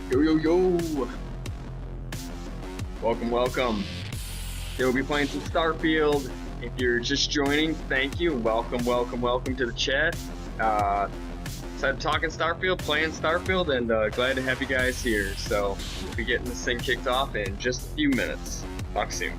Yo, yo, yo! Welcome, welcome. Today we'll be playing some Starfield. If you're just joining, thank you. Welcome, welcome, welcome to the chat. Excited talking Starfield, playing Starfield, and glad to have you guys here. So, we'll be getting this thing kicked off in just a few minutes. Talk soon.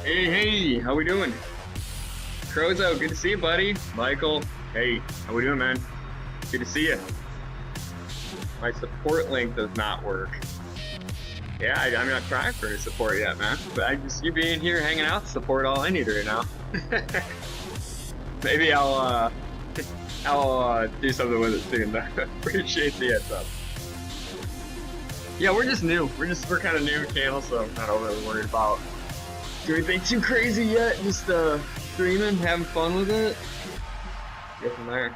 Hey, hey, how we doing? Crozo, good to see you, buddy. Michael, hey, how we doing, man? Good to see you. My support link does not work. Yeah, I'm not trying for any support yet, man. But you being here, hanging out, support all I need right now. Maybe I'll do something with it soon. Appreciate the heads up. Yeah, we're just new. We're kind of new channel, so I'm not overly worried about doing anything too crazy yet. Just streaming, having fun with it. Get from there.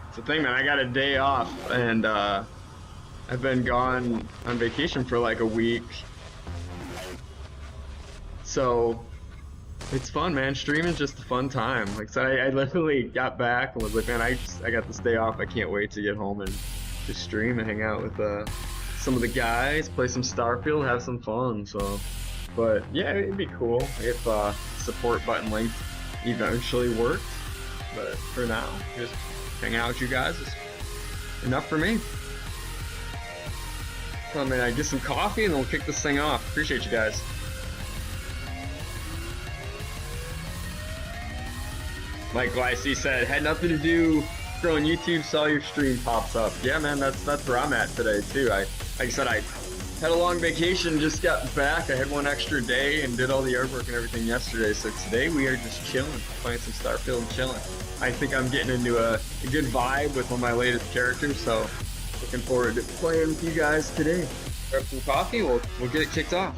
It's the thing, man. I got a day off, and I've been gone on vacation for like a week. So it's fun, man. Streaming's just a fun time. Like I said, I literally got back and was like, man, I got this day off. I can't wait to get home and just stream and hang out with some of the guys, play some Starfield, have some fun. So, but yeah, it'd be cool if support button link eventually worked. But for now, just hang out with you guys is enough for me. So, man, I get some coffee and then we'll kick this thing off. Appreciate you guys. Like YC said, had nothing to do, scrolling YouTube, saw your stream pops up. Yeah, man, that's where I'm at today too. Like I said, I had a long vacation, just got back. I had one extra day and did all the artwork and everything yesterday. So today we are just chilling, playing some Starfield and chilling. I think I'm getting into a good vibe with one of my latest characters, so looking forward to playing with you guys today. Grab some coffee, we'll get it kicked off.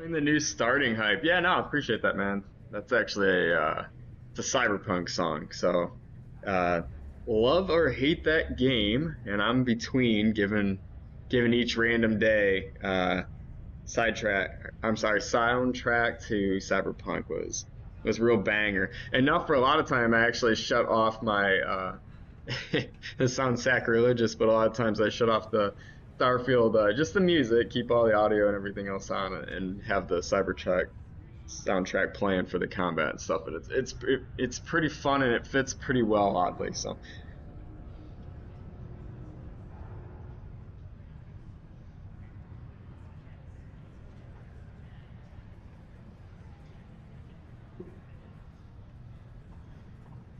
The new starting hype. Yeah, no, I appreciate that, man. That's actually it's a cyberpunk song. So, love or hate that game, and I'm between, given giving each random day soundtrack to Cyberpunk was real banger. And not for a lot of time I actually shut off my this sounds sacrilegious, but a lot of times I shut off the Starfield, just the music, keep all the audio and everything else on, and have the Cybertruck soundtrack playing for the combat and stuff. But it's pretty fun and it fits pretty well, oddly. So,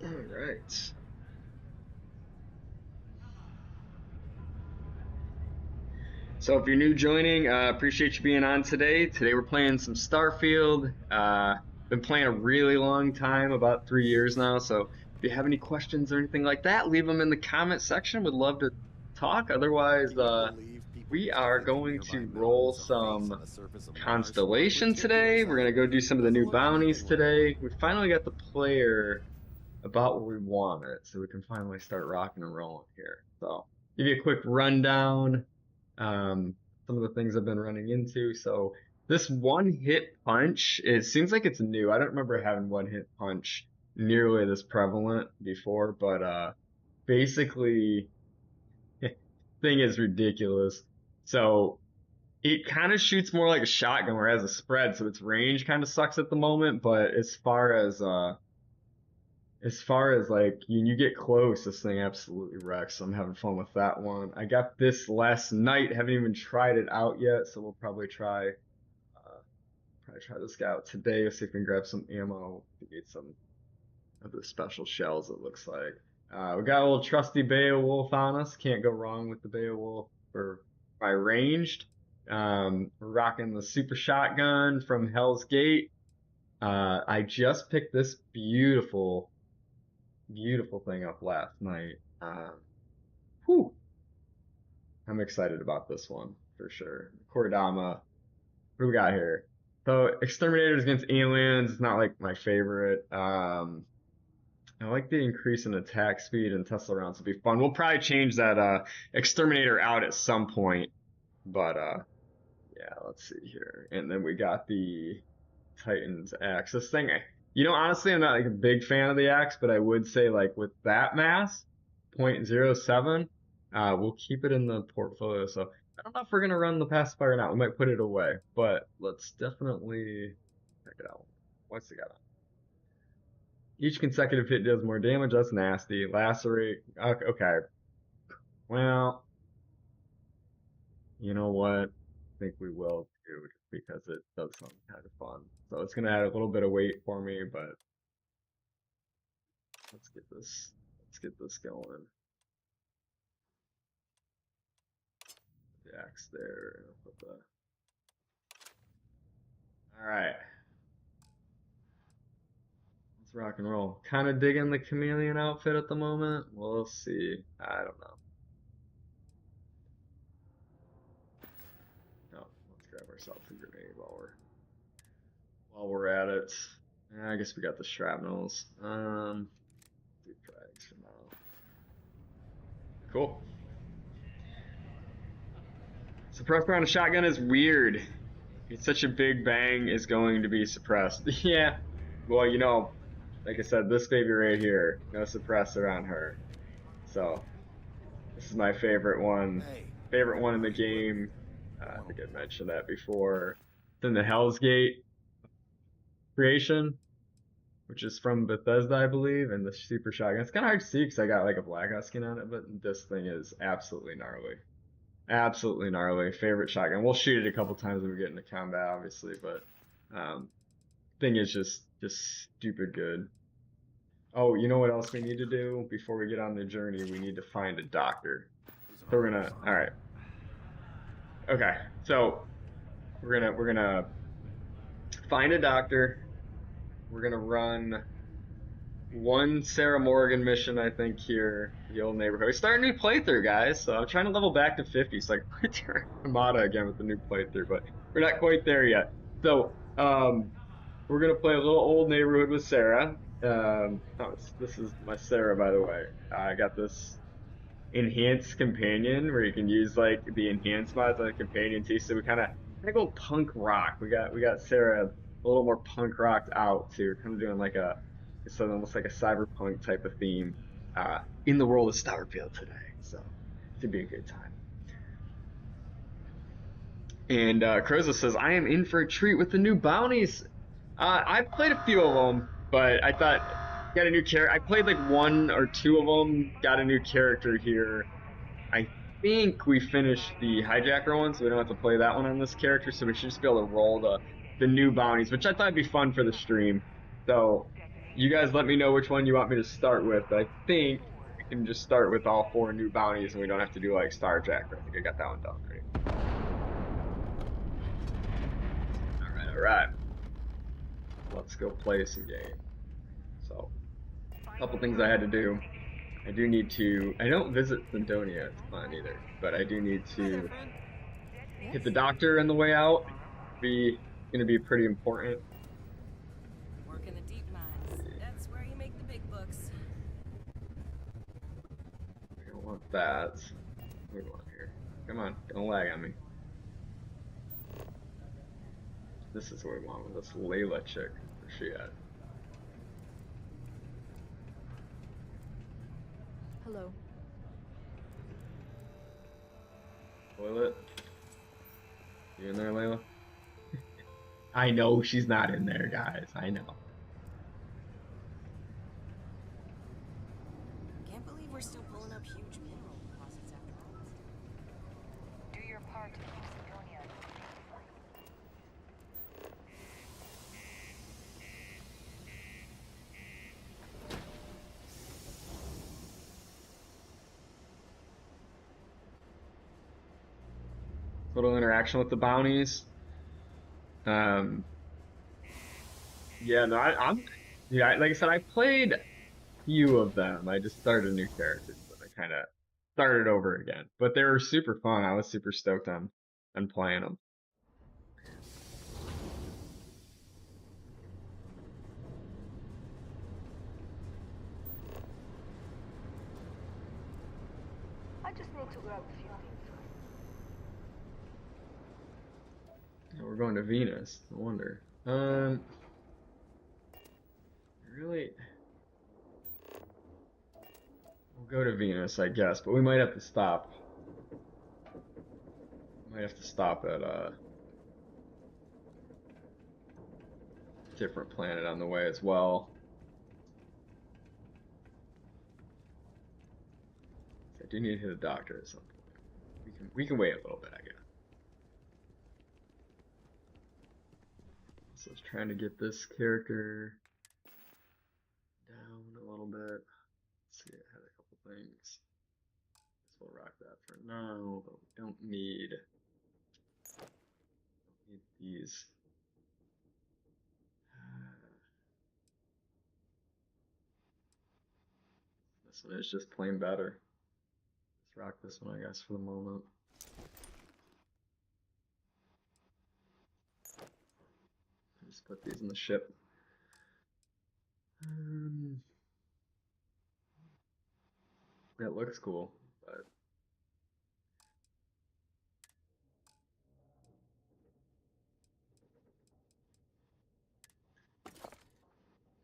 all right. So if you're new joining, appreciate you being on today. Today we're playing some Starfield. Been playing a really long time, about 3 years now. So if you have any questions or anything like that, leave them in the comment section. Would love to talk. Otherwise, we are going to roll some Constellation today. We're going to go do some of the new bounties today. We finally got the player about where we want it, so we can finally start rocking and rolling here. So give you a quick rundown. Some of the things I've been running into. So this one hit punch, it seems like it's new. I don't remember having one hit punch nearly this prevalent before, but basically thing is ridiculous. So it kind of shoots more like a shotgun where it has a spread, so its range kind of sucks at the moment, but as far as like you get close, this thing absolutely wrecks. So I'm having fun with that one. I got this last night. Haven't even tried it out yet, so we'll probably try this guy out today. Let's see if we can grab some ammo to get some of the special shells. It looks like we got a little trusty Beowulf on us. Can't go wrong with the Beowulf for by ranged. We're rocking the super shotgun from Hell's Gate. I just picked this beautiful thing up last night. Whew. I'm excited about this one for sure. Korodama. What do we got here? So Exterminators against Aliens is not like my favorite. I like the increase in attack speed and Tesla rounds. It'll be fun. We'll probably change that Exterminator out at some point. But yeah, let's see here. And then we got the Titan's axe. This thing, honestly, I'm not like a big fan of the axe, but I would say like with that mass, 0.07, we'll keep it in the portfolio. So I don't know if we're gonna run the pacifier or not. We might put it away, but let's definitely check it out. What's it got on? Each consecutive hit does more damage. That's nasty. Lacerate. Okay. Well, you know what? I think we will too, just because it does sound kind of fun. So it's gonna add a little bit of weight for me, but let's get this going. The axe there. Put the... All right. Let's rock and roll. Kind of digging the chameleon outfit at the moment. We'll see. I don't know. No, let's grab ourselves a grenade while we're at it. I guess we got the shrapnels. Do frags for now. Cool. Suppressor on a shotgun is weird. It's such a big bang is going to be suppressed. Yeah. Well, like I said, this baby right here, no suppressor on her. So this is my favorite one. Favorite one in the game. I think I mentioned that before. It's in the Hell's Gate creation, which is from Bethesda, I believe, and the super shotgun. It's kind of hard to see because I got like a blackout skin on it, but this thing is absolutely gnarly. Absolutely gnarly. Favorite shotgun. We'll shoot it a couple times when we get into combat, obviously, but thing is just stupid good. Oh, you know what else we need to do before we get on the journey? We need to find a doctor. So we're gonna. All right. Okay. So we're gonna find a doctor. We're gonna run one Sarah Morgan mission, I think, here, the old neighborhood. We start a new playthrough, guys, so I'm trying to level back to 50 so I can play Terra Armada again with the new playthrough, but we're not quite there yet. So, we're gonna play a little old neighborhood with Sarah. This is my Sarah, by the way. I got this enhanced companion where you can use like the enhanced mods on a companion too. So we kind of go punk rock. We got Sarah a little more punk rocked out too. We're kind of doing like it's almost like a cyberpunk type of theme in the world of Starfield today. So it should be a good time. And Croza says, I am in for a treat with the new bounties. I've played a few of them, but I thought got a new character. I played like one or two of them. Got a new character here. I think we finished the hijacker one, so we don't have to play that one on this character. So we should just be able to roll the new bounties, which I thought would be fun for the stream. So you guys let me know which one you want me to start with. But I think we can just start with all 4 new bounties, and we don't have to do like Starjacker. I think I got that one done already. All right. Let's go play some game. So, a couple things I had to do. I do need to. I don't visit Clindonia. It's fun either, but I do need to hit the doctor on the way out. Gonna be pretty important. Work in the deep mines. That's where you make the big bucks. I don't want that. What do we want here? Come on, don't lag on me. This is what we want with this Layla chick. Where's she at? Hello. Toilet? You in there, Layla? I know she's not in there, guys. I know. Can't believe we're still pulling up huge mineral deposits after all this. Do your part to keep Sidonia. Little interaction with the bounties. Yeah, no, like I said, I played a few of them. I just started a new character, so I kind of started over again. But they were super fun. I was super stoked on playing them. I just need to grab a few things. We're going to Venus. No wonder. Really? We'll go to Venus, I guess, but we might have to stop. Might have to stop at a different planet on the way as well. I do need to hit a doctor at some point. We can wait a little bit, I guess. So I was trying to get this character down a little bit. Let's see, I had a couple things. Guess we'll rock that for now, but we don't need these. This one is just plain better. Let's rock this one, I guess, for the moment. Just put these in the ship. It looks cool, but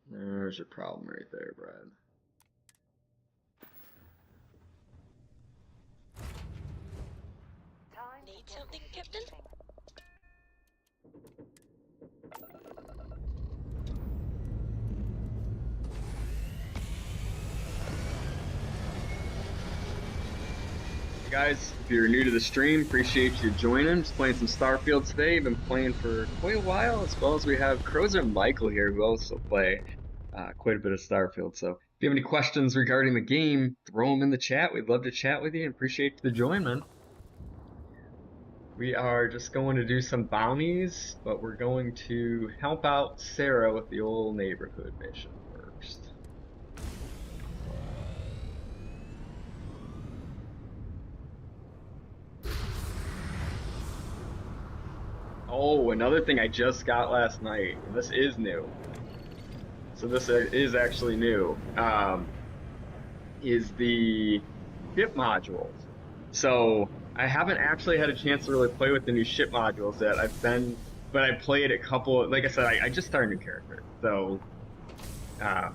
there's your problem right there, Brad. Need something, Captain? Guys, if you're new to the stream, appreciate you joining. Just playing some Starfield today. Been playing for quite a while, as well as we have Crozer and Michael here, who also play quite a bit of Starfield. So if you have any questions regarding the game, throw them in the chat. We'd love to chat with you and appreciate the join, man. We are just going to do some bounties, but we're going to help out Sarah with the old neighborhood mission first. Oh, another thing I just got last night, and this is new. So this is actually new. Is the ship modules. So I haven't actually had a chance to really play with the new ship modules yet. But I played a couple. Like I said, I just started a new character, so I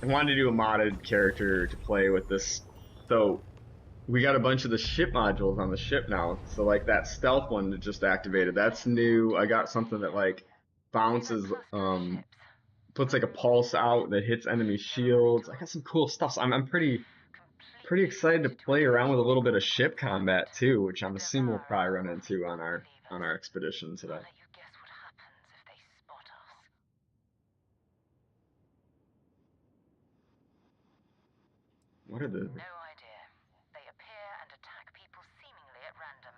wanted to do a modded character to play with this. So we got a bunch of the ship modules on the ship now. So like that stealth one that just activated, that's new. I got something that like We have a bounces, cluster of ships. puts like a pulse out that hits enemy shields. I got some cool stuff. So I'm pretty Completely excited to devoted to play our around with a mission. little bit of ship combat too, which I'm To assuming we'll devour probably our run into on unsuspecting our neighbors. expedition today. I'll let you guess what happens if they spot us. What are the No idea. They appear and attack people seemingly at random.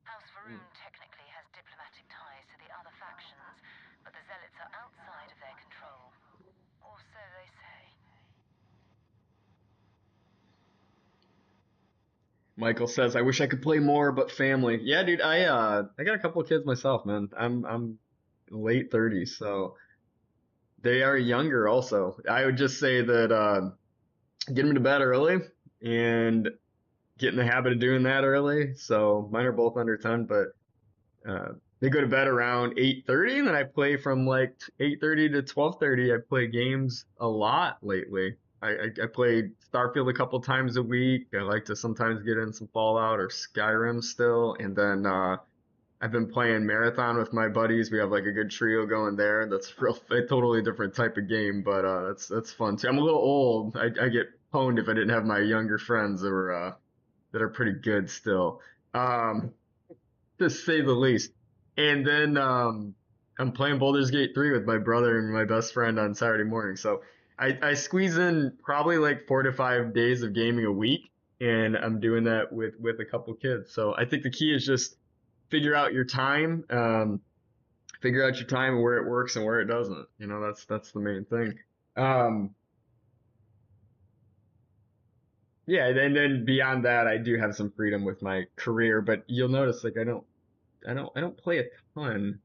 House Varun technically has diplomatic ties to the other factions, but the Zealots are outside of their control. Or so they say. Michael says, I wish I could play more, but family. Yeah, dude, I got a couple of kids myself, man. I'm late 30s, so they are younger also. I would just say that get them to bed early and get in the habit of doing that early. So mine are both under 10, but they go to bed around 8:30, and then I play from like 8:30 to 12:30. I play games a lot lately. I played Starfield a couple times a week. I like to sometimes get in some Fallout or Skyrim still, and then I've been playing Marathon with my buddies. We have like a good trio going there. That's real, a totally different type of game, but that's fun too. I'm a little old. I get pwned if I didn't have my younger friends that are pretty good still. Um, to say the least. And then I'm playing Baldur's Gate 3 with my brother and my best friend on Saturday morning. So I squeeze in probably like 4 to 5 days of gaming a week, and I'm doing that with a couple kids. So I think the key is just figure out your time, figure out your time and where it works and where it doesn't. You know, that's the main thing. Um, yeah, and then beyond that, I do have some freedom with my career, but you'll notice like I don't play a ton,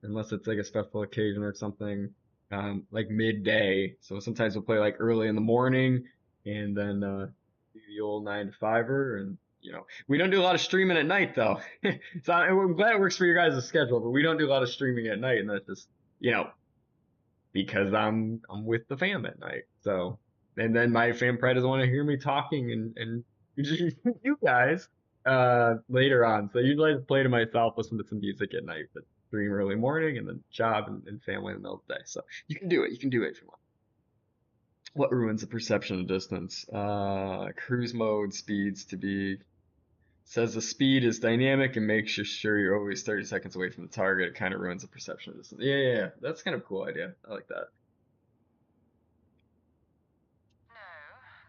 unless it's like a special occasion or something, like midday. So sometimes we'll play like early in the morning and then, do the old 9 to 5er. And, you know, we don't do a lot of streaming at night though. So I'm glad it works for your guys' schedule, but we don't do a lot of streaming at night. And that's just, you know, because I'm with the fam at night. So, and then my fam probably doesn't want to hear me talking and you guys later on. So usually I just play to myself, listen to some music at night, but stream early morning and then job and family in the middle of the day. So you can do it. You can do it if you want. What ruins the perception of distance? Cruise mode speeds to be says the speed is dynamic and makes you sure you're always 30 seconds away from the target. It kind of ruins the perception of distance. Yeah. That's kind of a cool idea. I like that. No,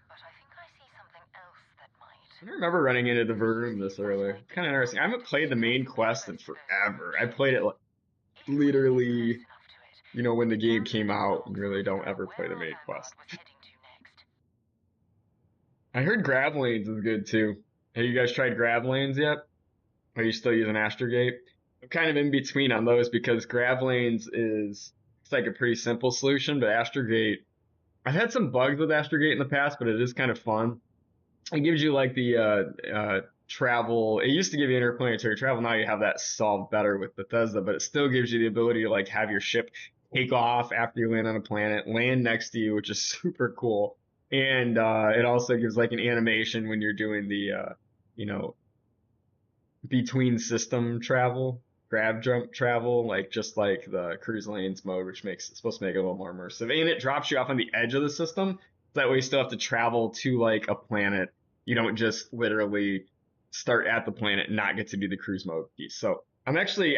but I think I see something else that might. I don't remember running into the Did you room see this early. satellite It's kind of data interesting. I on that haven't played the main disgustingly quest in close to those forever. I played it, moonships? like, If we can get close literally, enough to it, you know, when we the could game download came its out and logs and really don't figure out ever play where the our main vanguard quest. was heading to next. I heard Grav Lanes is good too. Have you guys tried Grav Lanes yet? Are you still using Astrogate? I'm kind of in between on those because Grav Lanes is it's like a pretty simple solution, but Astrogate, I've had some bugs with Astrogate in the past, but it is kind of fun. It gives you like the travel. It used to give you interplanetary travel. Now you have that solved better with Bethesda, but it still gives you the ability to like have your ship take off after you land on a planet, land next to you, which is super cool. And it also gives like an animation when you're doing the you know, between system travel, grab jump travel, like just like the cruise lanes mode, which makes it's supposed to make it a little more immersive. And it drops you off on the edge of the system. So that way you still have to travel to like a planet. You don't just literally start at the planet and not get to do the cruise mode piece. So I'm actually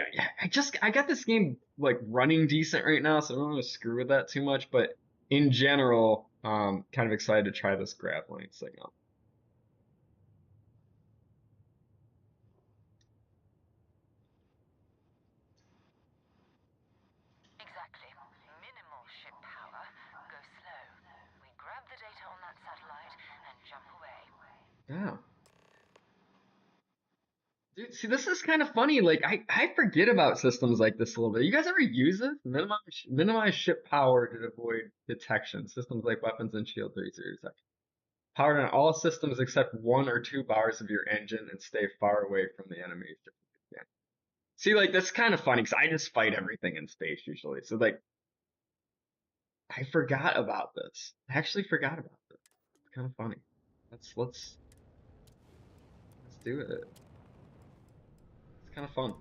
I got this game like running decent right now, so I don't want to screw with that too much. But in general, kind of excited to try this grab lanes thing out. Exactly. Minimal ship power. Go slow. We grab the data on that satellite and jump away. Yeah. Dude, see, this is kind of funny. Like, I forget about systems like this a little bit. You guys ever use it? Minimize ship power to avoid detection. Systems like weapons and shield 30 seconds. Powered on all systems except 1 or 2 bars of your engine and stay far away from the enemies. Yeah. See, like, that's kind of funny because I just fight everything in space usually. So, like, I forgot about this. I actually forgot about this. It's kind of funny. Let's do it. It's kind of fun.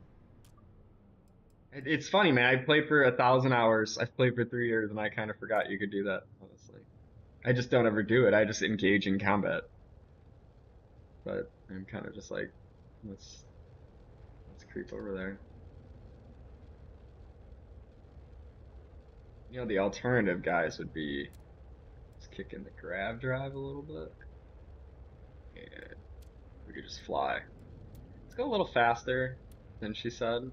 It's funny, man. I played for 1,000 hours. I've played for 3 years, and I kind of forgot you could do that. Honestly, I just don't ever do it. I just engage in combat. But I'm kind of just like, let's let's creep over there. You know, the alternative, guys, would be just kicking the grab drive a little bit, and we could just fly. Let's go a little faster than she said,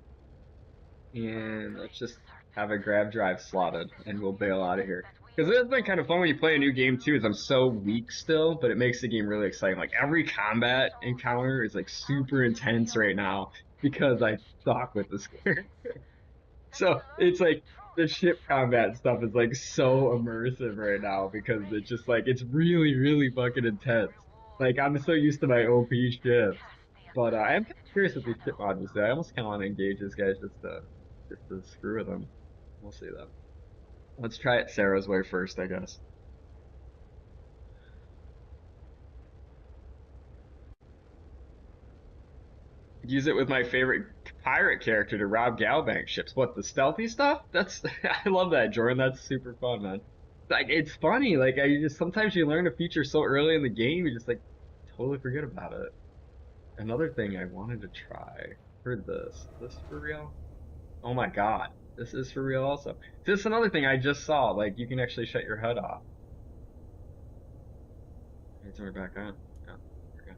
and let's just have a grab drive slotted, and we'll bail out of here. Because it's been kind of fun when you play a new game too, is I'm so weak still, but it makes the game really exciting. Like every combat encounter is like super intense right now because I suck with this character. So it's like the ship combat stuff is like so immersive right now because it's just like it's really, really fucking intense. Like I'm so used to my OP ships, but I am kind of curious what these ship modules do. I almost kind of want to engage this guy just to screw with him. We'll see though. Let's try it Sarah's way first, I guess. Use it with my favorite pirate character to rob Galbank ships. What, the stealthy stuff? That's I love that, Jordan. That's super fun, man. Like it's funny. Like I just sometimes you learn a feature so early in the game, you just like totally forget about it. Another thing I wanted to try. Heard this. Is this for real? Oh my god. This is for real also. This is another thing I just saw. Like you can actually shut your head off. Let me turn it back on. Yeah. Okay.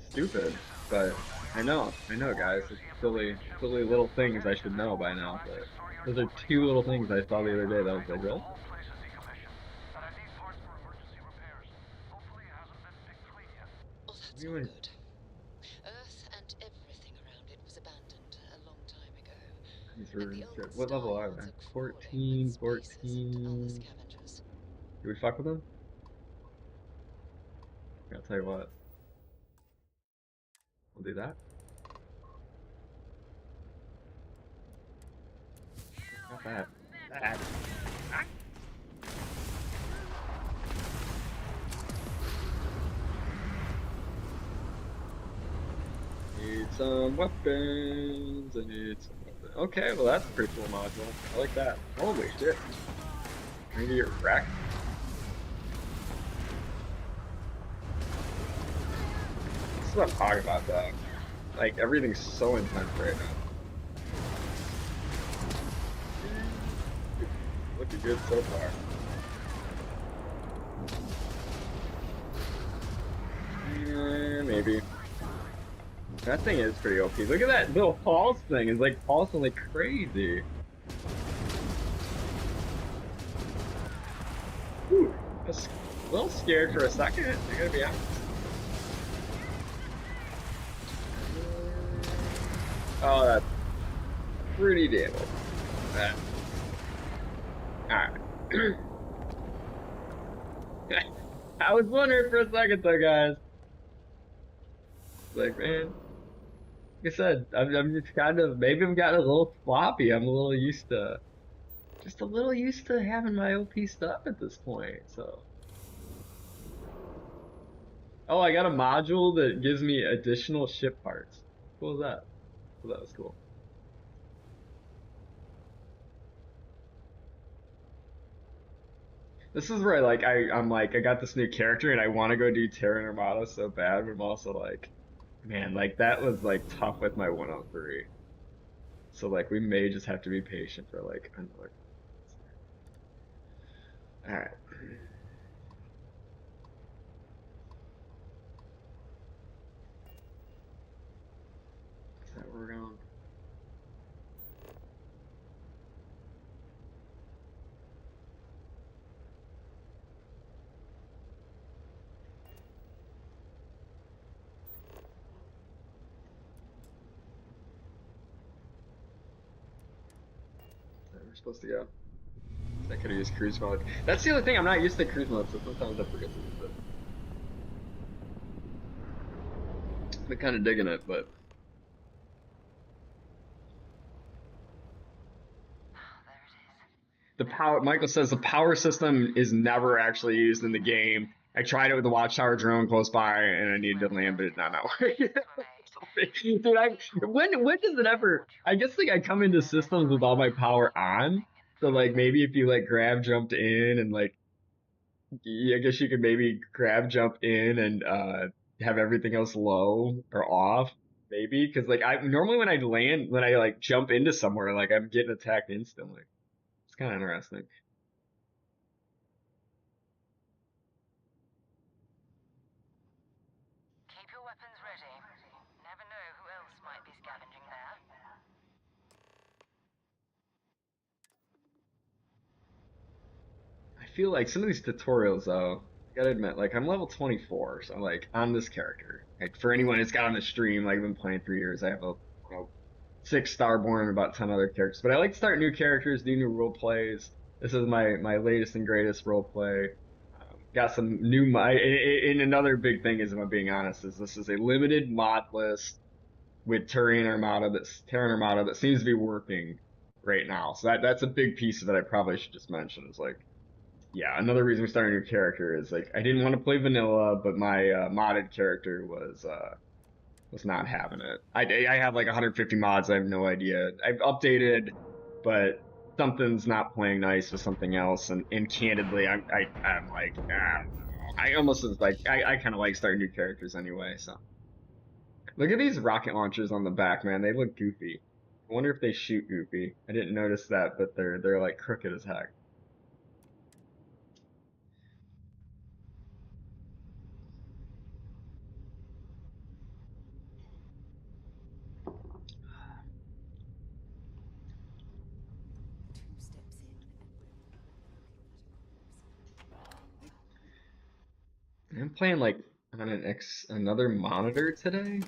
Stupid, but I know, guys. It's silly, silly little things I should know by now. But those are 2 little things I saw the other day that I was like, really? Oh, that's You not and good. Earth and everything around it was abandoned a long time ago. these And the runes. old What level are Starfields they? are crawling with 14, spacers and other 14. scavengers. Do we fuck with them? I'll tell you what. We'll do that. Not bad. Bad. Ah. Need some weapons. I need some weapons. Okay, well that's a pretty cool module. I like that. Holy shit. Maybe you're wrecked. This is what I'm talking about, though. Like everything's so intense right now. Looking good so far. Maybe. That thing is pretty OP. Look at that little pulse thing. It's like pulsing like crazy. Ooh, I was a little scared for a second. I gotta be honest. Oh, that's pretty damn old. Alright. I was wondering for a second though, guys. Like, man, like I said, I'm just kind of, maybe I'm getting a little sloppy. I'm a little used to, just a little used to having my OP stuff at this point, so. Oh, I got a module that gives me additional ship parts. What was that? Oh, that was cool. This is where like I'm like I got this new character and I want to go do Terran Armada so bad, but I'm also like, man, like that was like tough with my 103. So like we may just have to be patient for like another. All right. Is that where we're going? Is that where we're supposed to go? I could have used cruise mode. That's the other thing. I'm not used to cruise mode, so sometimes I forget to use it. I'm kind of digging it, but There it is. the power. Michael says the power system is never actually used in the game. I tried it with the Watchtower drone close by, and I needed to land, but it did not work. Dude, when does it ever? I guess like I come into systems with all my power on, so like maybe if you like grab jumped in and like I guess you could maybe grab jump in and have everything else low or off, maybe because like I normally when I like jump into somewhere like I'm getting attacked instantly. It's kind of interesting. Keep your weapons ready. Never know who else might be scavenging there. I feel like some of these tutorials though, I gotta admit, like I'm level 24, so like on this character, like for anyone who's got on the stream, like I've been playing 3 years, I have a 6 Starborn and about 10 other characters. But I like to start new characters, do new role plays. This is my latest and greatest role play. Got some new and another big thing is, if I'm being honest, is this is a limited mod list with Terran Armada that seems to be working right now. So that's a big piece of it I probably should just mention is like, yeah, another reason we started a new character is like I didn't want to play vanilla, but my modded character was not having it. I have like 150 mods. I have no idea. I've updated, but something's not playing nice with something else. And candidly, I'm like, I almost was like, I kind of like starting new characters anyway. So look at these rocket launchers on the back, man. They look goofy. I wonder if they shoot goofy. I didn't notice that, but they're like crooked as heck. Two steps in and we're looking at a corpse. I'm playing like on another monitor today.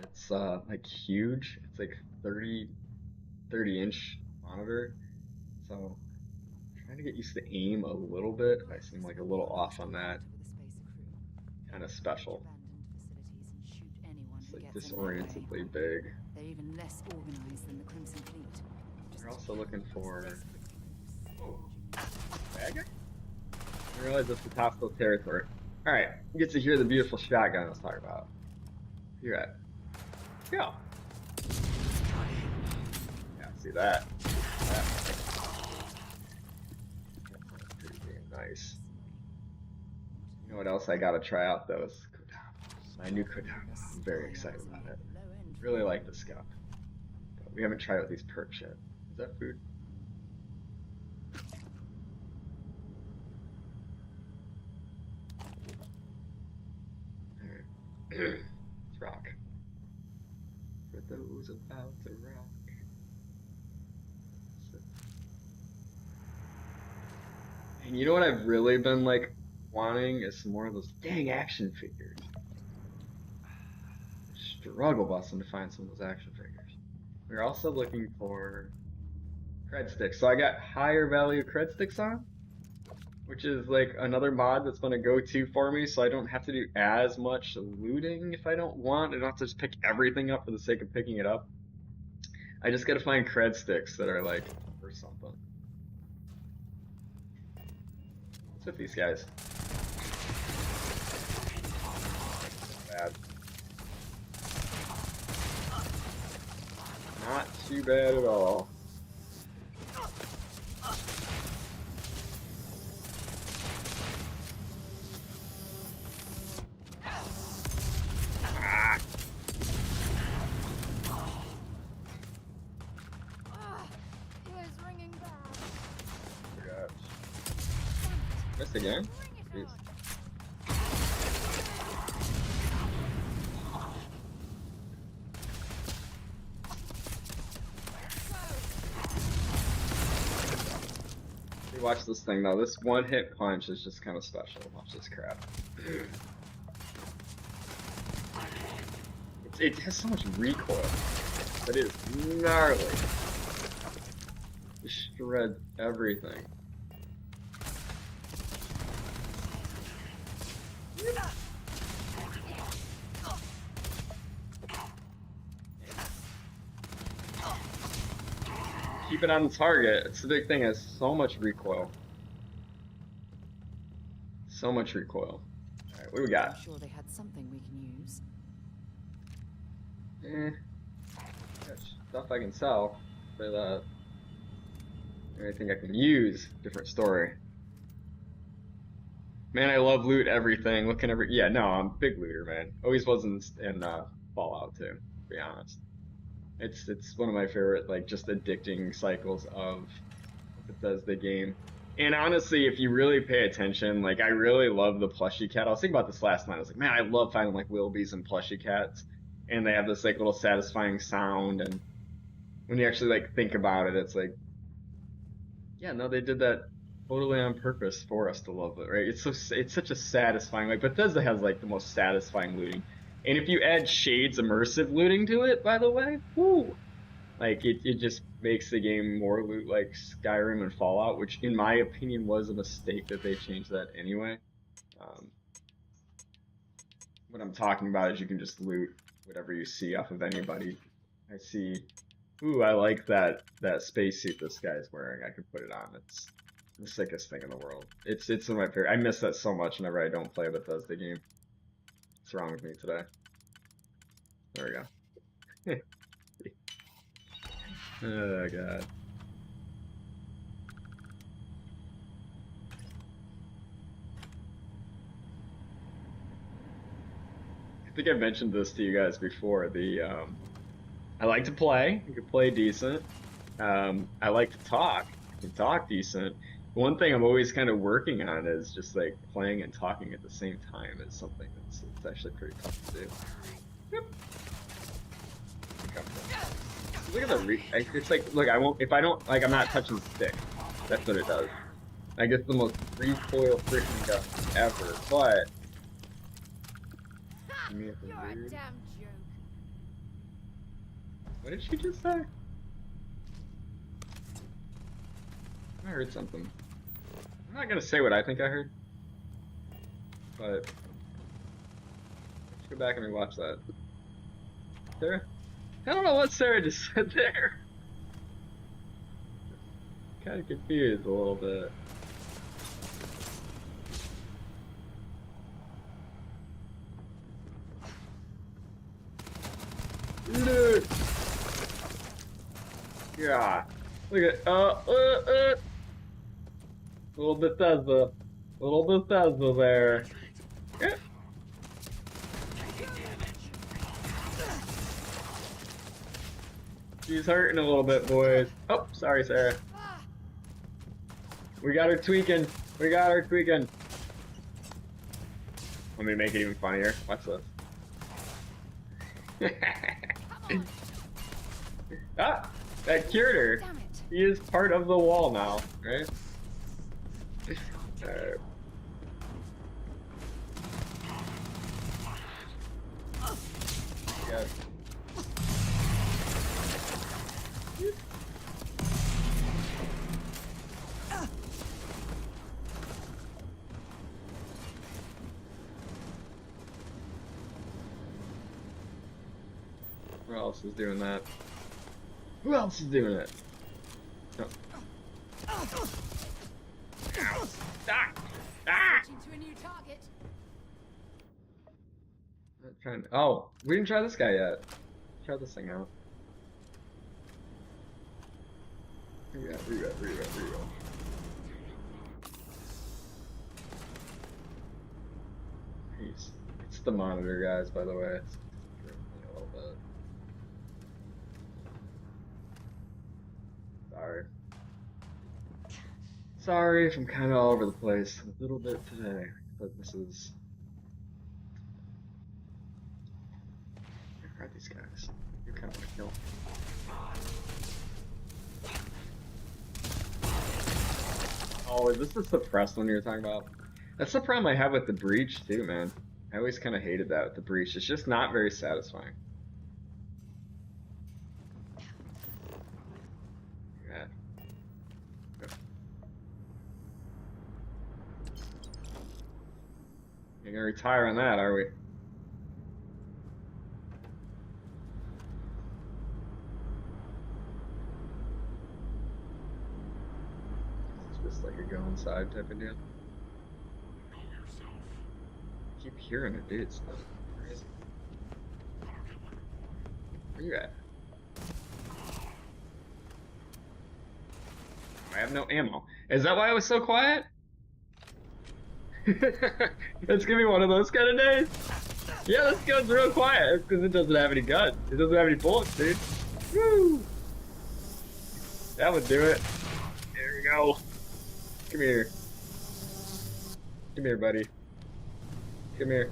It's like huge. It's like 30-inch monitor. So I'm trying to get used to aim a little bit. If I seem like a little off on that, kind of special. It's like disorientedly big. They're even less organized than the Crimson Fleet. They're also looking for bad guy? I realize this is hostile territory. Alright, you get to hear the beautiful shotgun I was talking about. Where you at? Go. Yeah, see that. That's pretty damn nice. You know what else I gotta try out though is Kodama. My new Kodama. I'm very excited about it. Really like this stuff. But we haven't tried out these perks yet. Is that food? Alright. Let's rock. For those about to rock. And you know what I've really been like wanting is some more of those dang action figures. Struggle busting to find some of those action figures. We're also looking for cred sticks. So I got higher value cred sticks on, which is like another mod that's gonna go to for me, so I don't have to do as much looting if I don't want. I don't have to just pick everything up for the sake of picking it up. I just gotta find cred sticks that are like for something. What's with these guys? Bad. Not too bad at all. Ah. Ears ringing bad. Forgot. Missed again? Jeez. Watch this thing though. This one hit punch is just kind of special. Watch this crap. It has so much recoil, but it is gnarly. It shreds everything. keep it on the target. It's the big thing. It has so much recoil. So much recoil. All right, what do we got? I'm sure they had something we can use. Got stuff I can sell. But anything I can use, different story. Man, I love loot everything. Looking yeah, no, I'm a big looter, man. Always was in Fallout too, to be honest. It's one of my favorite, like, just addicting cycles of Bethesda game. And honestly, if you really pay attention, like, I really love the plushie cat. I was thinking about this last night. I was like, man, I love finding like Wilbys and plushie cats, and they have this like little satisfying sound. And when you actually like think about it, it's like, yeah, no, they did that totally on purpose for us to love it, right? It's such a satisfying, like, Bethesda has like the most satisfying looting. And if you add Shade's immersive looting to it, by the way, whoo, like it just makes the game more loot like Skyrim and Fallout, which in my opinion was a mistake that they changed that anyway. What I'm talking about is you can just loot whatever you see off of anybody. I see, ooh, I like that spacesuit this guy's wearing. I could put it on. It's the sickest thing in the world. It's one of my favorite. I miss that so much whenever I don't play a Bethesda game. What's wrong with me today? There we go. Oh god. I think I mentioned this to you guys before. I like to play. I can play decent. I like to talk. I can talk decent. One thing I'm always kind of working on is just like playing and talking at the same time is something that's it's actually pretty tough to do. Yep. Look at the it's like, look, I won't, if I don't, like, I'm not touching the stick. That's what it does. I get the most recoil freaking gun ever, but You're a damn joke. what did she just say? I heard something. I'm not gonna say what I think I heard, but let's go back and rewatch that. Sarah? I don't know what Sarah just said there. Kind of confused a little bit. Look. Yeah. Look at little Bethesda there. Yeah. She's hurting a little bit, boys. Oh, sorry, Sarah. We got her tweaking. We got her tweaking. Let me make it even funnier. Watch this. Ah, that cured her. Damn it. He is part of the wall now, right? Alright. Yes. Who else is doing that? Who else is doing it? No. Ah! Ah! Switching to a new target. Not trying to, oh, we didn't try this guy yet. Try this thing out. Reroll. It's the monitor, guys, by the way. It's a little bit. Sorry if I'm kind of all over the place a little bit today, but this is. Are these guys? You're kind of gonna kill. Oh, is this the suppressed one you were talking about? That's the problem I have with the breach too, man. I always kind of hated that with the breach. It's just not very satisfying. Yeah. You're gonna retire on that, are we? one side type of deal. Keep hearing it, dude. It's crazy. Where you at? I have no ammo. Is that why I was so quiet? It's gonna be one of those kind of days. Yeah, this gun's real quiet. It's because it doesn't have any guns. It doesn't have any bullets, dude. Woo! That would do it. There we go. Come here. Come here, buddy. Come here.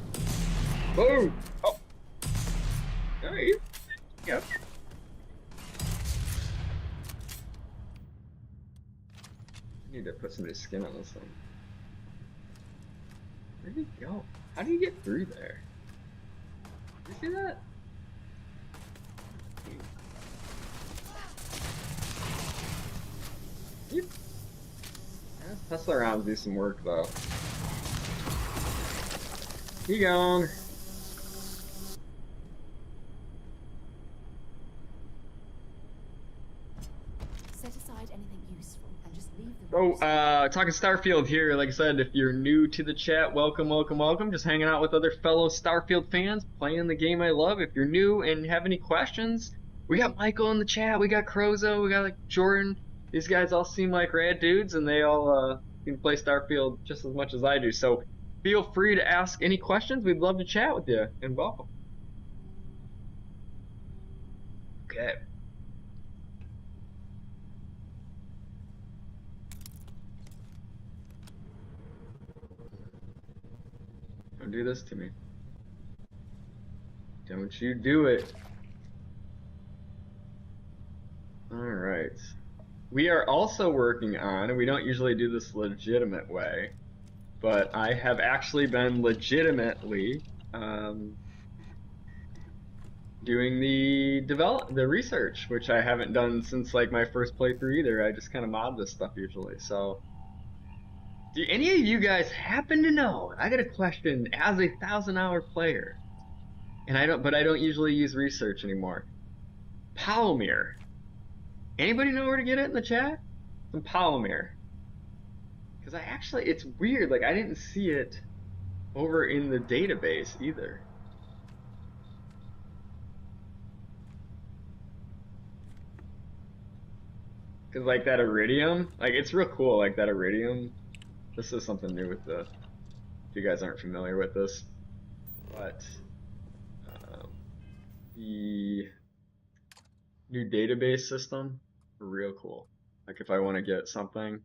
Boom! Oh! Alright. Yep. I need to put some of this skin on this thing. Where'd he go? How do you get through there? You see that? Yep. Yeah, Tesla rounds do some work though. He gone. Set aside anything useful and just leave the Oh, rest. talking Starfield here. Like I said, if you're new to the chat, welcome, welcome, welcome. Just hanging out with other fellow Starfield fans, playing the game I love. If you're new and have any questions, we got Michael in the chat, we got Crozo, we got like Jordan. These guys all seem like rad dudes, and they all can play Starfield just as much as I do. So feel free to ask any questions. We'd love to chat with you, and welcome. Okay. Don't do this to me. Don't you do it. Alright. We are also working on, and we don't usually do this legitimate way, but I have actually been legitimately doing the research, which I haven't done since like my first playthrough either. I just kind of mod this stuff usually. So, do any of you guys happen to know? I got a question as a 1,000-hour player, and I don't usually use research anymore. Polymer. Anybody know where to get it in the chat? Some polymer. Because it's weird, like I didn't see it over in the database either. Because like that iridium, like it's real cool, like that iridium. This is something new with if you guys aren't familiar with this. But the new database system, real cool. Like if I want to get something, you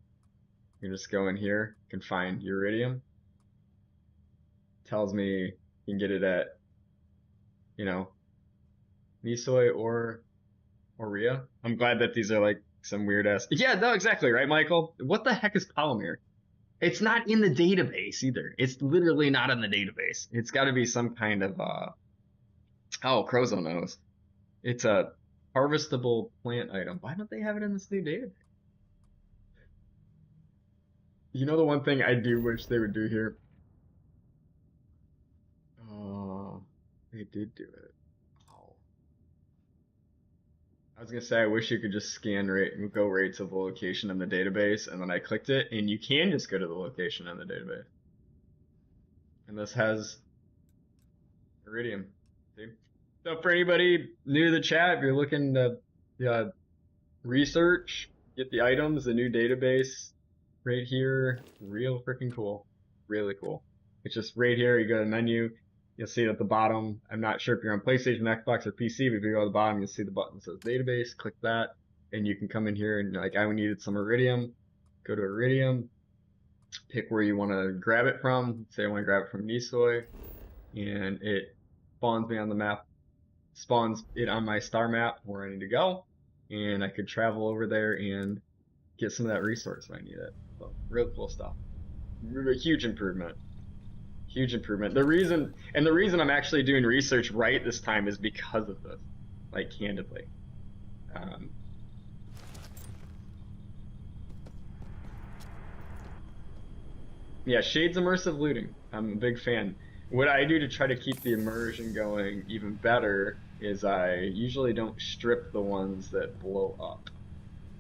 can just go in here, can find iridium. Tells me you can get it at, you know, Nisoi or Ria. I'm glad that these are like some weird ass. Yeah, no, exactly right, Michael. What the heck is polymer? It's not in the database either. It's literally not in the database. It's got to be some kind of oh, Crozo knows. It's a harvestable plant item. Why don't they have it in this new database? You know the one thing I do wish they would do here? Oh, they did do it. Oh. I was gonna say I wish you could just scan go right to the location in the database, and then I clicked it, and you can just go to the location in the database. And this has iridium. See? So for anybody new to the chat, if you're looking to research, get the items, the new database right here, real freaking cool. Really cool. It's just right here, you go to menu, you'll see it at the bottom. I'm not sure if you're on PlayStation, Xbox, or PC, but if you go to the bottom, you'll see the button that says database, click that, and you can come in here and like, I needed some iridium, go to iridium, pick where you want to grab it from. Say I want to grab it from Nisoi, and it spawns me on the map, spawns it on my star map where I need to go, and I could travel over there and get some of that resource if I need it. So, real cool stuff. Huge improvement. Huge improvement. The reason I'm actually doing research right this time is because of this, like candidly. Yeah, Shades immersive looting. I'm a big fan. What I do to try to keep the immersion going even better is I usually don't strip the ones that blow up.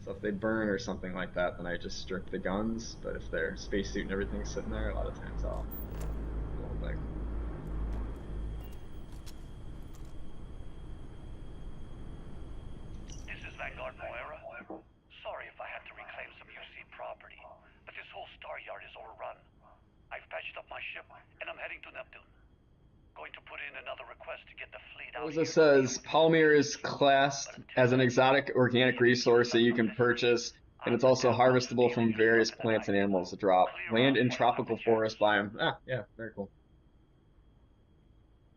So if they burn or something like that, then I just strip the guns. But if their spacesuit and everything's sitting there, a lot of times I'll do the whole thing. This is Vanguard Moira. Sorry if I had to reclaim some UC property, but this whole star yard is overrun. I've patched up my ship, and I'm heading to Neptune. Going to put in another request to get the fleet out Rosa here. says Palmyra is classed as an exotic organic resource that you can purchase, and it's also harvestable from various plants and animals that drop. Land in tropical forest biome. Ah, yeah, very cool.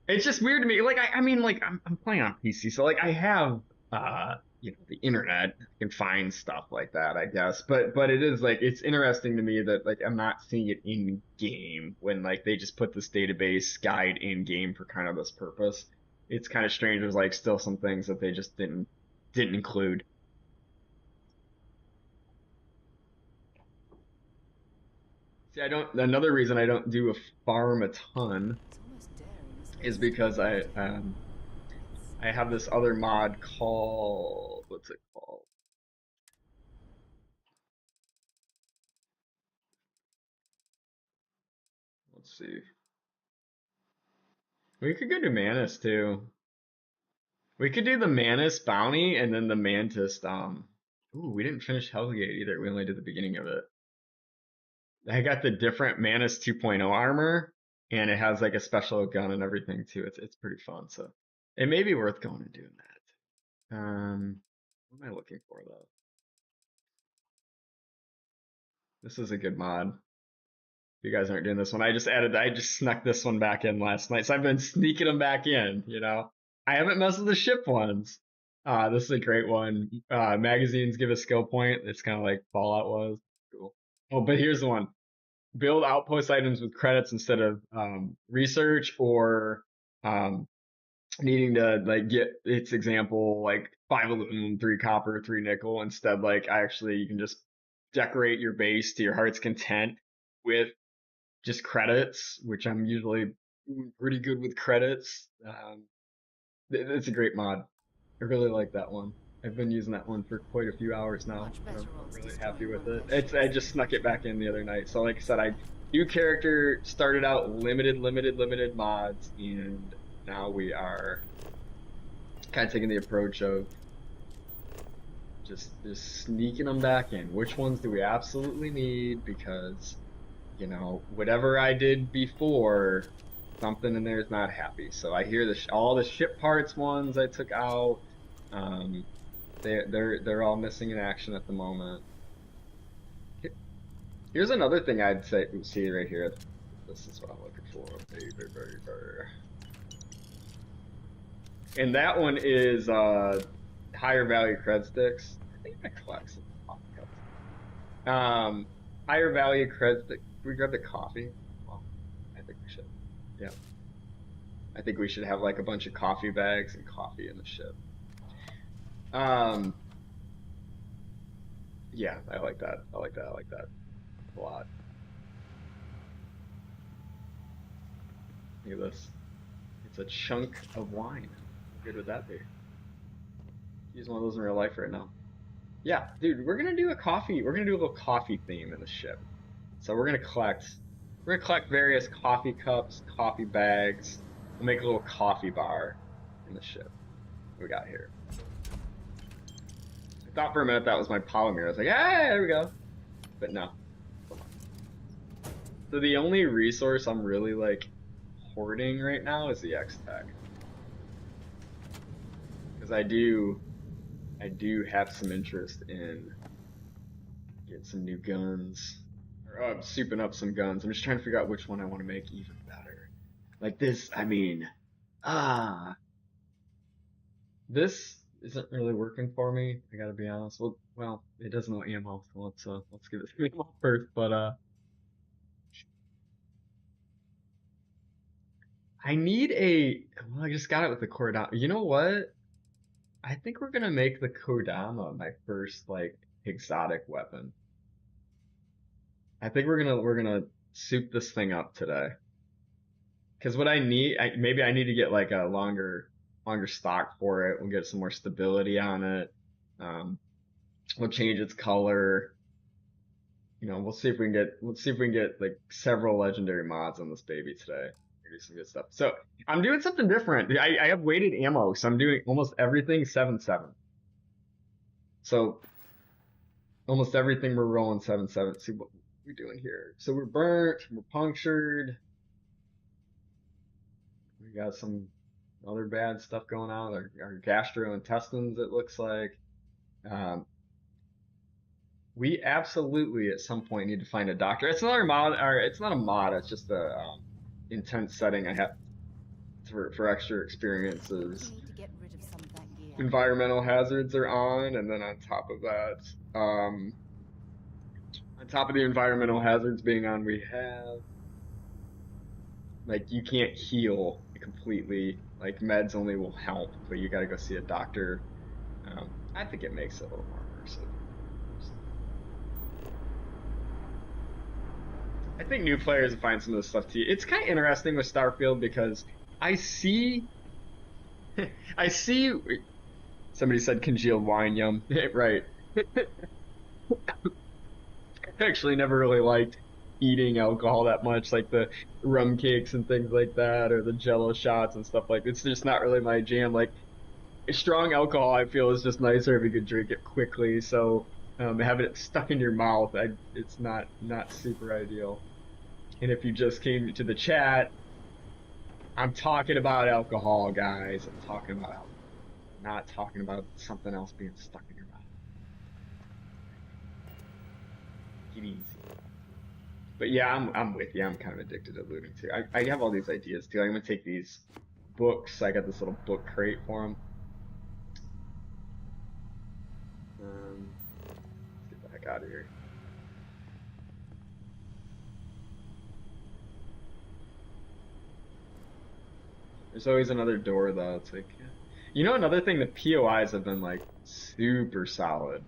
It's just weird to me. Like I mean, like I'm playing on PC, so like I have the internet. I can find stuff like that, I guess. But it is like it's interesting to me that like I'm not seeing it in game when like they just put this database guide in game for kind of this purpose. It's kind of strange. There's like still some things that they just didn't include. See, I don't. Another reason I don't do a farm a ton It's almost daring, isn't is it? because I have this other mod called what's it called? Let's see. We could go to Manus too. We could do the Manus bounty and then the Mantis. Ooh, we didn't finish Hellgate either. We only did the beginning of it. I got the different Manus 2.0 armor, and it has like a special gun and everything too. It's pretty fun. So it may be worth going and doing that. What am I looking for though? This is a good mod. You guys aren't doing this one. I just snuck this one back in last night. So I've been sneaking them back in, you know. I haven't messed with the ship ones. This is a great one. Magazines give a skill point. It's kind of like Fallout was. Cool. Oh, but here's the one. Build outpost items with credits instead of research or um, needing to like get its example like 5 aluminum, 3 copper, 3 nickel. Instead, like you can just decorate your base to your heart's content with just credits, which I'm usually pretty good with credits. It's a great mod. I really like that one. I've been using that one for quite a few hours now. Much And better I'm odds really destroying happy with one it. of their I ships. just snuck it back in the other night. So like I said, new character started out limited mods, and now we are kind of taking the approach of just sneaking them back in. Which ones do we absolutely need? Because whatever I did before, something in there is not happy. So I hear all the ship parts ones I took out. They're all missing in action at the moment. Here's another thing I'd say. See right here. This is what I'm looking for. And that one is higher value cred sticks. I think I collect some coffee cups. Higher value cred stick. Can we grab the coffee? Well, I think we should. Yeah. I think we should have like a bunch of coffee bags and coffee in the ship. Yeah, I like that. I like that a lot. Look at this. It's a chunk of wine. How good would that be? Use one of those in real life right now. Yeah, dude, we're gonna do a coffee. We're gonna do a little coffee theme in the ship. So we're gonna collect various coffee cups, coffee bags. We'll make a little coffee bar in the ship. What we got here? I thought for a minute that was my polymer. I was like, hey, there we go. But no. So the only resource I'm really like hoarding right now is the X-Tech. Because I do have some interest in getting some new guns. Or souping up some guns. I'm just trying to figure out which one I want to make even better. Like this, I mean, this isn't really working for me. I gotta be honest. Well, it does no ammo, so let's give it some ammo first. But I need a. Well, I just got it with the Kodama. You know what? I think we're gonna make the Kodama my first like exotic weapon. I think we're gonna soup this thing up today. Because what I need, maybe I need to get like a longer stock for it. We'll get some more stability on it. We'll change its color. You know, we'll see if we can get like several legendary mods on this baby today. Do some good stuff. So I'm doing something different. I have weighted ammo, so I'm doing almost everything 7-7. So almost everything we're rolling 7-7. See what we're doing here. So we're burnt, we're punctured. We got some other bad stuff going on. Our gastrointestines, it looks like. We absolutely at some point need to find a doctor. It's another mod, or it's not a mod. It's just a intense setting I have for extra experiences. You need to get rid of some of that gear. Environmental hazards are on, and then on top of that, on top of the environmental hazards being on, we have like you can't heal completely. Like meds only will help, but you got to go see a doctor. I think it makes it a little more immersive. I think new players find some of this stuff too. It's kind of interesting with Starfield because I see, somebody said congealed wine, yum. Right. I actually never really liked eating alcohol that much, like the rum cakes and things like that, or the Jello shots and stuff like that. It's just not really my jam. Like strong alcohol, I feel is just nicer if you could drink it quickly. So having it stuck in your mouth, it's not super ideal. And if you just came to the chat, I'm talking about alcohol, guys. I'm talking about alcohol. I'm not talking about something else being stuck in your mouth. Get easy. But yeah, I'm with you. I'm kind of addicted to looting too. I have all these ideas too. I'm gonna take these books. I got this little book crate for them. Let's get the heck out of here. There's always another door though. It's like, you know, another thing, the POIs have been like super solid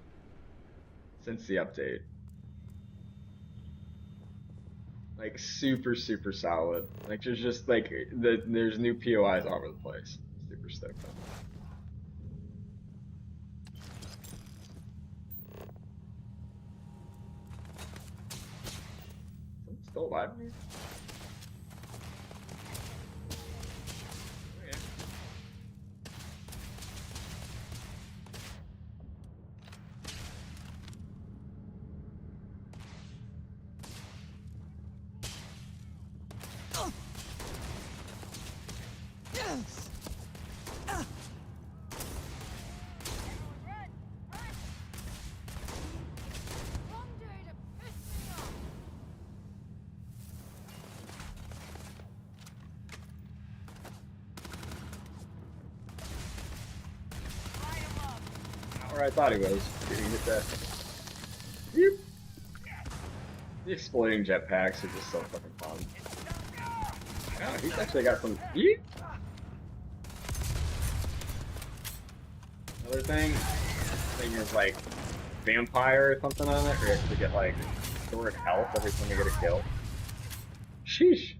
since the update. Like super solid. Like there's just like there's new POIs all over the place. Super stoked on that. Someone still alive in here? Where I thought he was. Didn't get that. Yep. The exploding jetpacks are just so fucking fun. Oh, he's actually got some. Yep. Another thing is like vampire or something on it, or you actually get like stored health every time you get a kill. Sheesh.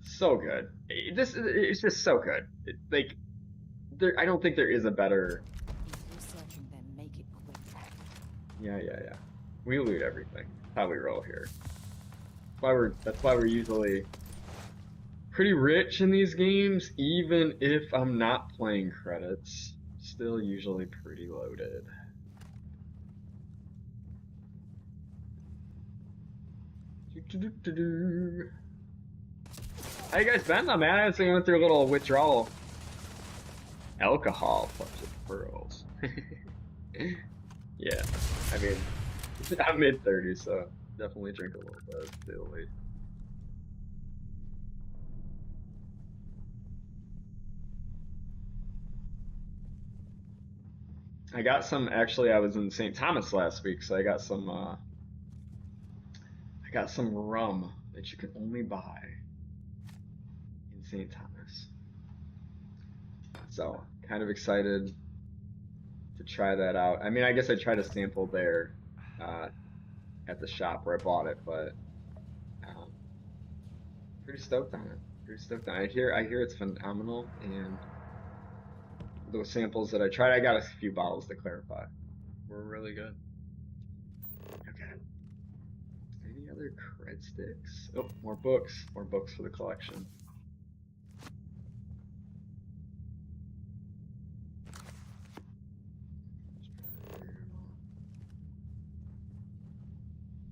So good. It's just so good. Like, I don't think there is a better. Yeah. We loot everything. That's how we roll here. That's why we're usually pretty rich in these games, even if I'm not playing credits. Still usually pretty loaded. How you guys been though, man? I went through a little withdrawal. Alcohol plus pearls. Yeah, I mean, I'm mid-30s, so definitely drink a little bit, to say the least. I got some, actually, I was in St. Thomas last week, so I got some rum that you can only buy in St. Thomas. So, kind of excited to try that out. I mean, I guess I tried a sample there at the shop where I bought it, but pretty stoked on it. Pretty stoked on it. I hear it's phenomenal, and those samples that I tried, I got a few bottles to clarify. We're really good. Okay. Any other cred sticks? Oh, more books. More books for the collection.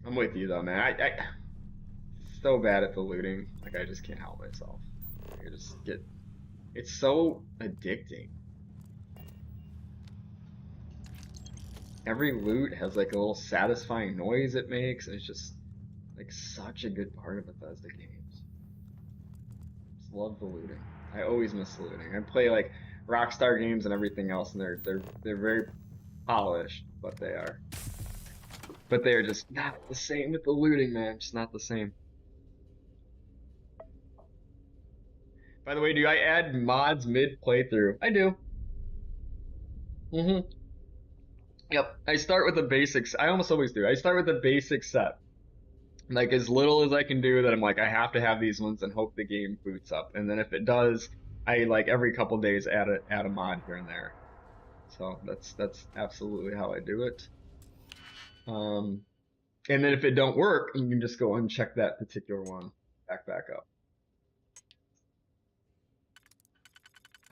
I'm with you though, man. I so bad at the looting. Like I just can't help myself. I just get. It's so addicting. Every loot has like a little satisfying noise it makes, and it's just like such a good part of Bethesda games. Just love the looting. I always miss the looting. I play like Rockstar games and everything else, and they're very polished, but they are just not the same with the looting, man. Just not the same. By the way, do I add mods mid playthrough? I do. Mm-hmm. Yep. I start with the basics. I almost always do. I start with the basic set. Like as little as I can do that I'm like, I have to have these ones and hope the game boots up. And then if it does, I like every couple days add a mod here and there. So that's absolutely how I do it. Um, and then if it don't work, you can just go uncheck that particular one back up.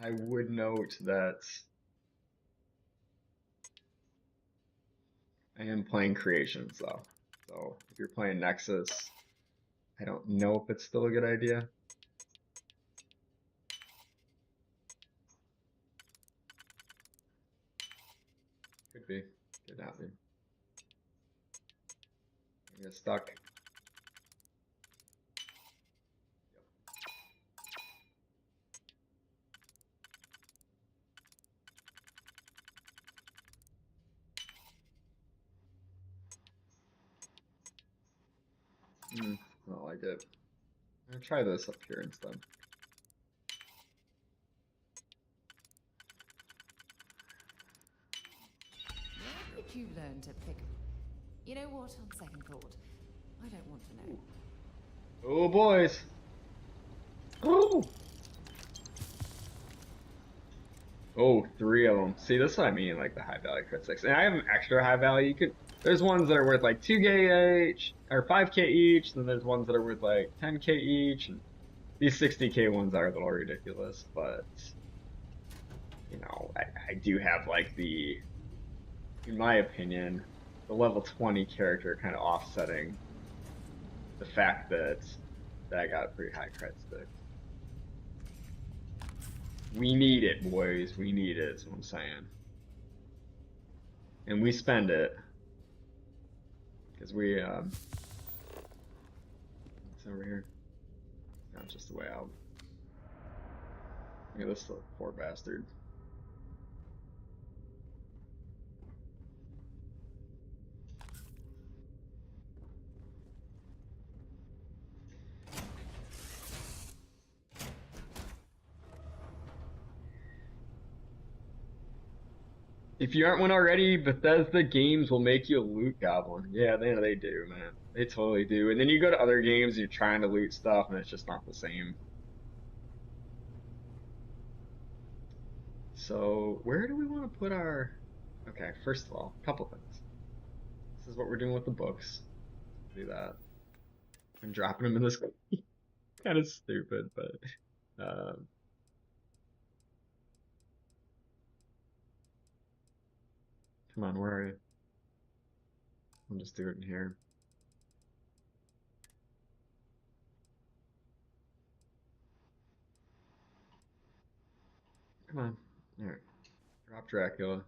I would note that I am playing Creations though. So if you're playing Nexus, I don't know if it's still a good idea. Could be, could not be. I get stuck. I don't like it. I'm gonna try this up here instead. Where did you learn to pick? You know what? On second thought, I don't want to know. Oh boys. Oh. Oh, 3 of them. See, this is what I mean, like the high value crit sticks. And I have an extra high value. There's ones that are worth like 2k each or 5k each. Then there's ones that are worth like 10k each. And these 60k ones are a little ridiculous, but you know, I do have like in my opinion, the level 20 character kind of offsetting the fact that I got a pretty high crit stick. We need it, boys. We need it, is what I'm saying. And we spend it. Because it's over here. Not just the way out. Look at this poor bastard. If you aren't one already, Bethesda games will make you a loot goblin. Yeah, they do, man. They totally do. And then you go to other games, and you're trying to loot stuff, and it's just not the same. So, where do we want to put our... Okay, first of all, a couple things. This is what we're doing with the books. Do that. I'm dropping them in this... kind of stupid, but... Come on, where are you? I'll just do it in here. Come on. Alright. Drop Dracula.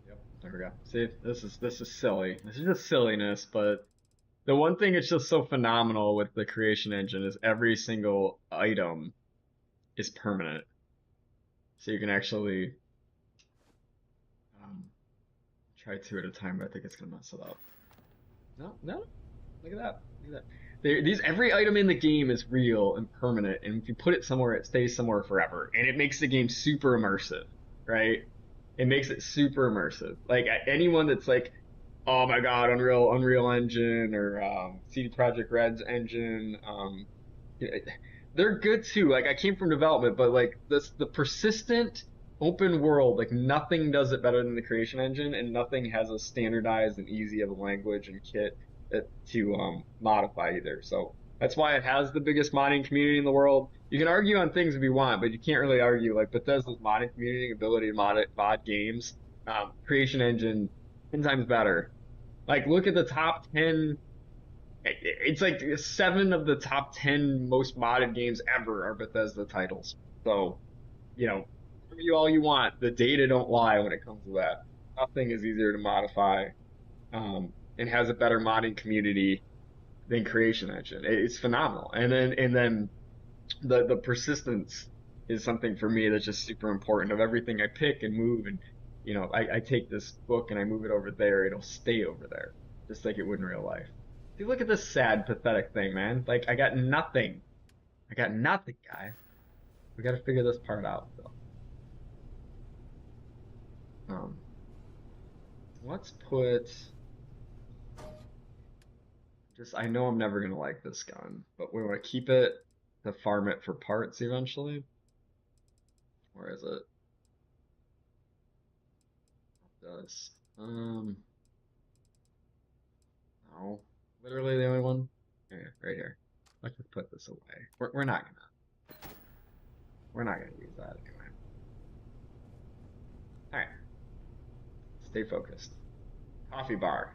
Yep, there we go. See, this is silly. This is just silliness, but the one thing that's just so phenomenal with the creation engine is every single item is permanent. So you can actually try 2 at a time, but I think it's gonna mess it up. No, no. Look at that. Look at that. Every item in the game is real and permanent, and if you put it somewhere, it stays somewhere forever, and it makes the game super immersive, right? It makes it super immersive. Like anyone that's like, oh my god, Unreal Engine or CD Projekt Red's engine, they're good too. Like I came from development, but like the persistent open world, like nothing does it better than the creation engine, and nothing has a standardized and easy of a language and kit to modify either. So that's why it has the biggest modding community in the world. You can argue on things if you want, but you can't really argue like Bethesda's modding community ability to mod games. Creation engine 10 times better. Like look at the top 10. It's like 7 of the top 10 most modded games ever are Bethesda titles. So, argue all you want. The data don't lie when it comes to that. Nothing is easier to modify, and has a better modding community than Creation Engine. It's phenomenal. And then the persistence is something for me that's just super important. Of everything I pick and move, and I take this book and I move it over there, it'll stay over there, just like it would in real life. See, look at this sad, pathetic thing, man. Like I got nothing. I got nothing, guys. We got to figure this part out, though. Let's put. I know I'm never gonna like this gun, but we want to keep it to farm it for parts eventually. Where is it? It does. No. Literally the only one? Here, right here. Let's just put this away. We're not gonna use that anyway. Alright. Stay focused. Coffee bar.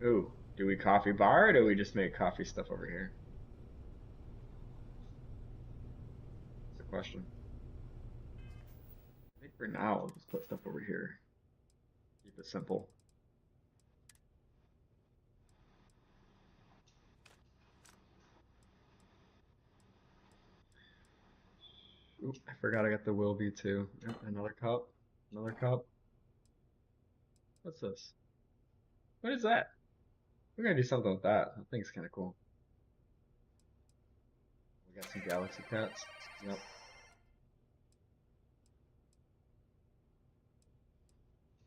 Ooh, do we coffee bar or do we just make coffee stuff over here? That's the question. I think for now, I'll just put stuff over here. Keep it simple. Oop, I forgot I got the will be too. Yep, another cup. Another cup. What's this? What is that? We're gonna do something with that. That thing's kind of cool. We got some galaxy cats. Yep.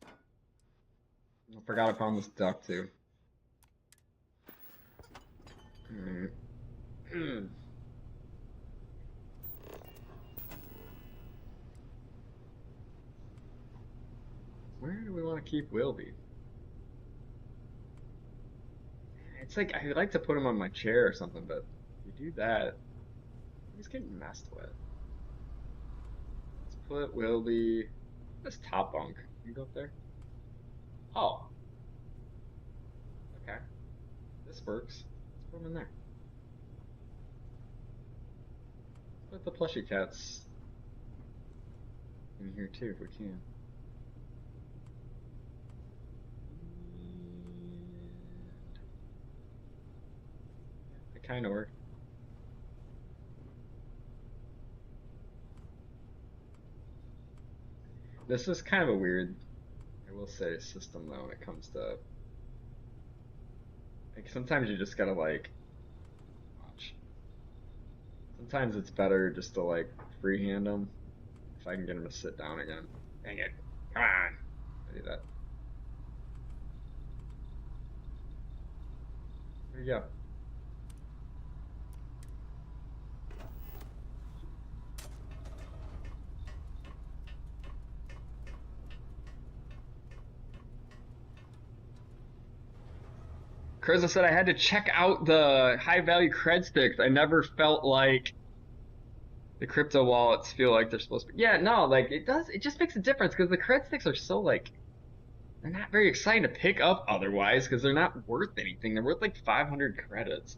I forgot I found this duck too. Where do we want to keep Wilby? It's like I'd like to put him on my chair or something, but if you do that, he's getting messed with. Let's put Wilby. This top bunk. Can you go up there? Oh. Okay. This works. Let's put him in there. Let's put the plushie cats in here too if we can. It kind of worked. This is kind of a weird, I will say, system though when it comes to like sometimes you just gotta like watch. Sometimes it's better just to like freehand them if I can get him to sit down again. Dang it! Come on! I do that. There you go. Curza said I had to check out the high value cred sticks. I never felt like the crypto wallets feel like they're supposed to be. Yeah, no, like it does. It just makes a difference because the cred sticks are so like they're not very exciting to pick up otherwise because they're not worth anything. They're worth like 500 credits.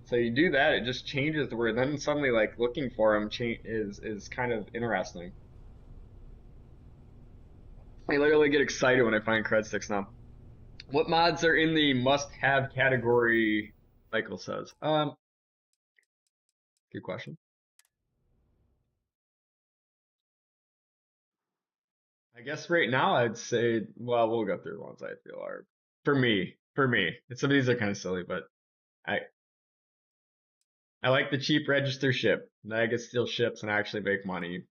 So you do that, it just changes the word. Then suddenly like looking for them is kind of interesting. I literally get excited when I find cred sticks now. What mods are in the must-have category? Michael says. Good question. I guess right now I'd say, well, we'll go through the ones I feel are for me. Some of these are kind of silly, but I like the cheap register ship. I can steal ships and actually make money.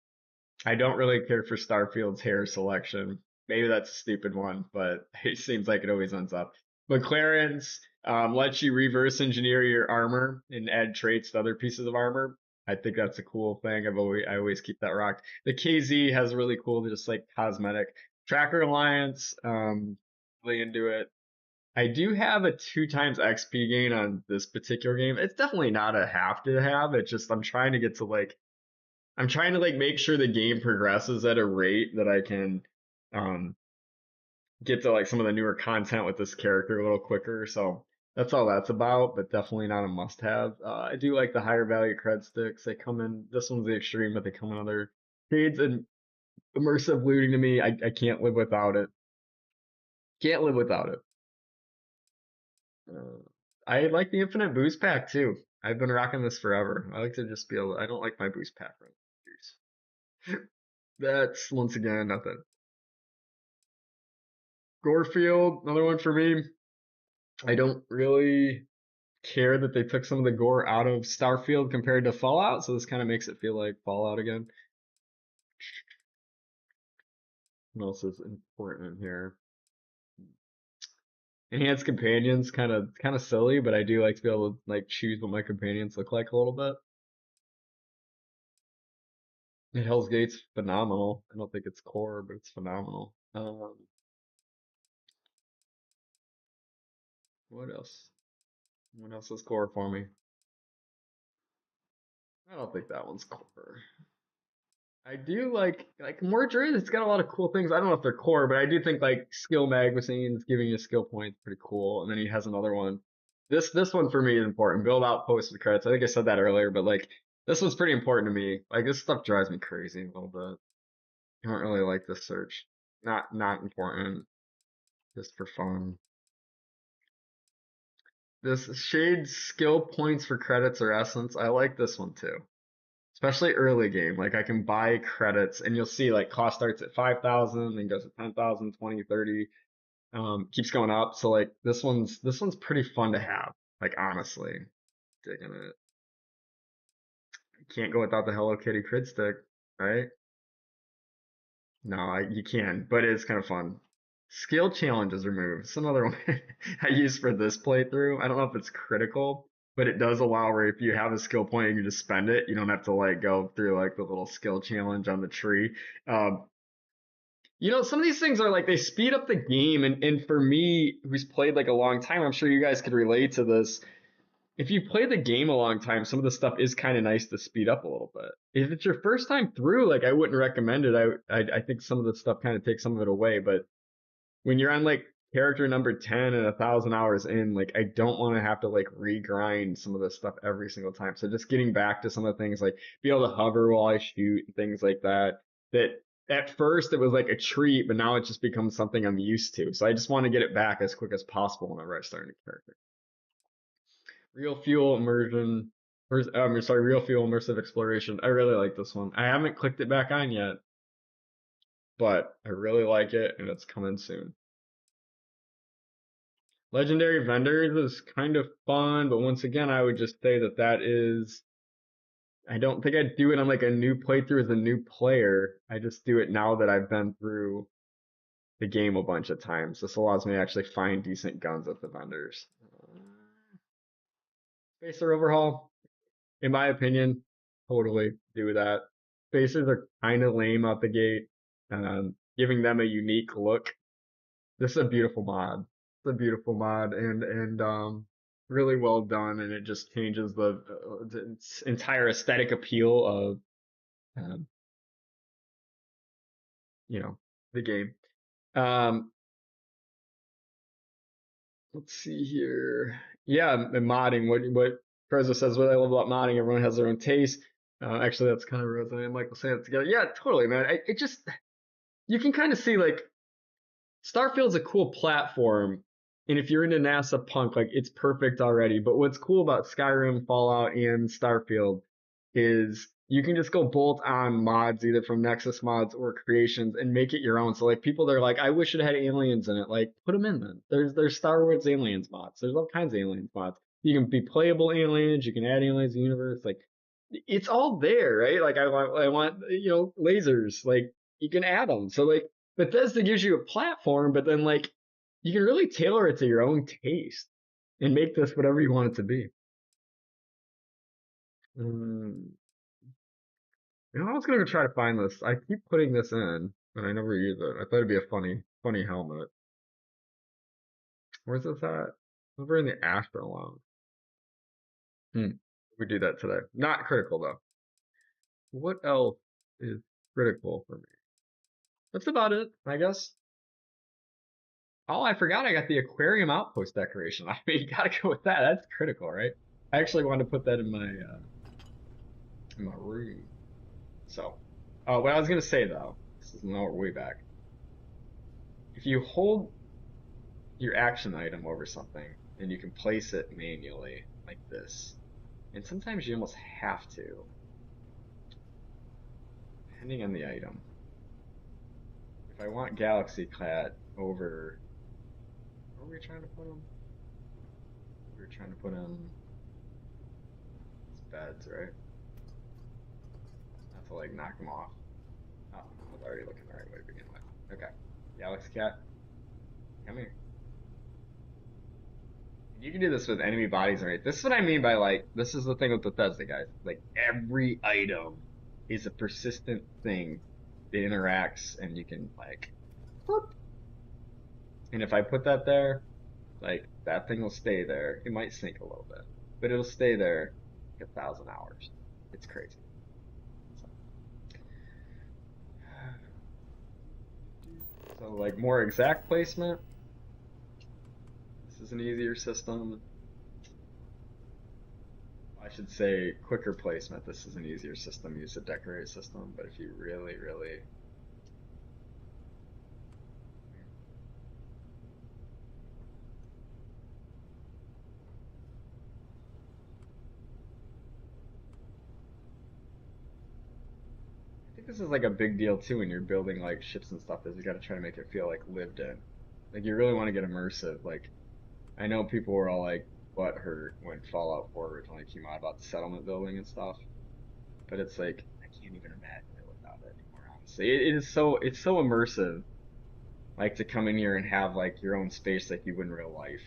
I don't really care for Starfield's hair selection. Maybe that's a stupid one, but it seems like it always ends up. McLaren's lets you reverse engineer your armor and add traits to other pieces of armor. I think that's a cool thing. I always keep that rocked. The KZ has really cool, just like cosmetic tracker alliance. Really into it. I do have a 2 times XP gain on this particular game. It's definitely not a have to have. It's just I'm trying to get to like I'm trying to like make sure the game progresses at a rate that I can um get to like some of the newer content with this character a little quicker. So that's all that's about, but definitely not a must have. I do like the higher value cred sticks. They come in, this one's the extreme, but they come in other shades, and immersive looting to me, I can't live without it. Can't live without it. I like the infinite boost pack too. I've been rocking this forever. I like to just be able, I don't like my boost pack run. That's once again nothing. Gorefield, another one for me. I don't really care that they took some of the gore out of Starfield compared to Fallout, so this kind of makes it feel like Fallout again. What else is important here? Enhanced companions, kind of silly, but I do like to be able to like choose what my companions look like a little bit. And Hell's Gate's phenomenal. I don't think it's core, but it's phenomenal. What else? What else is core for me? I don't think that one's core. I do like Mordred. It's got a lot of cool things. I don't know if they're core, but I do think like skill magazines giving you skill points pretty cool. And then he has another one. This one for me is important. Build outposts with credits. I think I said that earlier, but like this one's pretty important to me. Like this stuff drives me crazy a little bit. I don't really like this search. Not important. Just for fun. This shade skill points for credits or essence. I like this one too. Especially early game. Like I can buy credits and you'll see like cost starts at 5,000, then goes to 10,000, 20, 30. Keeps going up. So like this one's pretty fun to have. Like honestly, digging it. Can't go without the Hello Kitty crit stick, right? No, you can, but it's kind of fun. Skill challenges removed. It's another one I use for this playthrough. I don't know if it's critical, but it does allow where if you have a skill point and you just spend it, you don't have to like go through like the little skill challenge on the tree. Um, some of these things are like they speed up the game, and for me, who's played like a long time, I'm sure you guys could relate to this. If you play the game a long time, some of the stuff is kind of nice to speed up a little bit. If it's your first time through, like I wouldn't recommend it. I think some of the stuff kind of takes some of it away. But when you're on like character number 10 and 1,000 hours in, like I don't want to have to like regrind some of this stuff every single time. So just getting back to some of the things like be able to hover while I shoot and things like that. That at first it was like a treat, but now it just becomes something I'm used to. So I just want to get it back as quick as possible whenever I start a new character. Real fuel immersion. Sorry, real fuel immersive exploration. I really like this one. I haven't clicked it back on yet, but I really like it, and it's coming soon. Legendary vendors is kind of fun, but once again, I would just say that is. I don't think I'd do it on like a new playthrough as a new player. I just do it now that I've been through the game a bunch of times. This allows me to actually find decent guns at the vendors. Spacer overhaul, in my opinion, totally do that. Spacers are kind of lame out the gate, giving them a unique look. This is a beautiful mod. It's a beautiful mod and really well done, and it just changes the entire aesthetic appeal of um, the game. Let's see here. Yeah, and modding. What Preza says, what I love about modding, everyone has their own taste. Actually, that's kind of Rosa and Michael saying it together. Yeah, totally, man. It just you can kind of see like Starfield's a cool platform, and if you're into NASA punk, like it's perfect already. But what's cool about Skyrim, Fallout, and Starfield is you can just go bolt on mods either from Nexus mods or creations and make it your own. So like people that are like, I wish it had aliens in it, like put them in then. There's Star Wars aliens mods. There's all kinds of aliens mods. You can be playable aliens. You can add aliens to the universe. Like it's all there, right? Like I want lasers. Like you can add them. So like Bethesda gives you a platform, but then like you can really tailor it to your own taste and make this whatever you want it to be. You know, I was gonna go try to find this. I keep putting this in, and I never use it. I thought it'd be a funny helmet. Where's this at? Over in the Astro Lounge. We do that today. Not critical though. What else is critical for me? That's about it, I guess. Oh, I forgot I got the aquarium outpost decoration. I mean, you gotta go with that. That's critical, right? I actually wanted to put that in my room. So, what I was gonna say though, this is now we're way back. If you hold your action item over something, and you can place it manually like this, and sometimes you almost have to, depending on the item. If I want Galaxy Cat over, where are we trying to put him? We were trying to put him beds, right? Not to like knock him off. Oh, I was already looking the right way to begin with. Okay. Galaxy Cat, come here. You can do this with enemy bodies, right? This is what I mean by like, this is the thing with Bethesda, guys. Like, every item is a persistent thing that interacts, and you can like, whoop. And if I put that there, like, that thing will stay there. It might sink a little bit, but it'll stay there like 1,000 hours. It's crazy. So like more exact placement. This is an easier system. I should say quicker placement. This is an easier system. Use a decorate system. But if you really, really I think this is like a big deal too when you're building like ships and stuff, is you gotta try to make it feel like lived in. Like you really want to get immersive. Like I know people were all like butthurt when Fallout 4 originally came out about settlement building and stuff, but it's like I can't even imagine it without it anymore. Honestly, it is it's so immersive. Like to come in here and have like your own space like you would in real life.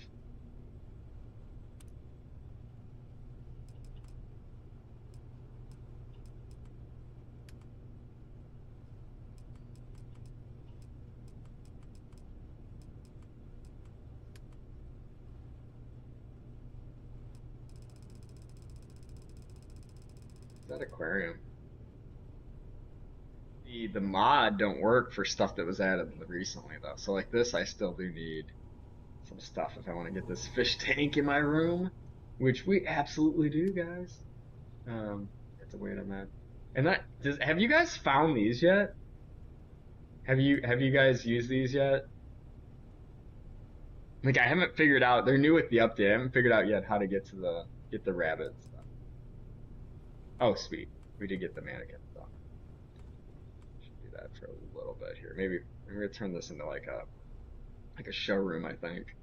Is that aquarium? The mod don't work for stuff that was added recently though. So like this, I still do need some stuff if I want to get this fish tank in my room, which we absolutely do, guys. It's a wait on that. And that does. Have you guys found these yet? Have you guys used these yet? Like I haven't figured out. They're new with the update. I haven't figured out yet how to get the rabbit stuff. Oh, sweet. We did get the mannequin stuff. Should do that for a little bit here. Maybe I'm gonna turn this into like a showroom, I think.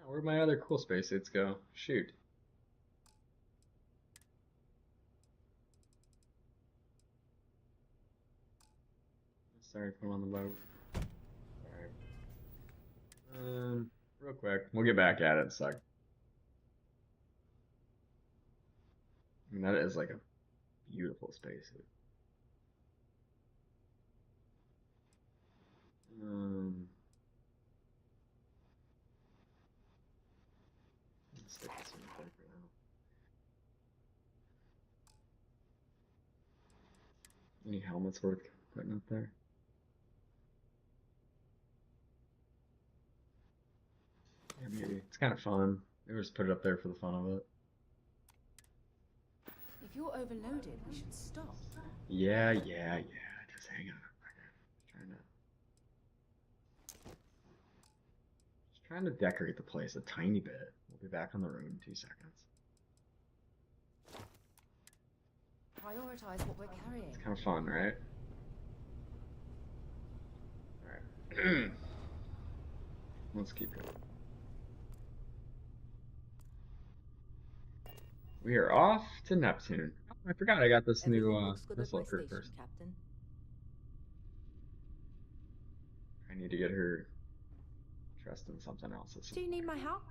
Oh, where'd my other cool spacesuits go? Shoot. Sorry, put them on the boat. Alright. Real quick, we'll get back at it in a sec. I mean, that is like a beautiful spacesuit. Let's stick this in there for now. Any helmets worth putting up there? kind of fun. Maybe just put it up there for the fun of it. If you're overloaded, we should stop. Yeah. Just hang on a second. Trying to decorate the place a tiny bit. We'll be back on the road in 2 seconds. Prioritize what we're carrying. It's kind of fun, right? Alright. Let's keep going. We are off to Neptune. Oh, I forgot I got this new missile crew first. Captain. I need to get her dressed in something else. Do you need my help?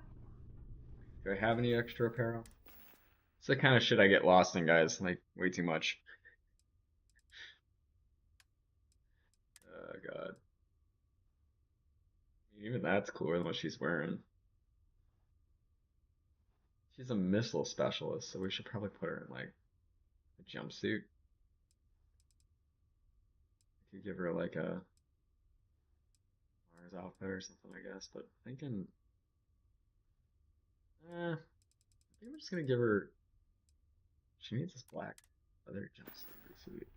Do I have any extra apparel? It's the kind of shit I get lost in, guys. Like, way too much. Oh, God. Even that's cooler than what she's wearing. She's a missile specialist, so we should probably put her in, like, a jumpsuit. We could give her, like, a Mars outfit or something, I guess. But thinking... I think I'm just gonna give her... She needs this black leather jumpsuit. Pretty sweet.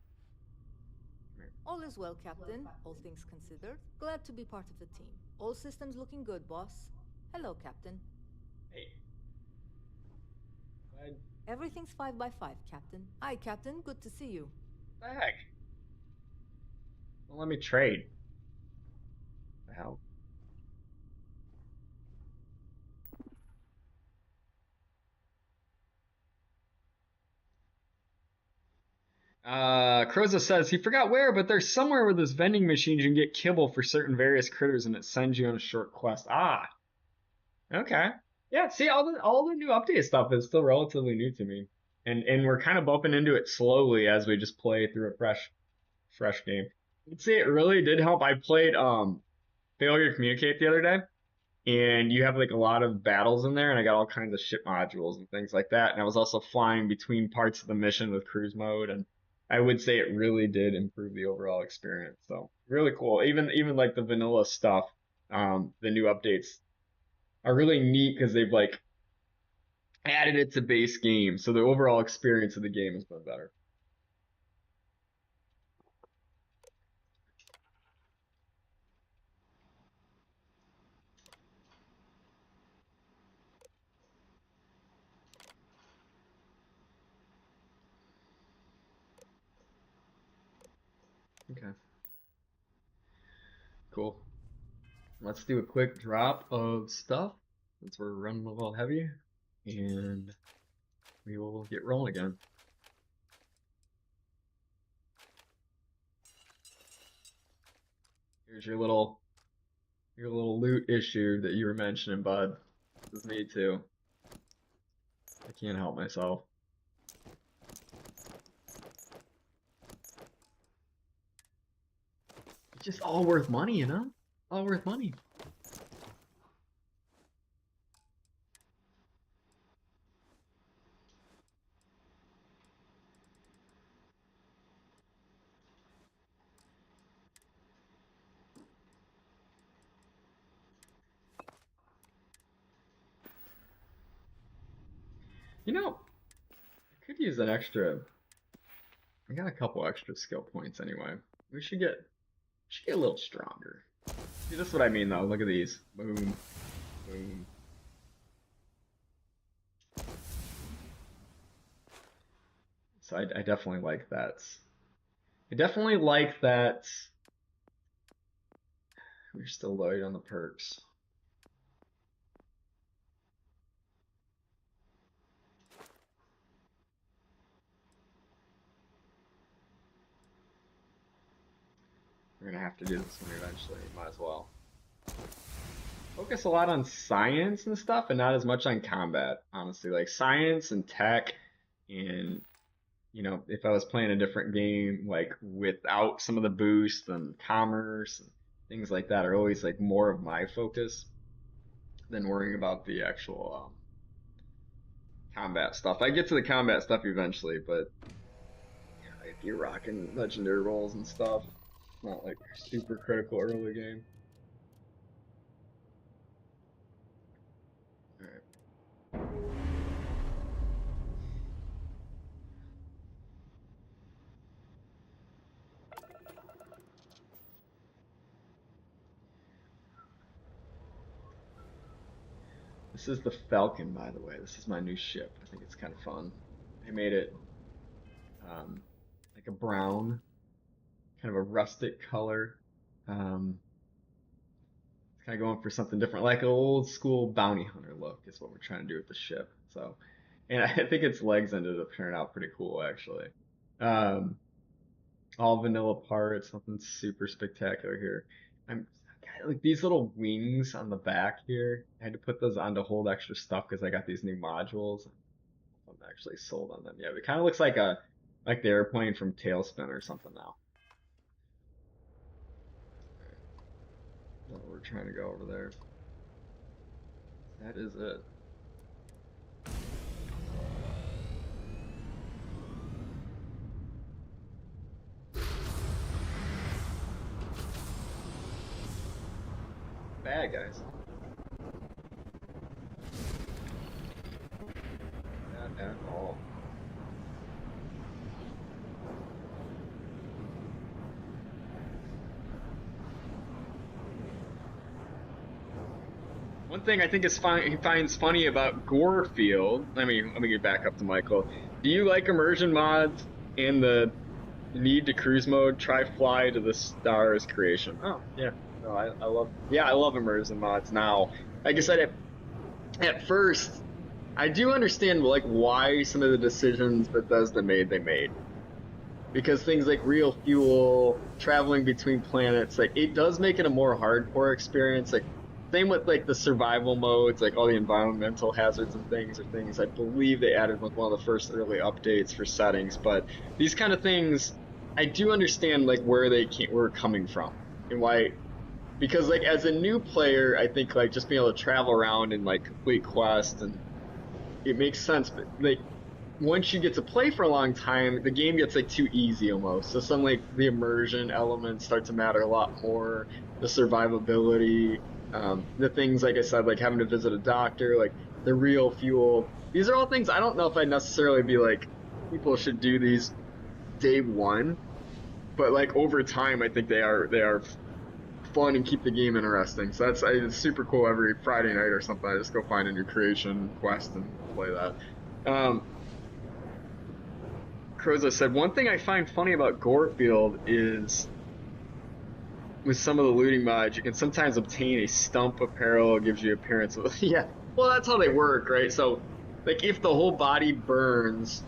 All is well, Captain. All things considered. Glad to be part of the team. All systems looking good, boss. Hello, Captain. Hey. Everything's 5 by 5, Captain. Aye, Captain. Good to see you. What the heck? Don't let me trade. What the hell? Croza says he forgot where, but there's somewhere where there's vending machines you can get kibble for certain various critters, and it sends you on a short quest. Ah, okay, yeah. See, all the new update stuff is still relatively new to me, and we're kind of bumping into it slowly as we just play through a fresh game. I'd say it really did help. I played Failure to Communicate the other day, and you have like a lot of battles in there, and I got all kinds of ship modules and things like that, and I was also flying between parts of the mission with cruise mode, and I would say it really did improve the overall experience. So really cool. Even like the vanilla stuff, the new updates are really neat because they've like added it to base game, so the overall experience of the game has been better. Okay. Cool. Let's do a quick drop of stuff since we're running a little heavy, and we will get rolling again. Here's your little loot issue that you were mentioning, bud. This is me too. I can't help myself. It's just all worth money, you know? All worth money. You know, I could use an extra. I got a couple extra skill points anyway. We should get a little stronger. See, that's what I mean though. Look at these. Boom. Boom. So I definitely like that. I definitely like that. We're still loaded on the perks. We're gonna have to do this one eventually. Might as well. Focus a lot on science and stuff, and not as much on combat. Honestly, like science and tech, and you know, if I was playing a different game, like without some of the boost and commerce and things like that, are always like more of my focus than worrying about the actual combat stuff. I get to the combat stuff eventually, but yeah, if you're rocking legendary rolls and stuff, it's not like super critical early game. This is the Falcon, by the way. This is my new ship. I think it's kind of fun. I made it like a brown, kind of a rustic color. Um, it's kind of going for something different, like an old school bounty hunter look is what we're trying to do with the ship. So, and I think its legs ended up turning out pretty cool, actually. Um, all vanilla parts, nothing super spectacular here. I'm like these little wings on the back here. I had to put those on to hold extra stuff because I got these new modules. I'm actually sold on them. Yeah, it kind of looks like the airplane from Tailspin or something now. We're trying to go over there. That is it. Bad guys. Not at all. One thing I think he finds funny about Gorefield. Let me get back up to Michael. Do you like immersion mods and the need to cruise mode? Try fly to the stars creation. Oh yeah, no, I love immersion mods now. Like I said, at first, I do understand like why some of the decisions Bethesda made they made. Because things like real fuel, traveling between planets, like it does make it a more hardcore experience. Like same with like the survival modes, like all the environmental hazards and things are things I believe they added with one of the first early updates for settings. But these kind of things, I do understand like where were coming from and why. Because like as a new player, I think like just being able to travel around and like complete quests and it makes sense. But like once you get to play for a long time, the game gets like too easy almost. So some like the immersion elements start to matter a lot more. The survivability, the things like I said, like having to visit a doctor, like the real fuel. These are all things I don't know if I'd necessarily be like people should do these day one, but like over time, I think they are fun and keep the game interesting. So it's super cool. Every Friday night or something, I just go find a new creation quest and play that. Croza said, one thing I find funny about Gorefield is with some of the looting mods, you can sometimes obtain a stump apparel, gives you appearance of, yeah, well, that's how they work, right? So, like, if the whole body burns,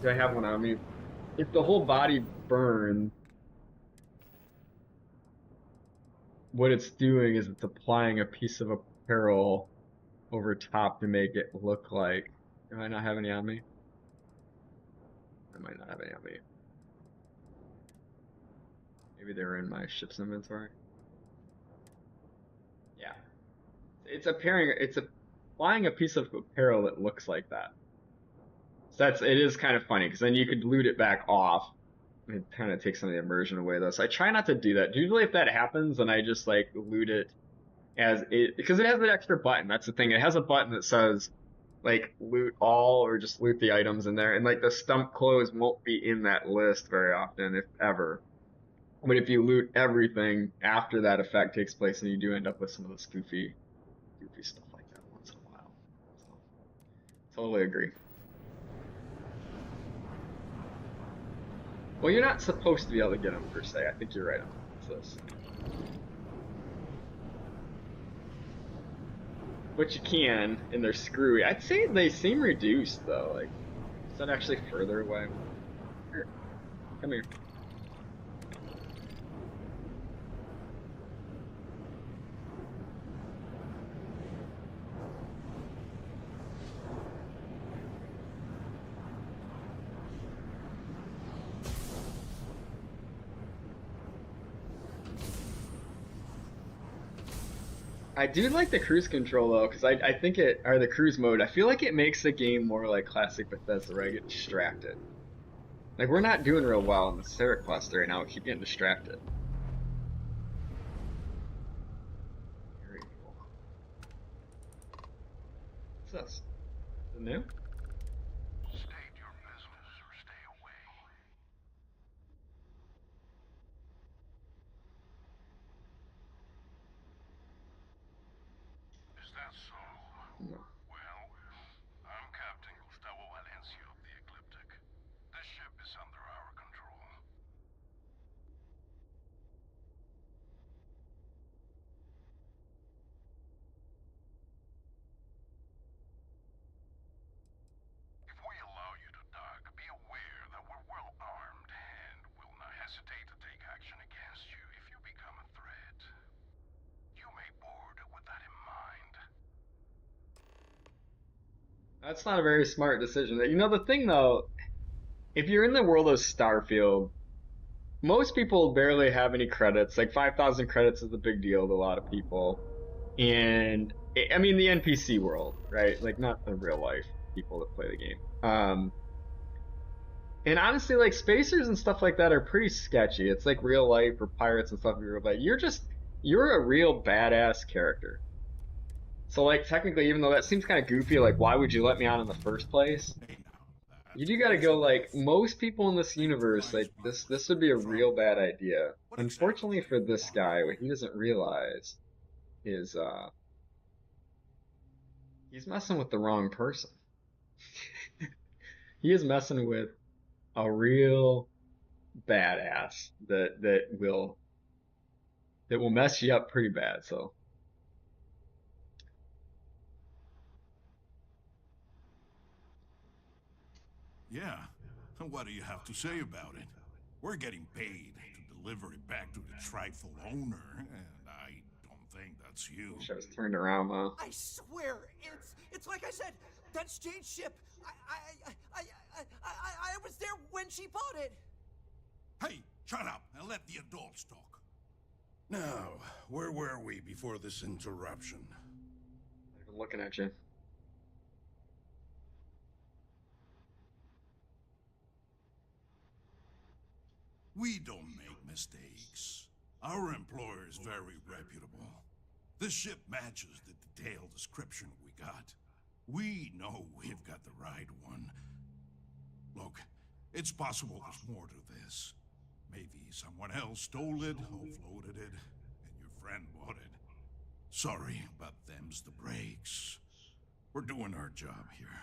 do I have one on me? If the whole body burns, what it's doing is it's applying a piece of apparel over top to make it look like, do I not have any on me? I might not have any on me. Maybe they're in my ship's inventory. Yeah. It's applying a piece of apparel that looks like that. So it is kind of funny because then you could loot it back off. It kind of takes some of the immersion away though. So I try not to do that. Usually if that happens, then I just like loot it as it, because it has an extra button. That's the thing. It has a button that says like loot all or just loot the items in there. And like the stump clothes won't be in that list very often, if ever. But if you loot everything after that effect takes place, then you do end up with some of the goofy stuff like that once in a while. So, totally agree. Well, you're not supposed to be able to get them per se. I think you're right on this. But you can, and they're screwy. I'd say they seem reduced though. Like, is that actually further away? Here, come here. I do like the cruise control though, because I think or the cruise mode. I feel like it makes the game more like classic Bethesda, where I get distracted. Like we're not doing real well in the Sarah quest right now. We keep getting distracted. Very cool. What's this? Is it new? State your business or stay away. Is that so? No. Well, I'm Captain Gustavo Valencia of the Ecliptic. This ship is under our control. If we allow you to dock, be aware that we're well armed and will not hesitate to take action against you if you become a threat. You may board with that in mind. That's not a very smart decision. You know, the thing though, if you're in the world of Starfield, most people barely have any credits. Like 5,000 credits is a big deal to a lot of people. And I mean, the NPC world, right? Like not the real life people that play the game. And honestly, like spacers and stuff like that are pretty sketchy. It's like real life or pirates and stuff. You're a real badass character. So like technically, even though that seems kind of goofy, like why would you let me on in the first place? You do gotta go like most people in this universe, like this would be a real bad idea. Unfortunately for this guy, what he doesn't realize is he's messing with the wrong person. He is messing with a real badass that will mess you up pretty bad, so Yeah. And what do you have to say about it? We're getting paid to deliver it back to the trifle owner, and I don't think that's you. wish I was turned around, though. I swear, it's like I said. That's Jane's ship. I was there when she bought it. Hey, shut up and let the adults talk. Now, where were we before this interruption? I've been looking at you. We don't make mistakes. Our employer is very reputable. This ship matches the detailed description we got. We know we've got the right one. Look, it's possible there's more to this. Maybe someone else stole it, offloaded it, and your friend bought it. Sorry, but them's the breaks. We're doing our job here.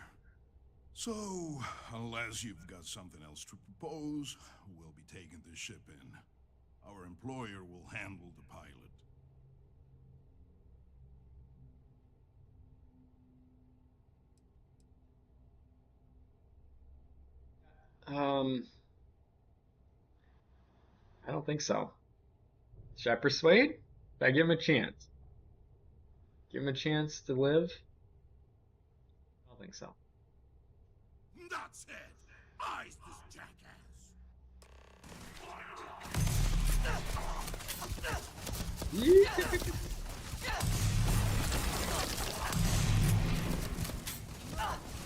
So, unless you've got something else to propose, we'll be taking this ship in. Our employer will handle the pilot. I don't think so. Should I persuade? Should I give him a chance? Give him a chance to live? I don't think so. That's it! Ice this jackass!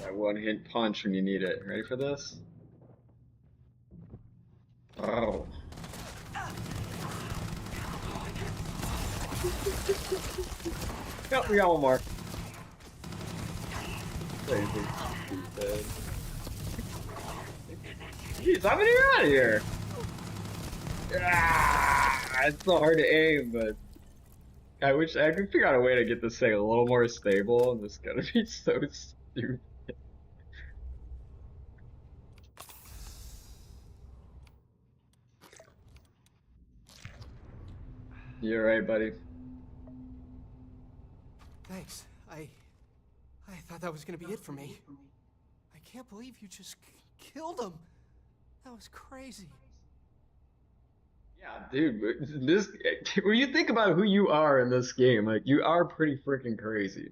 That one hit punch when you need it. Ready for this? Oh. Yep, we got one more. Crazy. Stupid. Jeez, how many are out of here? Ah, it's so hard to aim, but I wish I could figure out a way to get this thing a little more stable, and this is gonna be so stupid. You're right, buddy. Thanks. I thought that was gonna be it for me. I can't believe you just killed him. That was crazy. Yeah, dude, this when you think about who you are in this game, like you are pretty freaking crazy.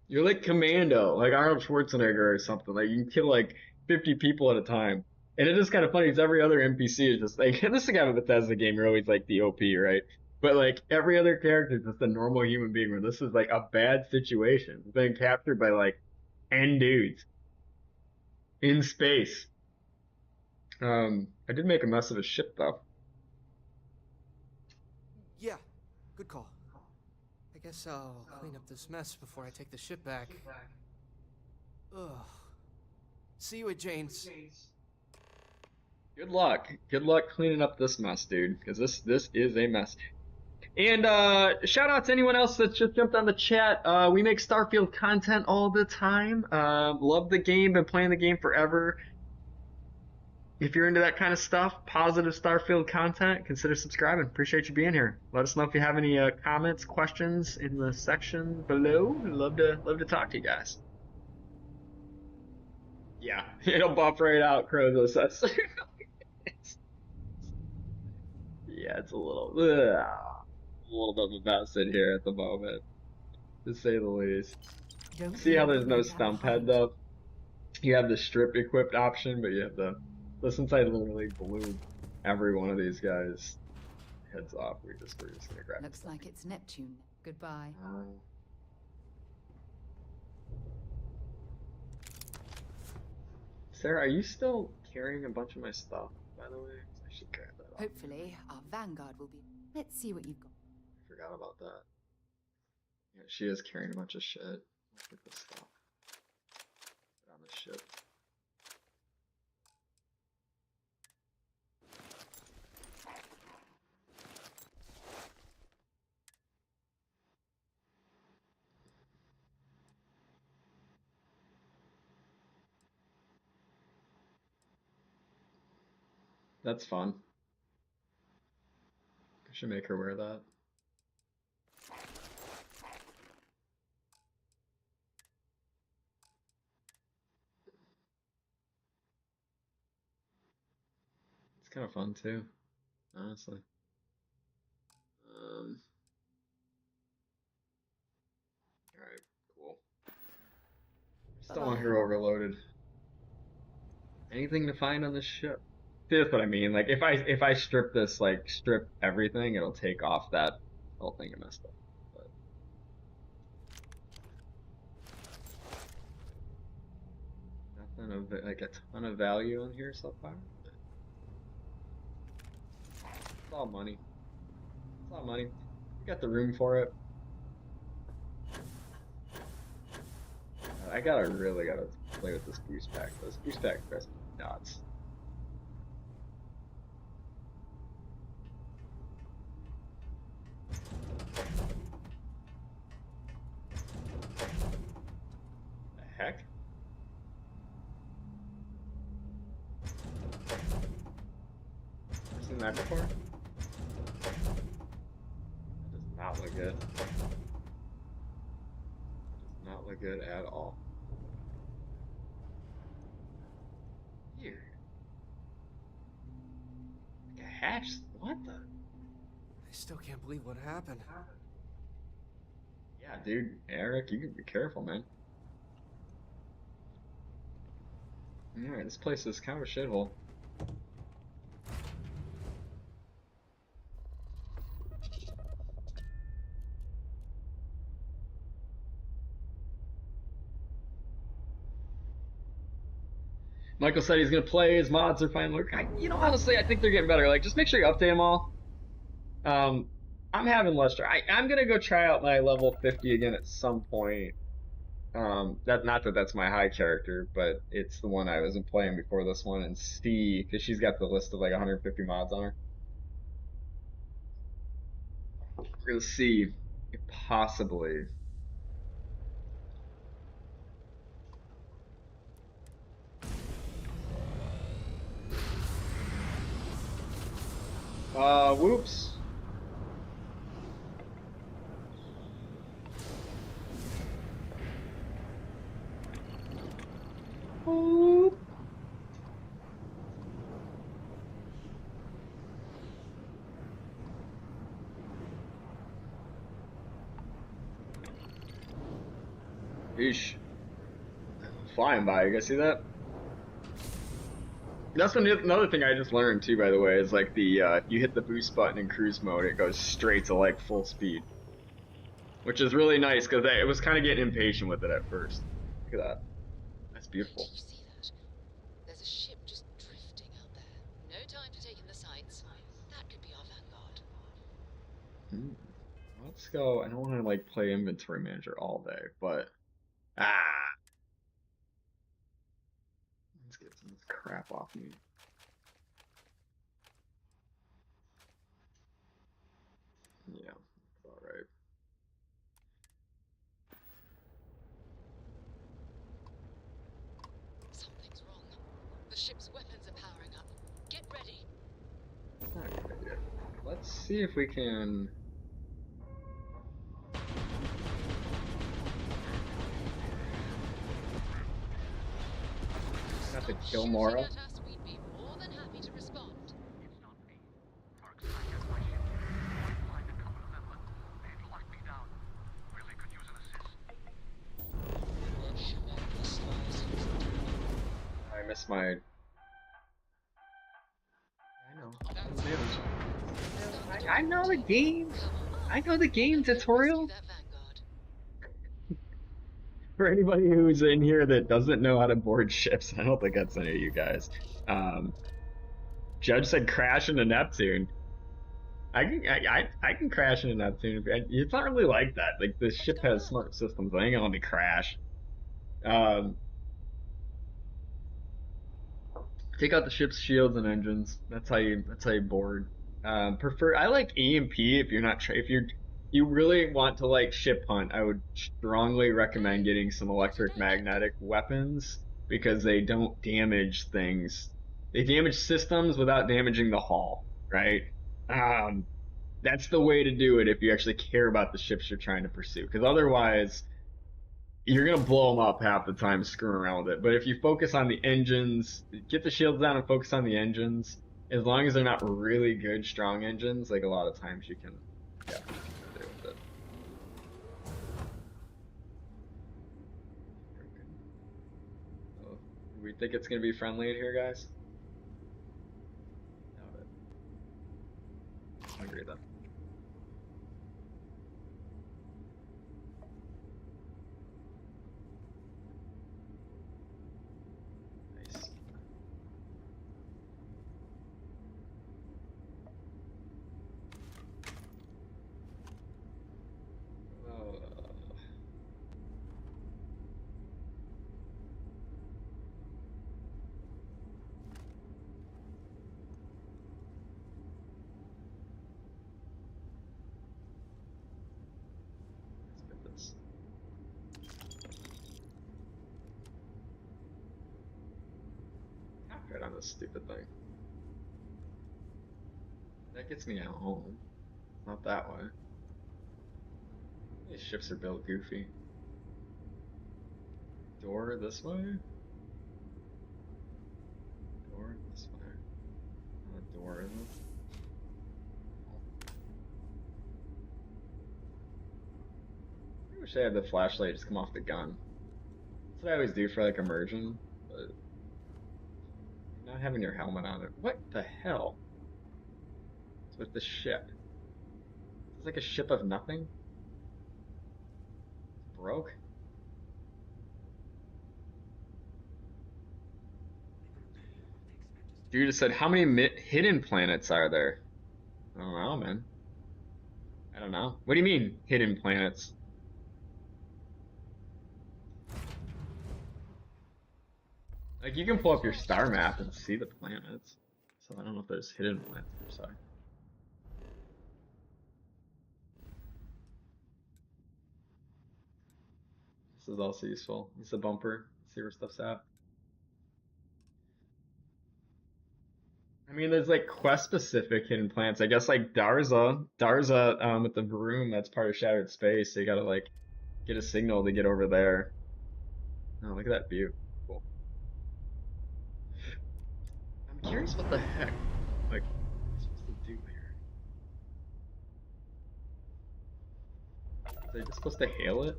You're like Commando, like Arnold Schwarzenegger or something. Like you can kill like 50 people at a time. And it is kind of funny because every other NPC is just like this is the kind of Bethesda game. You're always like the OP, right? But like every other character is just a normal human being. Where this is like a bad situation, being captured by like N dudes in space. I did make a mess of his ship though. Yeah, good call. I guess I'll clean up this mess before I take the ship back. Ugh. See you at Jane's. Good luck. Good luck cleaning up this mess, dude. Because this is a mess. And shout out to anyone else that just jumped on the chat. We make Starfield content all the time. Love the game, been playing the game forever. If you're into that kind of stuff, positive Starfield content, consider subscribing. Appreciate you being here. Let us know if you have any comments, questions in the section below. Love to talk to you guys. Yeah, it'll buff right out, Crozo says. Yeah, it's a little bit of a mess in here at the moment, to say the least. Don't See how leave there's the no road stump behind. head though? You have the strip equipped option, but you have the. So since I literally blew every one of these guys heads off, we're just gonna grab. Looks like it's Neptune. Goodbye. Sarah, are you still carrying a bunch of my stuff, by the way? I should grab that off. Hopefully, our vanguard will be. Let's see what you've got. I forgot about that. Yeah, she is carrying a bunch of shit. Let's get this stuff. Put on the ship. That's fun. I should make her wear that. It's kind of fun too, honestly. Alright, cool. Still want her overloaded. Anything to find on this ship? See, that's what I mean. Like if I strip this, like strip everything, it'll take off that whole thing I messed up. But nothing of like a ton of value in here so far. It's all money. It's all money. We got the room for it. I really gotta play with this boost pack. This boost pack drives me nuts. The heck? Never seen that before? That does not look good. That does not look good at all. Here. Like a hatch? What the? I still can't believe what happened. Yeah, dude, Eric, you can be careful, man. Alright, this place is kind of a shithole. Michael said he's gonna play. His mods are fine. Look, honestly, I think they're getting better. Like, just make sure you update them all. I'm having luster. I'm gonna go try out my level 50 again at some point. Not that that's my high character, but it's the one I wasn't playing before this one, and see, because she's got the list of like 150 mods on her. We're gonna see if possibly. Whoops. Whoop. Eesh. Flying by, you guys see that? That's another thing I just learned too, by the way, is like if you hit the boost button in cruise mode, it goes straight to like full speed. Which is really nice, because I was kind of getting impatient with it at first. Look at that. That's beautiful. Did you see that? There's a ship just drifting out there. No time to take in the sights. That could be our vanguard. Let's go. I don't want to like play inventory manager all day, but let's get some crap off me. Yeah. Let's see if we can. I have to kill Mora. Shooting at us, we'd be more than happy to respond. It's not me. Mercs might get my ship. Might find a couple of them, but they'd lock me down. Really could use an assist. I missed my. I know. I know the game. I know the game tutorial. That Vanguard. For anybody who's in here that doesn't know how to board ships, I don't think that's any of you guys. Judge said crash into Neptune. I can crash into Neptune. It's not really like that. Like the ship has smart systems. I ain't gonna let me crash. Take out the ship's shields and engines. That's how you board. I like EMP if you're not if you really want to like ship hunt. I would strongly recommend getting some electric magnetic weapons because they don't damage things. They damage systems without damaging the hull, right? That's the way to do it if you actually care about the ships you're trying to pursue. Because otherwise, you're gonna blow them up half the time screwing around with it. But if you focus on the engines, get the shields down and focus on the engines, as long as they're not really good, strong engines, like a lot of times you can, yeah, deal with it. So, we think it's gonna be friendly in here, guys? Doubt it. I agree with that. Right on this stupid thing. That gets me at home. Not that way. These ships are built goofy. Door this way? Door this way. Not a door, is it? I wish I had the flashlight just come off the gun. That's what I always do for like immersion, but not having your helmet on it. What the hell? What's with the ship? It's like a ship of nothing? It's broke? Dude just said, how many hidden planets are there? I don't know, man. I don't know. What do you mean, hidden planets? Like, you can pull up your star map and see the planets. So I don't know if there's hidden planets per se. This is also useful. It's a bumper. See where stuff's at. I mean, there's like quest-specific hidden planets. I guess like Darza with the broom, that's part of Shattered Space. So you gotta like get a signal to get over there. Oh, look at that view. Cool. I'm curious what the heck, like, what am I supposed to do here? Are they just supposed to hail it?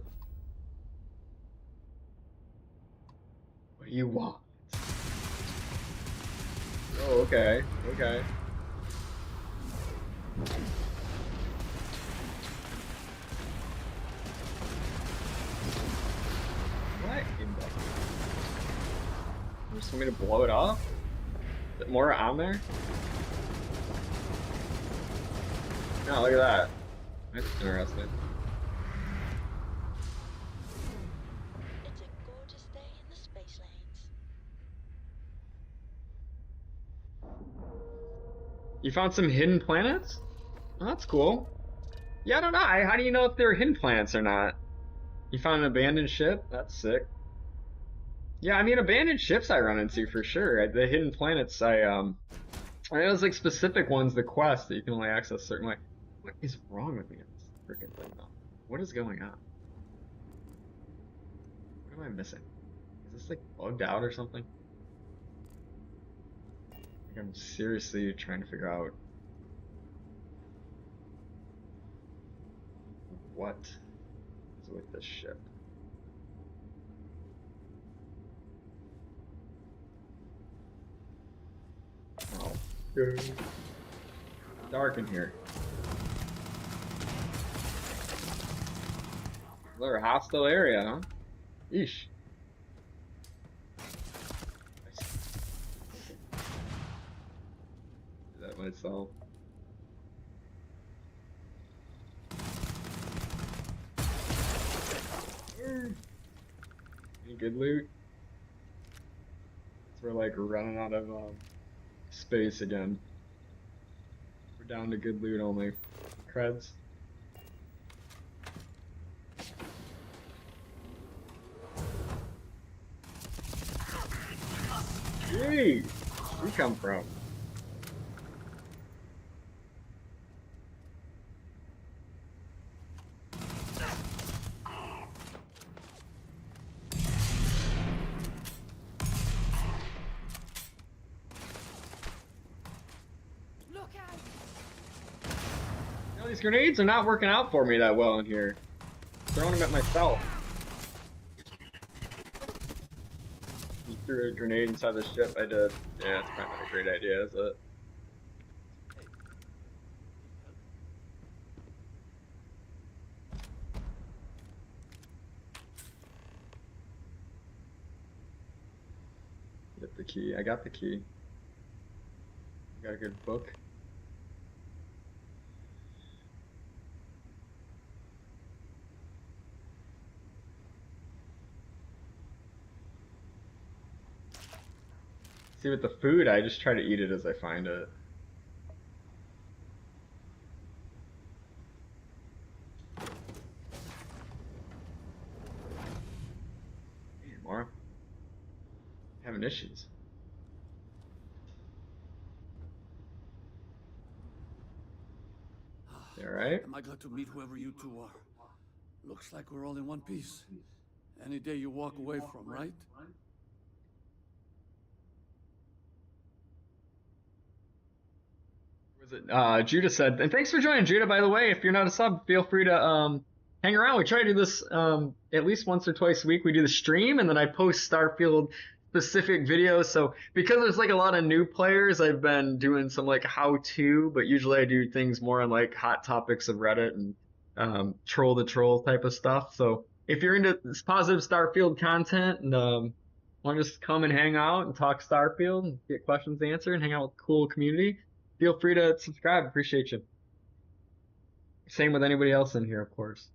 What do you want? Oh, okay, okay. What in the... You just want me to blow it off? Is it more on there? No, look at that. That's interesting. It's a gorgeous day in the space lanes. You found some hidden planets? Oh, that's cool. Yeah, I don't know. How do you know if they're hidden planets or not? You found an abandoned ship? That's sick. Yeah, I mean, abandoned ships I run into for sure. The hidden planets, I I mean, there's like specific ones, the quest that you can only access certain way. What is wrong with me in this freaking thing though? What is going on? What am I missing? Is this like bugged out or something? Like I'm seriously trying to figure out what is with this ship. Oh, dude. Dark in here. Another hostile area, huh? Eesh. Do that myself. Any good loot? So we're like running out of space again. We're down to good loot only. Creds. Jeez! Where you come from? Look out! You know, these grenades are not working out for me that well in here. Throwing them at myself. You threw a grenade inside the ship, I did. Yeah, it's probably not a great idea, is it? Get the key. I got the key. Got a good book. See, with the food, I just try to eat it as I find it. Man, Mara. Having issues. You alright? Am I glad to meet whoever you two are? Looks like we're all in one piece. Any day you walk away from, right? Was it Judah said, and thanks for joining, Judah, by the way. If you're not a sub, feel free to hang around. We try to do this at least once or twice a week. We do the stream, and then I post Starfield specific videos. So because there's like a lot of new players, I've been doing some like how to, but usually I do things more on like hot topics of Reddit and troll the troll type of stuff. So if you're into this positive Starfield content and want to just come and hang out and talk Starfield and get questions answered and hang out with a cool community, feel free to subscribe. Appreciate you. Same with anybody else in here, of course.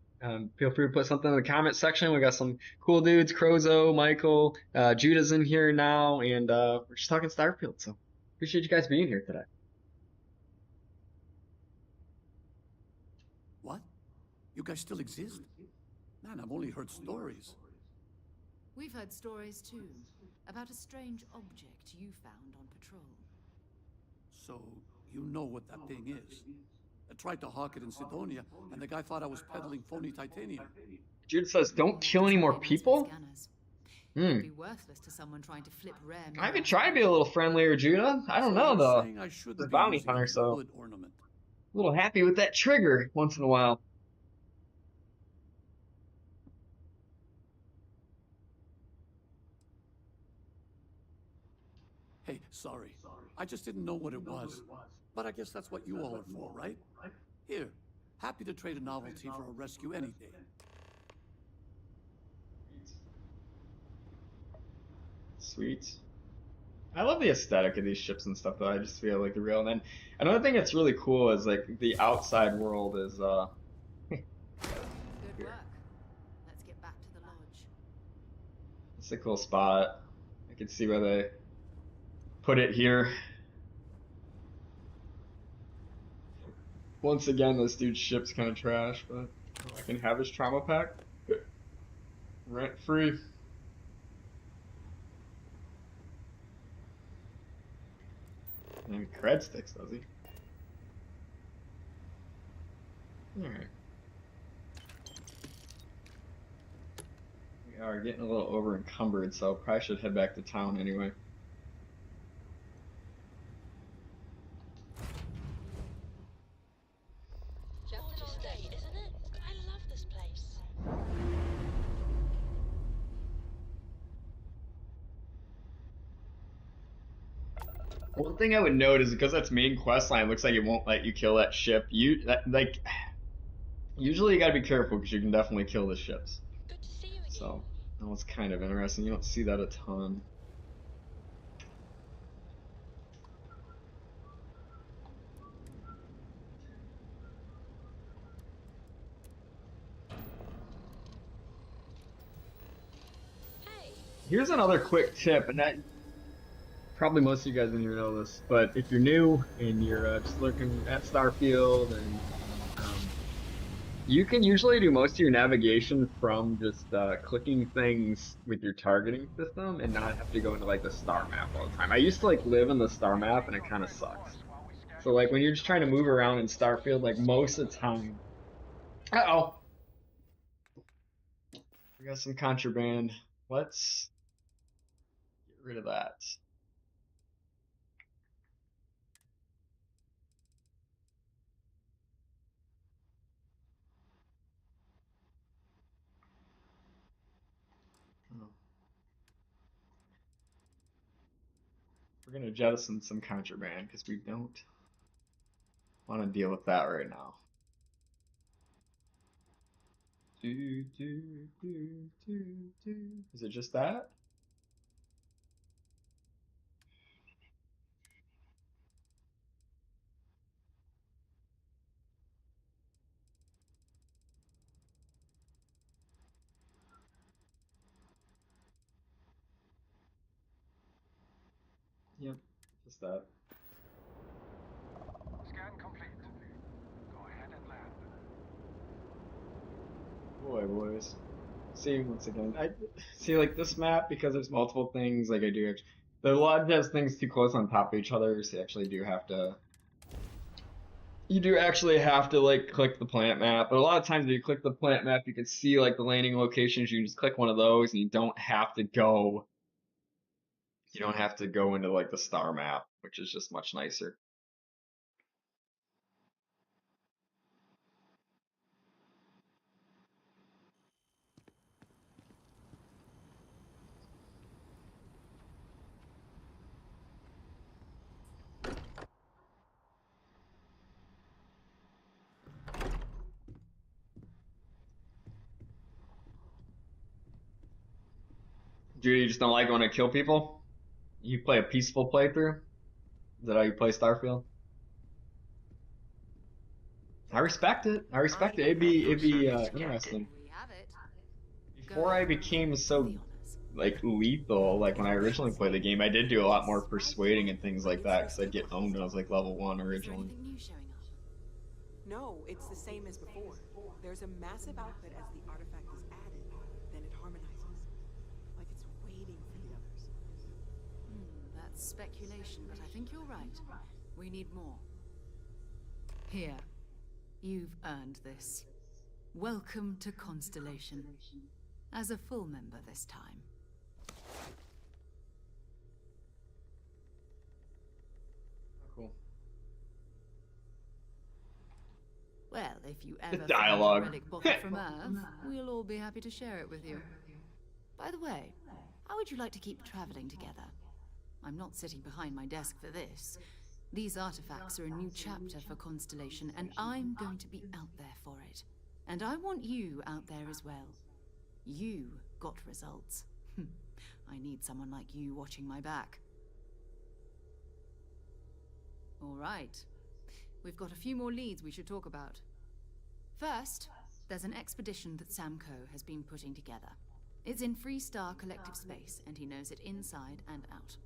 Feel free to put something in the comment section. We got some cool dudes, Crozo, Michael, Judah's in here now, and we're just talking Starfield. So appreciate you guys being here today. What? You guys still exist? Man, I've only heard stories. We've heard stories too about a strange object you found on patrol. So, you know what that thing is. I tried to hawk it in Sidonia, and the guy thought I was peddling phony titanium. Judah says, don't kill any more people? It'd be worthless to someone trying to flip rare. I could try to be a little friendlier, Judah. I don't know, though. The bounty hunter, so a little happy with that trigger once in a while. Hey, sorry. I just didn't know what it was. But I guess that's what you all are for, right? Here, happy to trade a novelty for a rescue any day. Sweet. I love the aesthetic of these ships and stuff, though. I just feel like they're real. And then another thing that's really cool is like the outside world is Good work. Let's get back to the lodge. it's a cool spot. I can see where they put it here. Once again, this dude's ship's kind of trash, but I can have his trauma pack rent free. And cred sticks, does he? Alright. We are getting a little over encumbered, so probably should head back to town anyway. Gorgeous day, isn't it? I love this place. One thing I would note is because that's main quest line, it looks like it won't let you kill that ship. Usually you gotta be careful because you can definitely kill the ships. Good to see you again. So that was kind of interesting. You don't see that a ton. Hey, Here's another quick tip, and that probably most of you guys in here know this, but if you're new and you're just looking at Starfield, and you can usually do most of your navigation from just clicking things with your targeting system and not have to go into like the star map all the time. I used to like live in the star map and it kind of sucks. So like when you're just trying to move around in Starfield, like most of the time, uh-oh, we got some contraband. Let's get rid of that. Oh. We're gonna jettison some contraband because we don't want to deal with that right now. Do, do, do, do, do. Is it just that? Yep, just that. Scan complete. Go ahead and land. Boy, boys. See, once again, I see like this map because there's multiple things. Like I do, the lodge has things too close on top of each other, so you actually do have to. You do actually have to like click the plant map, but a lot of times if you click the plant map, you can see like the landing locations. You can just click one of those, and you don't have to go. You don't have to go into like the star map, which is just much nicer. Dude, you just don't like when I kill people? You play a peaceful playthrough? Is that how you play Starfield? I respect it. I respect it. It'd be interesting. We have it. Before I became so like lethal, like when I originally played the game, I did do a lot more persuading and things like that because I'd get owned when I was like level 1 Is there originally. anything new showing up? No, it's the same as before. There's a massive output as the artifact is added, then it harmonizes. Like it's waiting for the others. That's speculation, but I think you're right. We need more. Here. You've earned this. Welcome to Constellation. As a full member this time. Cool. Well, if you ever find dialogue. a relic bottle from Earth, we'll all be happy to share it with you. By the way, how would you like to keep traveling together? I'm not sitting behind my desk for this. These artifacts are a new chapter for Constellation, and I'm going to be out there for it. And I want you out there as well. You got results. I need someone like you watching my back. All right. We've got a few more leads we should talk about. First, there's an expedition that Samco has been putting together. It's in Freestar Collective Space, and he knows it inside and out.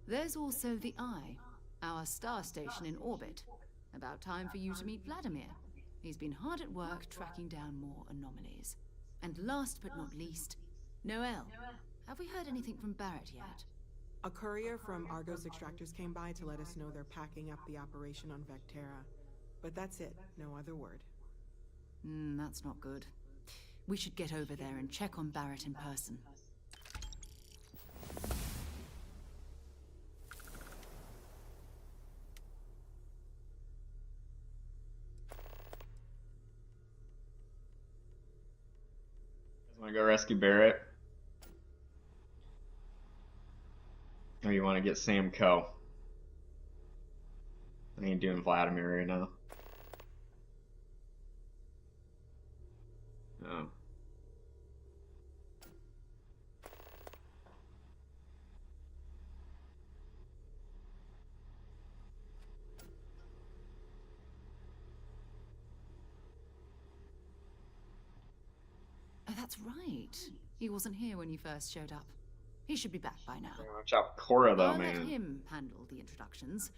There's also the Eye, our star station in orbit. About time for you to meet Vladimir. He's been hard at work tracking down more anomalies. And last but not least, Noel. Have we heard anything from Barrett yet? A courier from Argos Extractors came by to let us know they're packing up the operation on Vectera. But that's it, no other word. That's not good. We should get over there and check on Barrett in person. You guys want to go rescue Barrett? Or you want to get Sam Co? I ain't doing Vladimir right now. Oh. Oh, that's right. He wasn't here when you first showed up. He should be back by now. Watch out, Cora, though, I'll man. let him handle the introductions.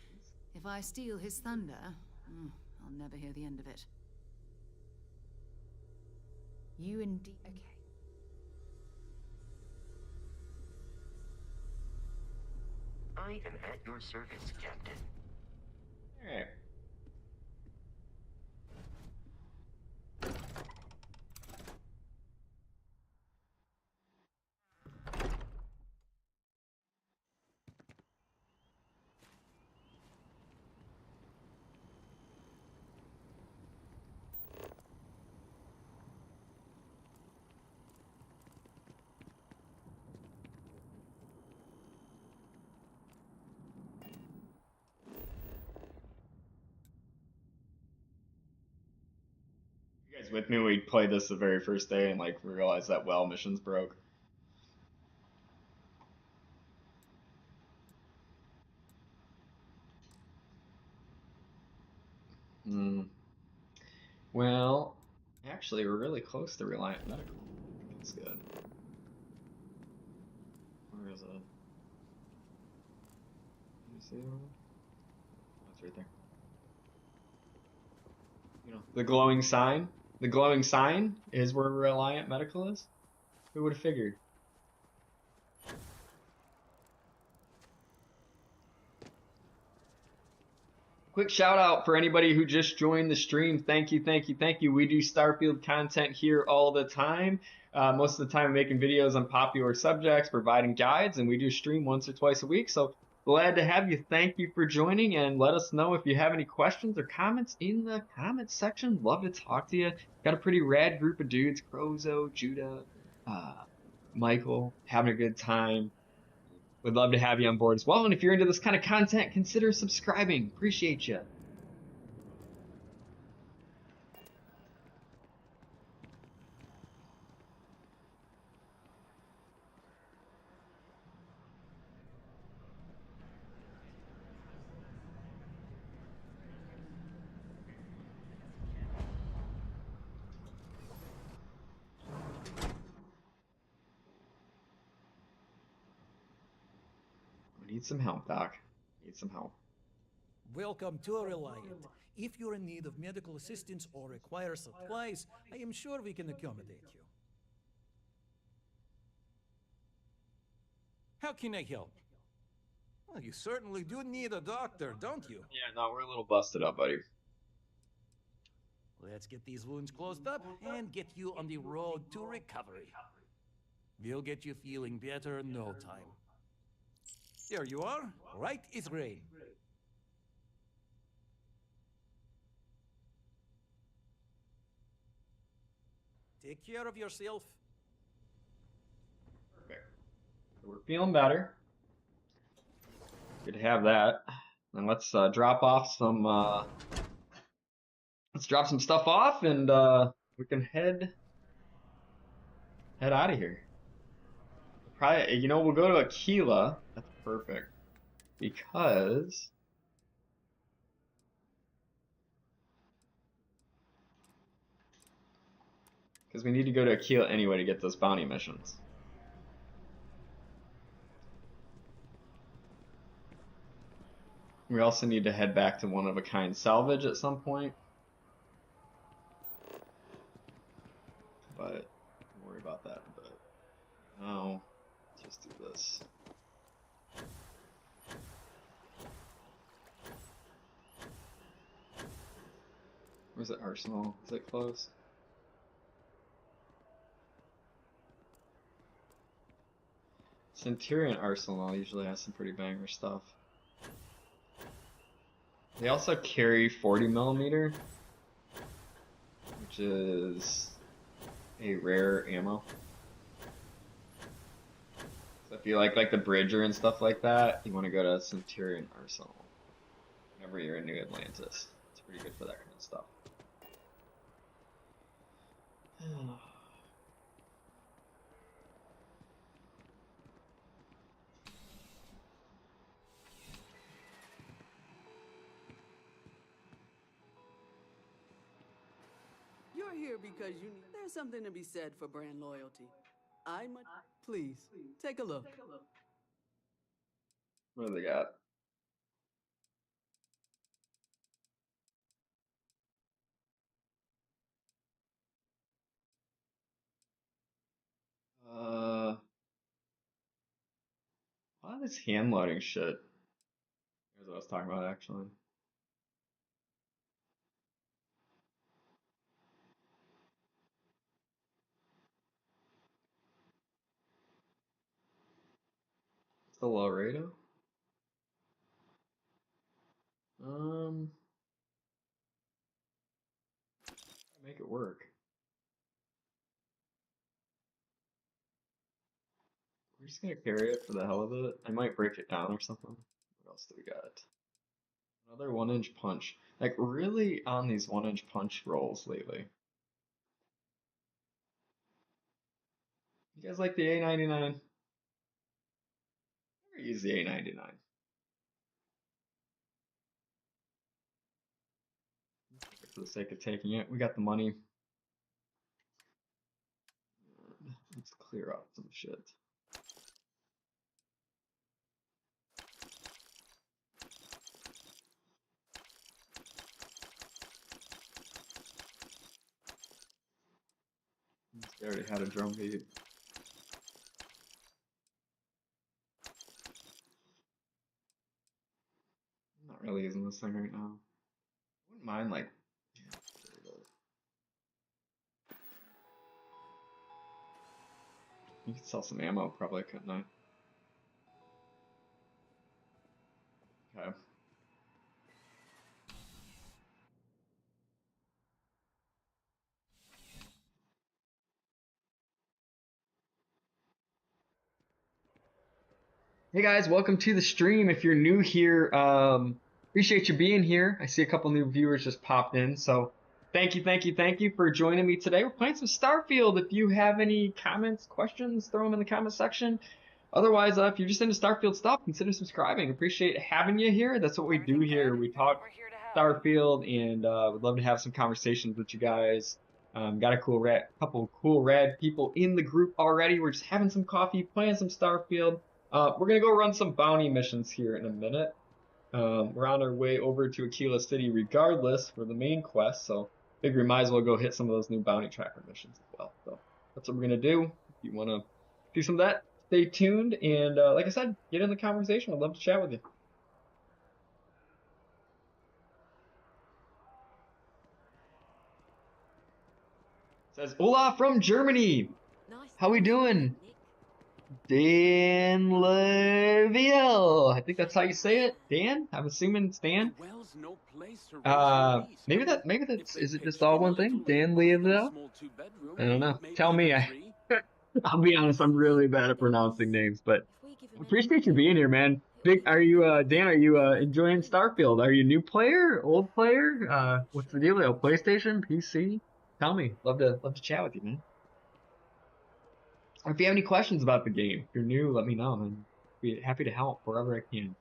If I steal his thunder, I'll never hear the end of it. You indeed. Okay. I am at your service, Captain. Alright. You guys with me? We played this the very first day and like we realized that well missions broke. Well, actually, we're really close to Reliant Medical. I think it's good. Where is it? Can you see it? Oh, it's right there. You know, the glowing sign. The glowing sign is where Reliant Medical is. Who would have figured? Quick shout out for anybody who just joined the stream. Thank you, thank you, thank you. We do Starfield content here all the time. Most of the time, making videos on popular subjects, providing guides, and we do stream once or twice a week. So glad to have you. Thank you for joining, and let us know if you have any questions or comments in the comments section. Love to talk to you. Got a pretty rad group of dudes: Crozo, Judah, Michael, having a good time. Would love to have you on board as well. And if you're into this kind of content, consider subscribing. Appreciate you. I need some help, Doc. Need some help. Welcome to Reliant. If you're in need of medical assistance or require supplies, I am sure we can accommodate you. How can I help? Well, you certainly do need a doctor, don't you? Yeah, no, we're a little busted up, buddy. Let's get these wounds closed up and get you on the road to recovery. We'll get you feeling better in no time. There you are. Right is rain. Take care of yourself. Perfect. So we're feeling better. Good to have that. And let's drop off some. Let's drop some stuff off, and we can head out of here. Probably, you know, we'll go to Aquila. That's perfect because. Because we need to go to Aquila anyway to get those bounty missions. We also need to head back to One of a Kind Salvage at some point. But don't worry about that. But no, let's just do this. Was it Arsenal? Is it close? Centurion Arsenal usually has some pretty banger stuff. They also carry 40 millimeter, which is a rare ammo. So if you like the Bridger and stuff like that, you want to go to Centurion Arsenal whenever you're in New Atlantis. It's pretty good for that kind of stuff. You're here because you need. There's something to be said for brand loyalty. Please, take a look. What do they got? A lot of this hand loading shit. Here's what I was talking about actually. It's the Laredo. Make it work. We're just gonna carry it for the hell of it. I might break it down or something. What else do we got? Another 1-inch punch. Like really on these 1-inch punch rolls lately. You guys like the A99? Never use the A99. For the sake of taking it, we got the money. Let's clear up some shit. They already had a drum beat. I'm not really using this thing right now. I wouldn't mind like. You could sell some ammo, probably, couldn't I? Okay. Hey guys, welcome to the stream. If you're new here, appreciate you being here. I see a couple new viewers just popped in, so thank you for joining me today. We're playing some Starfield. If you have any comments, questions, throw them in the comment section. Otherwise, if you're just into Starfield stuff, consider subscribing. Appreciate having you here. That's what we do here. We talk Starfield, and would love to have some conversations with you guys. Got a couple cool rad people in the group already. We're just having some coffee, playing some Starfield. We're gonna go run some bounty missions here in a minute. We're on our way over to Aquila City regardless for the main quest, so figure we might as well go hit some of those new bounty tracker missions as well. So that's what we're gonna do. If you wanna do some of that, stay tuned, and like I said, get in the conversation. I'd love to chat with you. Says Olaf from Germany. How we doing? Dan Leville. I think that's how you say it. Dan? I'm assuming it's Dan. Maybe that's is it just all one thing? Dan Leville? I don't know. Tell me. I'll be honest, I'm really bad at pronouncing names, but appreciate you being here, man. Are you Dan, are you enjoying Starfield? Are you a new player, old player? What's the deal? PlayStation, PC? Tell me. Love to chat with you, man. Or if you have any questions about the game, if you're new, let me know, man. Be happy to help wherever I can.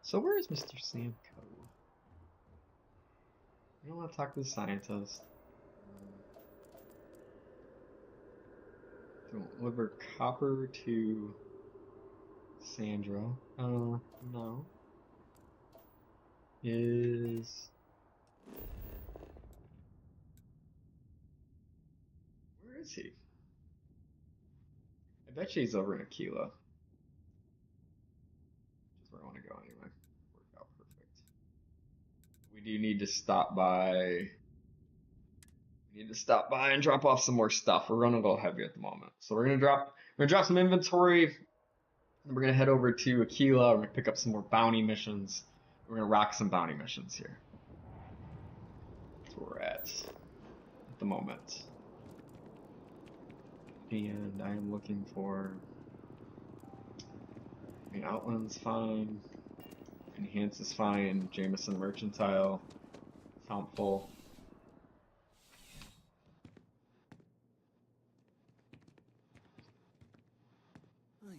So where is Mr. Samco? I don't want to talk to the scientist. Don't deliver copper to Sandra. No. Where is he? I bet you he's over in Aquila. Which is where I want to go anyway. we do need to stop by. We need to stop by and drop off some more stuff. We're running a little heavy at the moment, so we're gonna drop some inventory. And we're gonna head over to Aquila. We're gonna pick up some more bounty missions. We're gonna rock some bounty missions here. That's where we're at the moment. And I am looking for. I mean, Outland's fine. Enhance is fine. Jameson Mercantile. Helpful.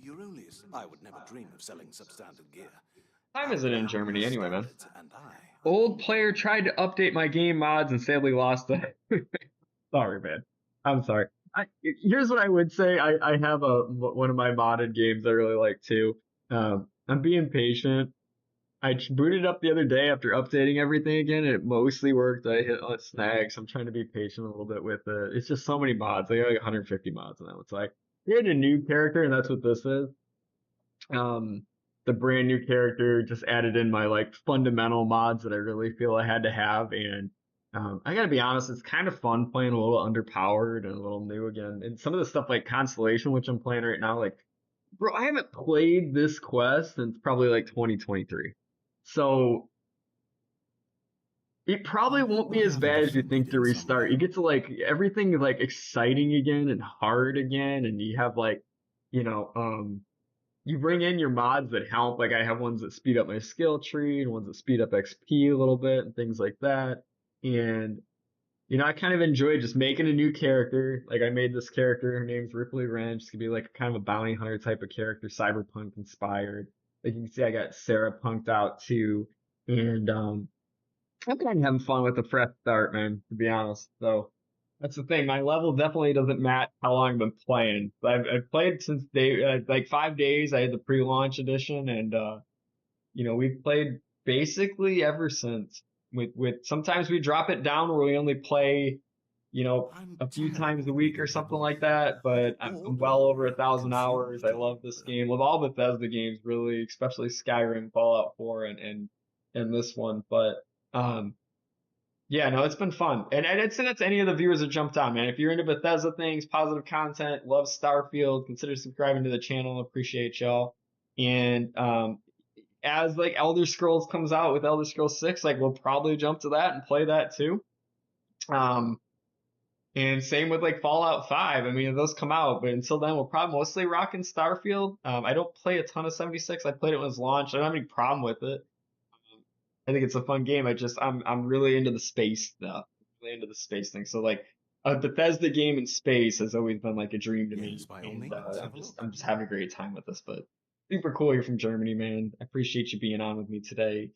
Eurolius, I would never dream of selling substandard gear. Time isn't in Germany anyway, man. And Old player tried to update my game mods and sadly lost it. Sorry, man. I'm sorry. Here's what I would say. I have one of my modded games I really like too. I'm being patient. I booted up the other day after updating everything again, and it mostly worked. I hit snags. I'm trying to be patient a little bit with it. It's just so many mods. I got like 150 mods on that one. So I created a new character, and that's what this is. The brand new character just added in my like fundamental mods that I really feel I had to have, and I gotta be honest, it's kind of fun playing a little underpowered and a little new again. And some of the stuff like Constellation, which I'm playing right now, like, bro, I haven't played this quest since probably like 2023. So it probably won't be as bad as you think to restart. You get to like everything is like exciting again and hard again, and you have like, you know, you bring in your mods that help. Like I have ones that speed up my skill tree and ones that speed up XP a little bit and things like that. And you know, I kind of enjoy just making a new character. Like I made this character, her name's Ripley Wrench. It's gonna be like kind of a bounty hunter type of character, cyberpunk inspired. Like you can see I got Sarah punked out too. And I'm kind of having fun with the fresh start, man, to be honest. So that's the thing. My level definitely doesn't match how long I've been playing. I've played since day like 5 days. I had the pre-launch edition, and you know we've played basically ever since. With sometimes we drop it down where we only play, you know, a few times a week or something like that. But I'm well over 1,000 hours. I love this game. Love all Bethesda games, really, especially Skyrim, Fallout 4, and this one. But yeah, no, it's been fun. And I'd say that's any of the viewers that jumped on, man. If you're into Bethesda things, positive content, love Starfield, consider subscribing to the channel. Appreciate y'all. And as like Elder Scrolls comes out with Elder Scrolls 6, like we'll probably jump to that and play that too. And same with like Fallout 5. I mean, if those come out, but until then, we'll probably mostly rock in Starfield. I don't play a ton of 76. I played it when it was launched. I don't have any problem with it. I think it's a fun game. I'm really into the space stuff. Really into the space thing. So like a Bethesda game in space has always been like a dream to me. And I'm just having a great time with this. But super cool you're from Germany, man. I appreciate you being on with me today.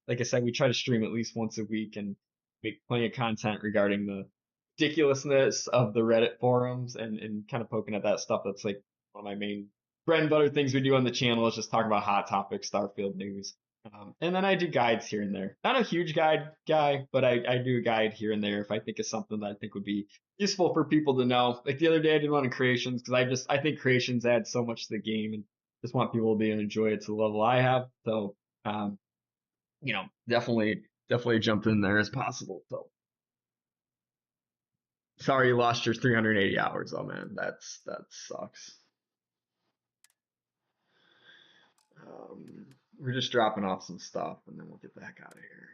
Like I said, we try to stream at least once a week and make plenty of content regarding the ridiculousness of the Reddit forums and kind of poking at that stuff. That's like one of my main bread and butter things we do on the channel is just talk about hot topics, Starfield news. And then I do guides here and there. Not a huge guide guy, but I do a guide here and there if I think of something that I think would be useful for people to know. Like the other day I did one on creations because I think creations add so much to the game and just want people to be able to enjoy it to the level I have. So you know, definitely jumped in there as possible. So sorry you lost your 380 hours though, man. That sucks. We're just dropping off some stuff and then we'll get the heck out of here.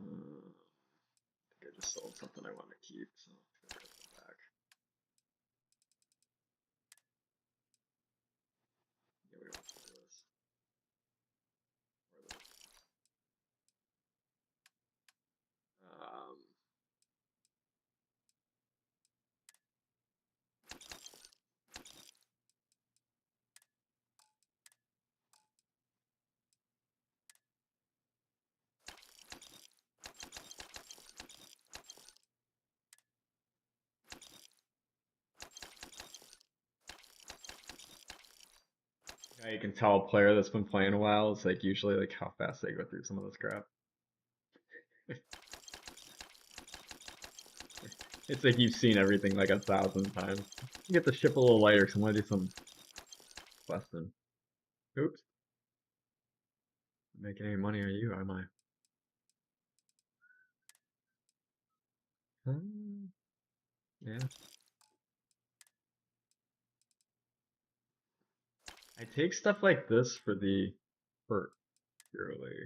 I think I just sold something I want to keep, so I'm gonna put it back. Yeah, we don't want to do this. Yeah, you can tell a player that's been playing a while is like usually like how fast they go through some of this crap. It's like you've seen everything like 1,000 times. You get the ship a little lighter because I want to do some questing. Oops. Not making any money on you, am I? Yeah. I take stuff like this for the perk purely.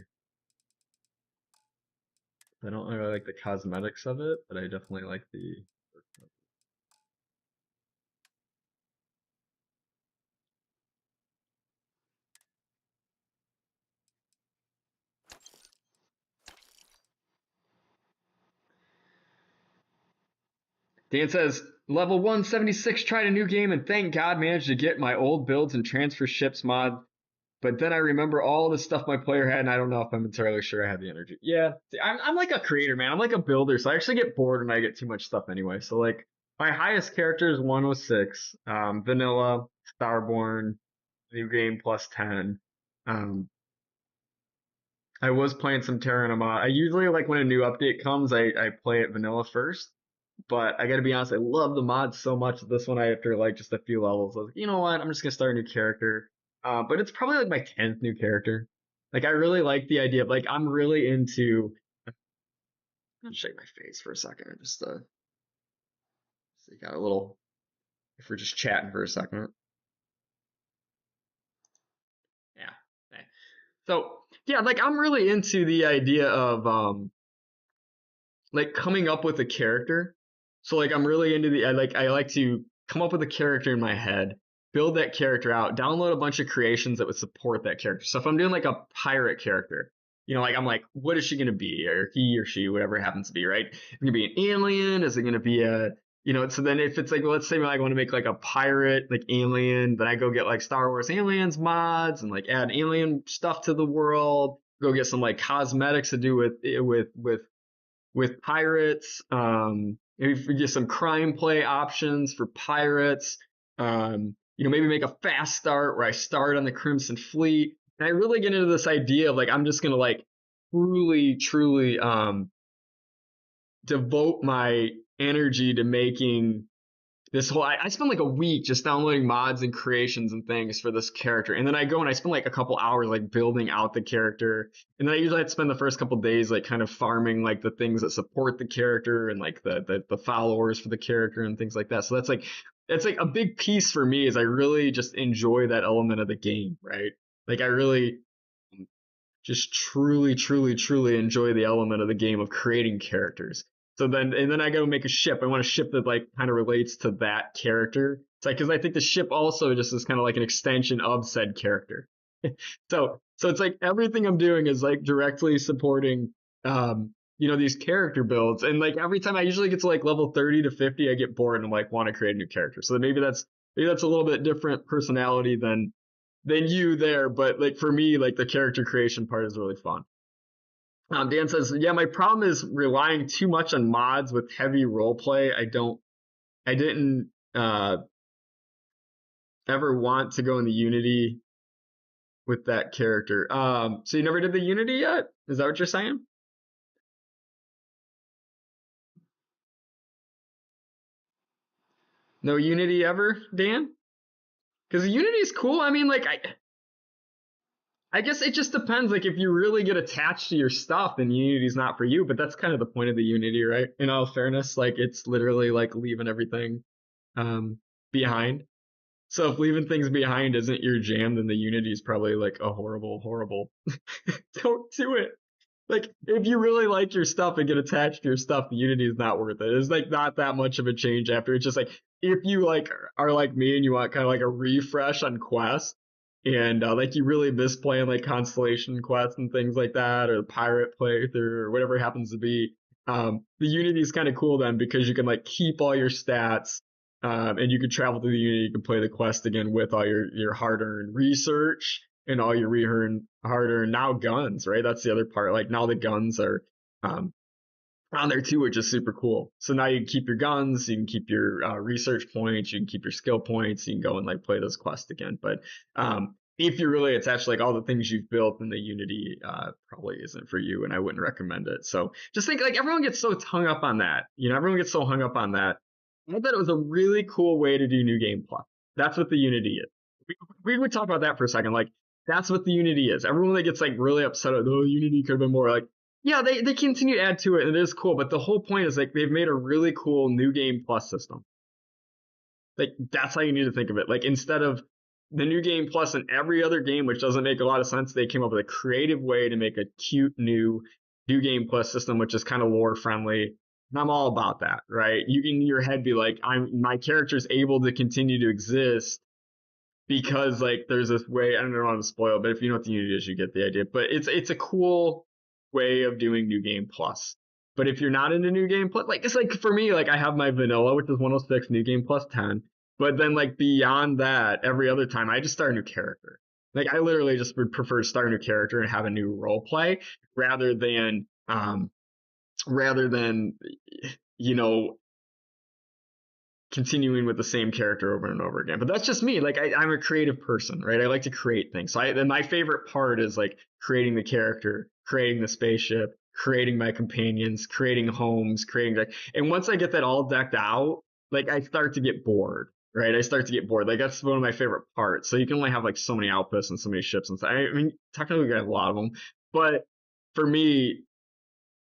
I don't really like the cosmetics of it, but I definitely like the perk of it. Dan says, level 176 tried a new game and thank God managed to get my old builds and transfer ships mod. But then I remember all the stuff my player had, and I don't know if I'm entirely sure I have the energy. Yeah, I'm like a creator, man. I'm like a builder, so I actually get bored when I get too much stuff anyway. So like, my highest character is 106, vanilla, Starborn, new game plus 10. I was playing some Terra Nova. I usually like when a new update comes, I play it vanilla first. But I gotta be honest, I love the mods so much that this one after like just a few levels, I was like, you know what? I'm just gonna start a new character. But it's probably like my 10th new character. Like I really like the idea of like I'm really into. I'm gonna shake my face for a second, just so you got a little. If we're just chatting for a second. Yeah. Okay. So yeah, like I'm really into the idea of like coming up with a character. So like I'm really into I like to come up with a character in my head, build that character out, download a bunch of creations that would support that character. So if I'm doing like a pirate character, you know, like I'm like, what is she gonna be? Or he or she, whatever it happens to be, right? Is it gonna be an alien? Is it gonna be a you know, so then if it's like, well, let's say I want to make like a pirate, like alien, then I go get like Star Wars aliens mods and like add alien stuff to the world, go get some like cosmetics to do with pirates. Maybe get some crime play options for pirates. You know, maybe make a fast start where I start on the Crimson Fleet. And I really get into this idea of like I'm just gonna like truly devote my energy to making this whole I spend like a week just downloading mods and creations and things for this character, and then I go and I spend like a couple hours like building out the character, and then I usually have to spend the first couple days like kind of farming like the things that support the character and like the followers for the character and things like that. So that's like a big piece for me is I really just enjoy that element of the game, right? Like I really just truly enjoy the element of the game of creating characters. So then I go make a ship. I want a ship that like kind of relates to that character. It's like because I think the ship also just is kind of like an extension of said character. So it's like everything I'm doing is like directly supporting you know these character builds, and like every time I usually get to like level 30 to 50 I get bored and like want to create a new character. So maybe that's a little bit different personality than you there, but like for me, like the character creation part is really fun. Dan says, yeah, my problem is relying too much on mods with heavy roleplay. I didn't ever want to go in the Unity with that character. So you never did the Unity yet? Is that what you're saying? No Unity ever, Dan? Because Unity is cool. I mean, like I guess it just depends. Like if you really get attached to your stuff, then Unity's not for you. But that's kind of the point of the Unity, right? In all fairness, like it's literally like leaving everything behind. So if leaving things behind isn't your jam, then the Unity is probably like a horrible. Don't do it. Like if you really like your stuff and get attached to your stuff, the Unity is not worth it. It's like not that much of a change after. It's just like if you like are like me and you want kind of like a refresh on Quest, and like you really miss playing like Constellation Quest and things like that, or the Pirate playthrough or whatever it happens to be. The Unity is kind of cool then because you can like keep all your stats, and you can travel through the Unity. You can play the quest again with all your hard-earned research and all your hard-earned now guns, right? That's the other part. Like now the guns are on there too, which is super cool. So now you can keep your guns, you can keep your research points, you can keep your skill points, you can go and like play those quests again. But if you're really attached to like all the things you've built, then the Unity probably isn't for you, and I wouldn't recommend it. So just think like everyone gets so hung up on that. You know, everyone gets so hung up on that. I thought it was a really cool way to do New Game Plus. That's what the Unity is. We would talk about that for a second. Like That's what the Unity is. Everyone that gets like really upset at, oh, Unity could have been more, like, yeah, they continue to add to it and it is cool, but the whole point is like they've made a really cool new game plus system. Like that's how you need to think of it. Like instead of the new game plus and every other game, which doesn't make a lot of sense, they came up with a creative way to make a cute new game plus system, which is kind of lore friendly. And I'm all about that, right? You can in your head be like, my character's able to continue to exist because like there's this way. I don't know how to spoil, but if you know what the Unity is, you get the idea. But it's a cool way of doing new game plus. But if you're not into new game plus, like it's like for me, like I have my vanilla, which is 106, new game plus 10. But then like beyond that, every other time I just start a new character. Like I literally just would prefer to start a new character and have a new role play rather than rather than you know continuing with the same character over and over again. But that's just me. Like I'm a creative person, right? I like to create things. So then my favorite part is like creating the character, creating the spaceship, creating my companions, creating homes, creating like, and once I get that all decked out, like I start to get bored. Right, I start to get bored. Like that's one of my favorite parts. So you can only have like so many outposts and so many ships and stuff. I mean, technically, I have a lot of them, but for me,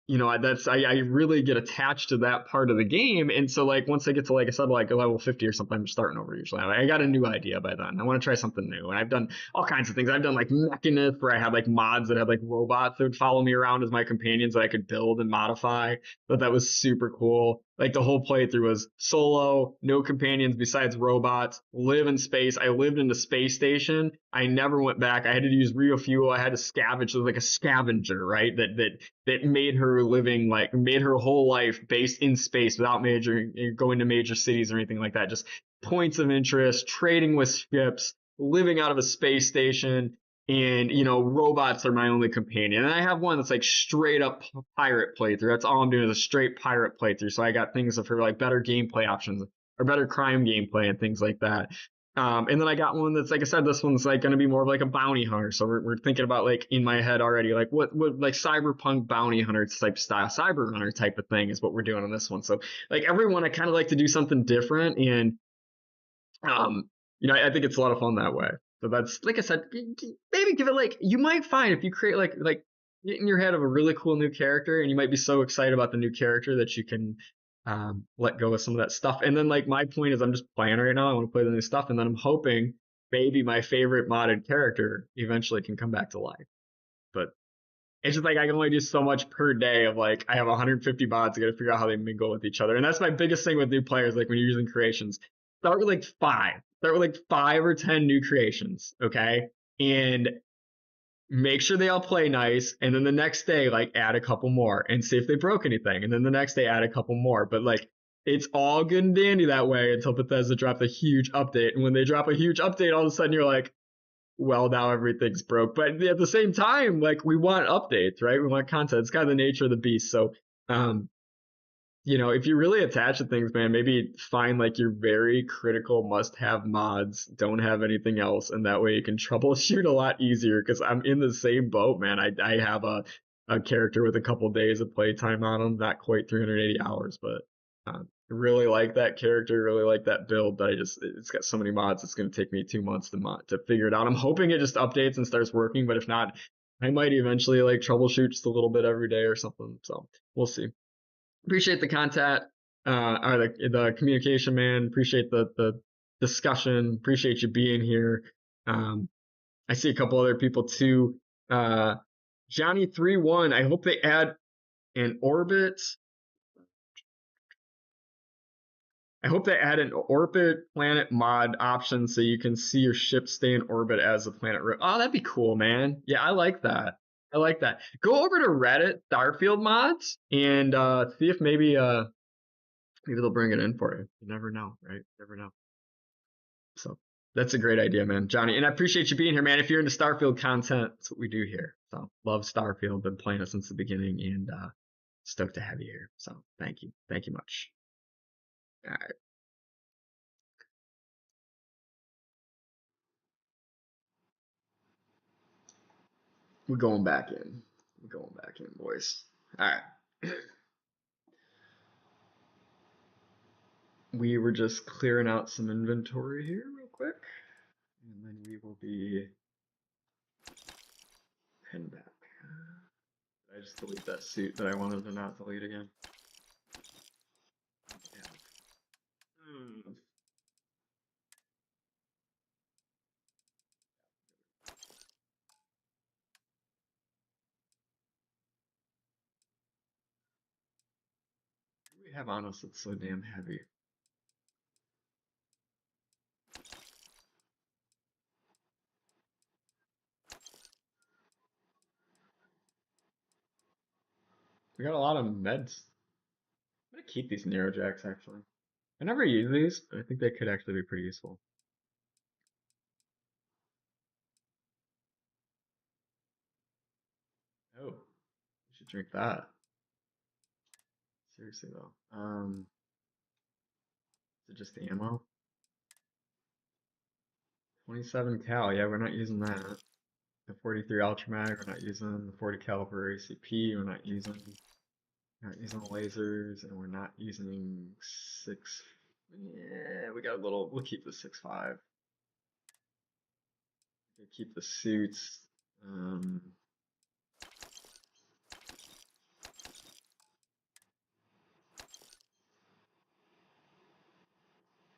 you know, I really get attached to that part of the game. And so like once I get to like I said, like a level 50 or something, I'm starting over usually. I got a new idea by then. I want to try something new. And I've done all kinds of things. I've done like Mechanist where I had like mods that had like robots that would follow me around as my companions that I could build and modify. But that was super cool. Like the whole playthrough was solo, no companions besides robots, live in space. I lived in the space station. I never went back. I had to use real fuel. I had to scavenge. It was like a scavenger, right? That made her living like made her whole life based in space without going to major cities or anything like that. Just points of interest, trading with ships, living out of a space station, and you know robots are my only companion. And I have one that's like straight up pirate playthrough. That's all I'm doing is a straight pirate playthrough. So I got things for like better gameplay options or better crime gameplay and things like that. And then I got one that's like I said, this one's like going to be more of like a bounty hunter. So we're thinking about like in my head already, like what like cyberpunk bounty hunter type style, cyber hunter type of thing is what we're doing on this one. So like everyone, I kind of like to do something different, and you know, I think it's a lot of fun that way. So that's like I said, maybe give it like you might find if you create like get in your head of a really cool new character, and you might be so excited about the new character that you can let go of some of that stuff. And then like my point is I'm just playing right now. I want to play the new stuff, and then I'm hoping maybe my favorite modded character eventually can come back to life. But it's just like I can only do so much per day of like I have 150 mods. I got to figure out how they mingle with each other, and that's my biggest thing with new players. Like when you're using creations, start with like five. Start with like 5 or 10 new creations, okay, and make sure they all play nice. And then the next day, like add a couple more and see if they broke anything. And then the next day, add a couple more. But like it's all good and dandy that way until Bethesda dropped a huge update. And when they drop a huge update, all of a sudden you're like, well, now everything's broke. But at the same time, like we want updates, right? We want content. It's kind of the nature of the beast. So, you know, if you're really attached to things, man, maybe find like your very critical must-have mods, don't have anything else, and that way you can troubleshoot a lot easier. Because I'm in the same boat, man. I have a character with a couple days of playtime on him, not quite 380 hours, but really like that character, really like that build. But it's got so many mods, it's going to take me 2 months to figure it out. I'm hoping it just updates and starts working, but if not, I might eventually like troubleshoot just a little bit every day or something. So we'll see. Appreciate the contact or the communication, man. Appreciate the discussion. Appreciate you being here. I see a couple other people too. Johnny31, I hope they add an orbit. I hope they add an orbit planet mod option so you can see your ship stay in orbit as the planet. Oh, that'd be cool, man. Yeah, I like that. I like that. Go over to Reddit, Starfield mods, and see if maybe they'll bring it in for you. You never know, right? You never know. So that's a great idea, man, Johnny. And I appreciate you being here, man. If you're into Starfield content, that's what we do here. So love Starfield. Been playing it since the beginning, and stoked to have you here. So thank you. Thank you much. All right. We're going back in. We're going back in, boys. All right. We were just clearing out some inventory here real quick. And then we will be pen back. Did I just delete that suit that I wanted to not delete again? Yeah. What do we have on us that's so damn heavy? We got a lot of meds. I'm gonna keep these narrow jacks actually. I never use these, but I think they could actually be pretty useful. Oh, we should drink that. Seriously though. Is it just the ammo? 27 cal, yeah, we're not using that. The 43 Ultramag, we're not using the 40 caliber ACP, we're not using the lasers, and we're not using 6. Yeah, we got a little. We'll keep the 6.5. We'll keep the suits.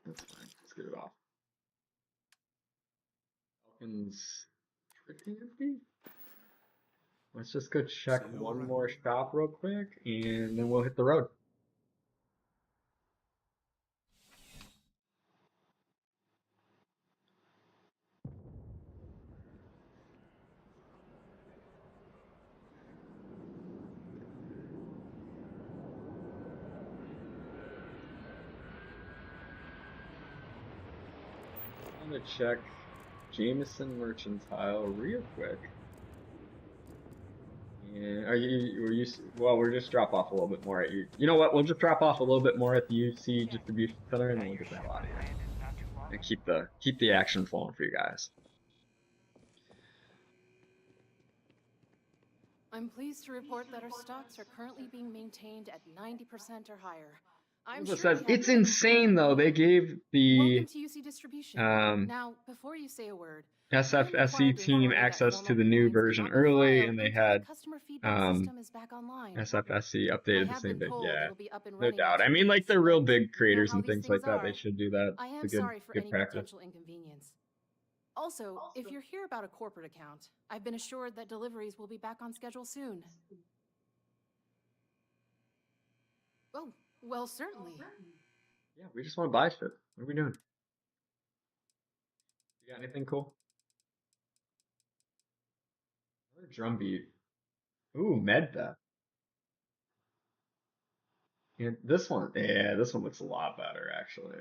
That's fine. Let's get it off. Falcon's pretty empty. Let's just go check one more shop real quick, and then we'll hit the road. I'm gonna check Jameson Mercantile real quick. And well, we'll just drop off a little bit more at you know what, we'll just drop off a little bit more at the UC distribution center, and then we'll get the hell out of here. And keep the action flowing for you guys. I'm pleased to report that our stocks are currently being maintained at 90% or higher. I'm It sure says we have it's nothing insane though. They gave the Welcome to UC Distribution. Now, before you say a word, SFSE team access to the new version early, and they had customer feedback system is back online. SFSE I updated the have same been day. told Yeah, it'll be up and no running in doubt. 2 I mean, like weeks, they're real but big you know creators how and these things like that. are. They should do that. I am It's a sorry for good any practice. potential inconvenience. Also, if you're here about a corporate account, I've been assured that deliveries will be back on schedule soon. Oh, well, certainly. Yeah, we just want to buy shit. What are we doing? You got anything cool? Another drum beat. Ooh, Medbeth. And this one, yeah, this one looks a lot better actually.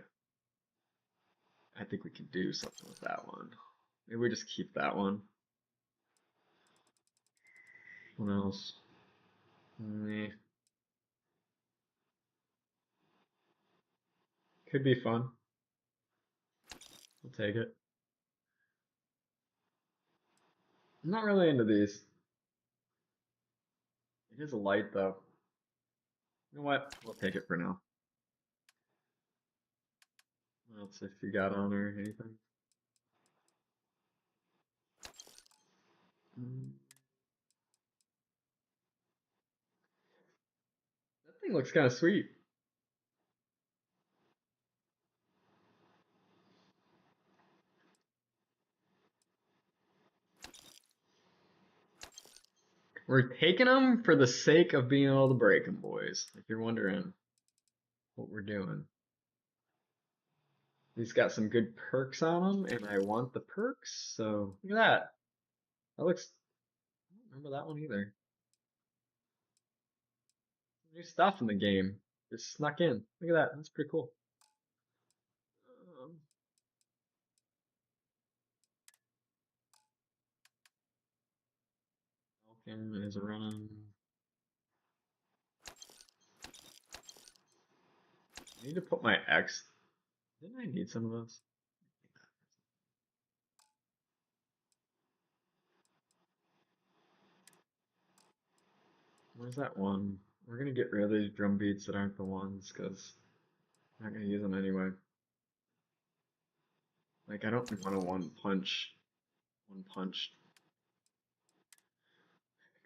I think we can do something with that one. Maybe we just keep that one. What else? Meh. Could be fun. We'll take it. I'm not really into these. It is a light though. You know what? We'll take it for now. What else if you got on or anything? That thing looks kind of sweet. We're taking them for the sake of being able to break them, boys. If you're wondering what we're doing. These got some good perks on them, and I want the perks, so look at that. That looks... I don't remember that one either. New stuff in the game. Just snuck in. Look at that. That's pretty cool. Falcon is running. I need to put my X. Didn't I need some of those? Where's that one? We're gonna get rid of these drum beats that aren't the ones, because I'm not gonna use them anyway. Like, I don't want to one punch.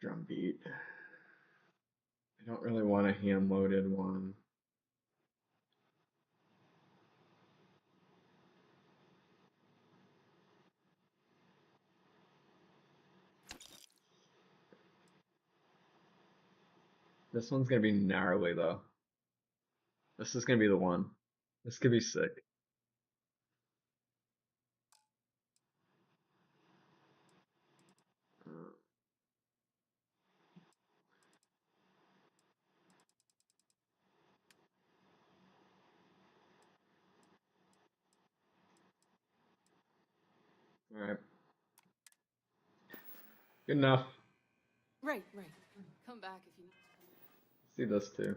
drum beat. I don't really want a hand-loaded one. This one's gonna be gnarly though. This is gonna be the one. This could be sick. All right. Good enough. Right. Come back if you need. See this too.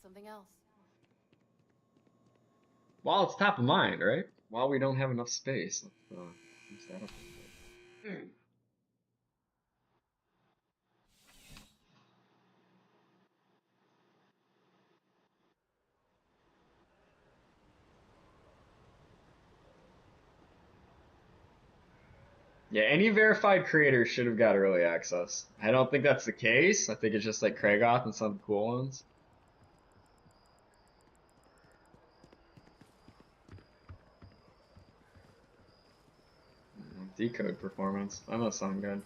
Something else. While it's top of mind, right? While we don't have enough space, let's use that up a little bit. Yeah, any verified creator should have got early access. I don't think that's the case. I think it's just like Kragoth and some cool ones. Decode performance. That must sound good.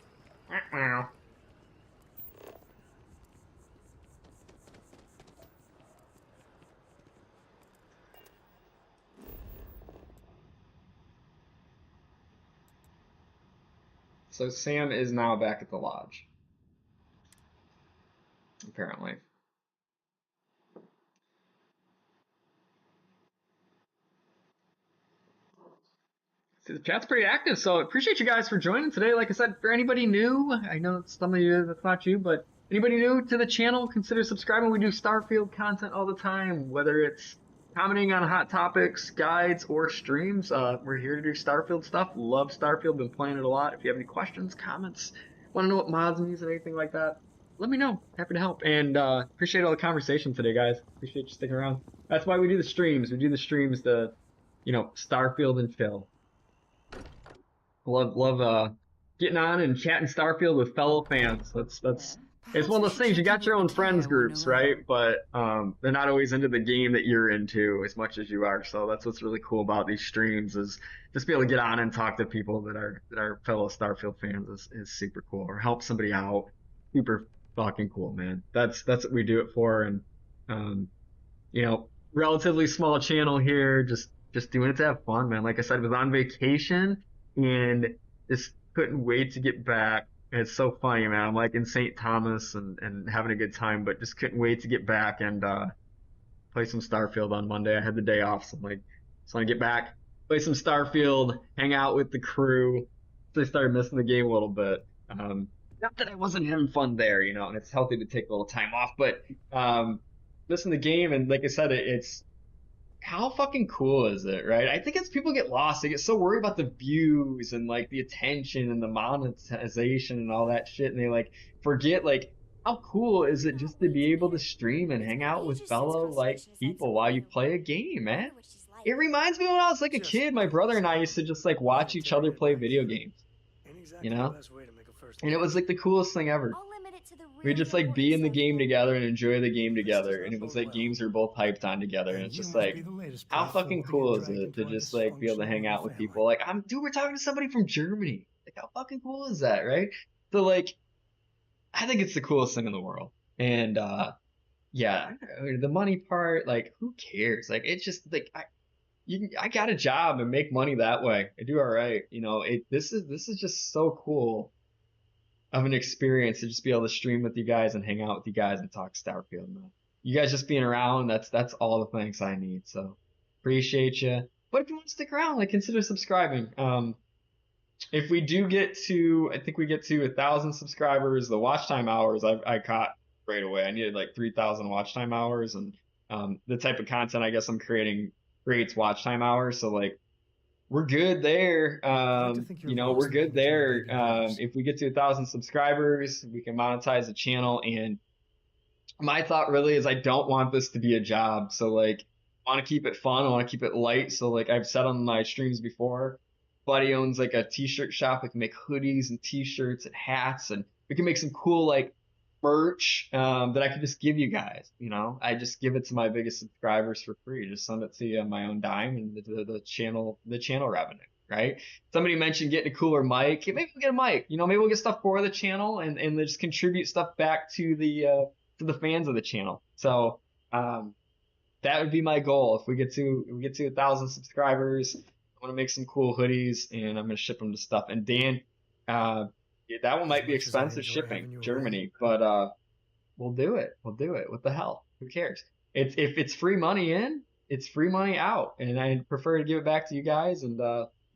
So Sam is now back at the lodge. Apparently. See, the chat's pretty active, so I appreciate you guys for joining today. Like I said, for anybody new, I know some of you, that's not you, but anybody new to the channel, consider subscribing. We do Starfield content all the time, whether it's commenting on hot topics, guides, or streams. We're here to do Starfield stuff. Love Starfield, been playing it a lot. If you have any questions, comments, want to know what mods I'm using, anything like that, let me know. Happy to help. And appreciate all the conversation today, guys. Appreciate you sticking around. That's why we do the streams. We do the streams to, Starfield and Phil. Love getting on and chatting Starfield with fellow fans. That's it's one of those things. You got your own friends groups, right? But they're not always into the game that you're into as much as you are. So that's what's really cool about these streams, is just be able to get on and talk to people that are fellow Starfield fans is super cool, or help somebody out. Super fucking cool, man. That's what we do it for. And relatively small channel here, just doing it to have fun, man. Like I said, I was on vacation and just couldn't wait to get back. And it's so funny, man. I'm like in St. Thomas and having a good time, but just couldn't wait to get back and play some Starfield on Monday. I had the day off, so I'm like, just want to get back, play some Starfield, hang out with the crew. So I started missing the game a little bit. Not that I wasn't having fun there, and it's healthy to take a little time off, but missing the game, and like I said, it's how fucking cool is it, right? I think it's people get lost. They get so worried about the views and like the attention and the monetization and all that shit, and they like forget like how cool is it just to be able to stream and hang out with fellow like people while you play a game, man. It reminds me when I was like a kid, my brother and I used to just like watch each other play video games, and it was like the coolest thing ever. We just like be in the game together and enjoy the game together, and it was like games we were both hyped on together, and it's just like, how fucking cool is it to just like be able to hang out with people? Like, we're talking to somebody from Germany. Like, how fucking cool is that, right? So like, I think it's the coolest thing in the world. And yeah, the money part, like, who cares? Like, it's just like I got a job and make money that way. I do all right, This is just so cool of an experience to just be able to stream with you guys and hang out with you guys and talk Starfield. You guys just being around, that's all the thanks I need. So appreciate you. But if you want to stick around, like, consider subscribing. If we do get to, I think we get to 1,000 subscribers, the watch time hours I caught right away. I needed like 3,000 watch time hours, and the type of content I guess I'm creating creates watch time hours. So like, we're good there. We're good there. If we get to 1,000 subscribers, we can monetize the channel. And my thought really is I don't want this to be a job. So like, want to keep it fun. I want to keep it light. So like I've said on my streams before, Buddy owns like a t-shirt shop. We can make hoodies and t-shirts and hats, and we can make some cool like merch that I could just give you guys. You know, I just give it to my biggest subscribers for free. Just send it to you on my own dime and the channel revenue. Right? Somebody mentioned getting a cooler mic. Maybe we'll get a mic. You know, maybe we'll get stuff for the channel and just contribute stuff back to the fans of the channel. So that would be my goal. If we get to 1,000 subscribers, I want to make some cool hoodies and I'm gonna ship them to stuff. And Dan, yeah, that one might be expensive shipping, Germany, but we'll do it. We'll do it. What the hell? Who cares? If it's free money in, it's free money out, and I prefer to give it back to you guys and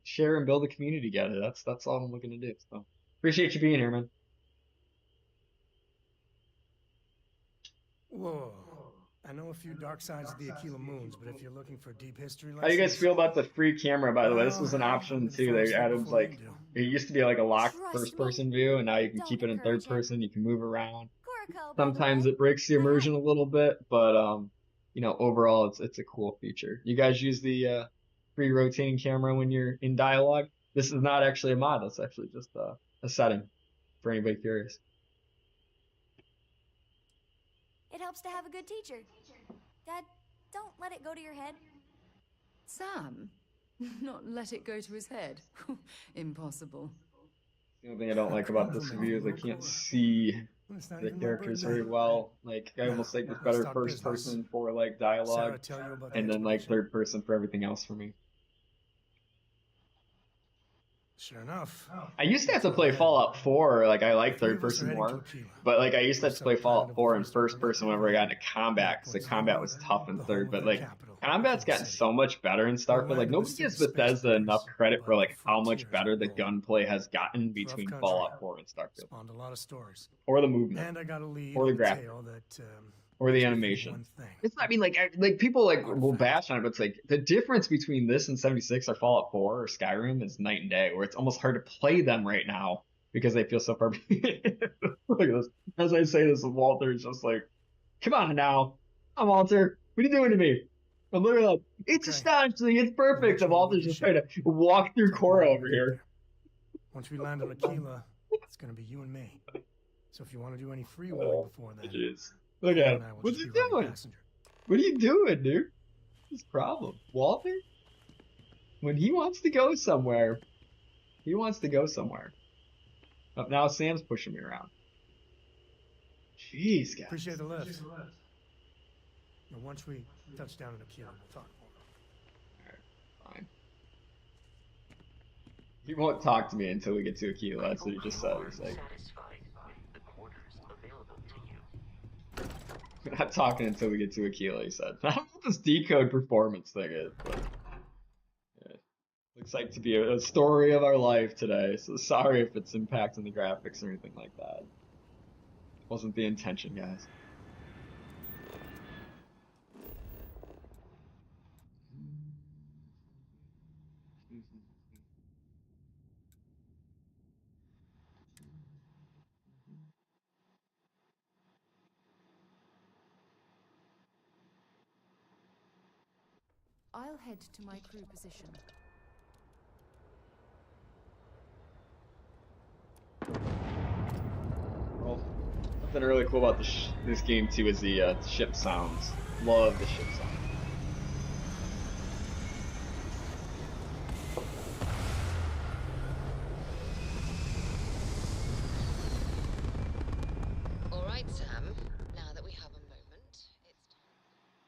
share and build a community together. That's all I'm looking to do. So appreciate you being here, man. Whoa. I know a few dark sides of the Aquila Moons, but if you're looking for deep history lessons... How do you guys feel about the free camera, by the way? This was an option, too. They added, like, it used to be, like, a locked first-person view, and now you can keep it in third person. You can move around. Sometimes it breaks the immersion a little bit, but, you know, overall, it's a cool feature. You guys use the free rotating camera when you're in dialogue? This is not actually a mod. It's actually just a setting for anybody curious. It helps to have a good teacher. Dad, don't let it go to your head. Sam? Not let it go to his head? Impossible. The only thing I don't like about this review is I can't see the characters very well. Like, I almost think it's better first person for, like, dialogue, and then, like, third person for everything else for me. Sure enough. I used to have to play Fallout 4, like I like third person more, but like I used to have to play Fallout 4 in first person whenever I got into combat, because the combat was tough in third, but like combat's gotten so much better in Starfield. Like nobody gives Bethesda enough credit for like how much better the gunplay has gotten between Fallout 4 and Starfield. Spawned a lot of stories. Or the movement. And I got a lead or the graphic. Or the animation. It's not, I mean, like people like will bash on it, but it's like the difference between this and 76 or Fallout 4 or Skyrim is night and day, where it's almost hard to play them right now because they feel so far behind. Look at this. As I say this, Walter is just like, come on now. I'm Walter. What are you doing to me? I'm literally like, it's astonishing. It's perfect. And Walter's just trying to walk through Cora over here. Once we land on Aquila, it's going to be you and me. So if you want to do any freewheeling before then. Jeez. Look at him. What's he doing? What are you doing, dude? What's his problem? Walter? When he wants to go somewhere, he wants to go somewhere. But now Sam's pushing me around. Jeez, guys. Appreciate the lift. And once we touch down in Aquila, we'll talk more. Alright, fine. He won't talk to me until we get to Aquila. That's what he just said. He's like, we're not talking until we get to Aquila, he said. I don't know what this decode performance thing is, but yeah. Looks like to be a story of our life today, so sorry if it's impacting the graphics or anything like that. Wasn't the intention, guys. I'll head to my crew position. Well, something really cool about this game too is the ship sounds. Love the ship sounds. Alright, Sam. Now that we have a moment, it's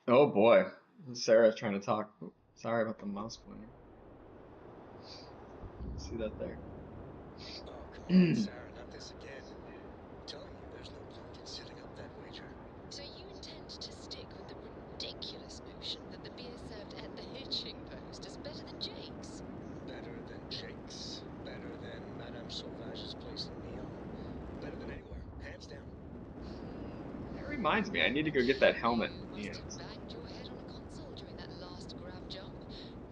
time. Oh boy. Sarah's trying to talk. Sorry about the mouse pointer. See that there. Oh, come on, Sarah, not this again. I'm telling you, there's no point in setting up that wager. So you intend to stick with the ridiculous notion that the beer served at the hitching post is better than Jake's? Better than Jake's. Better than Madame Sauvage's place in Neon. Better than anywhere, hands down. That reminds me, I need to go get that helmet. Yeah. Banged your head on a console during that last grab jump.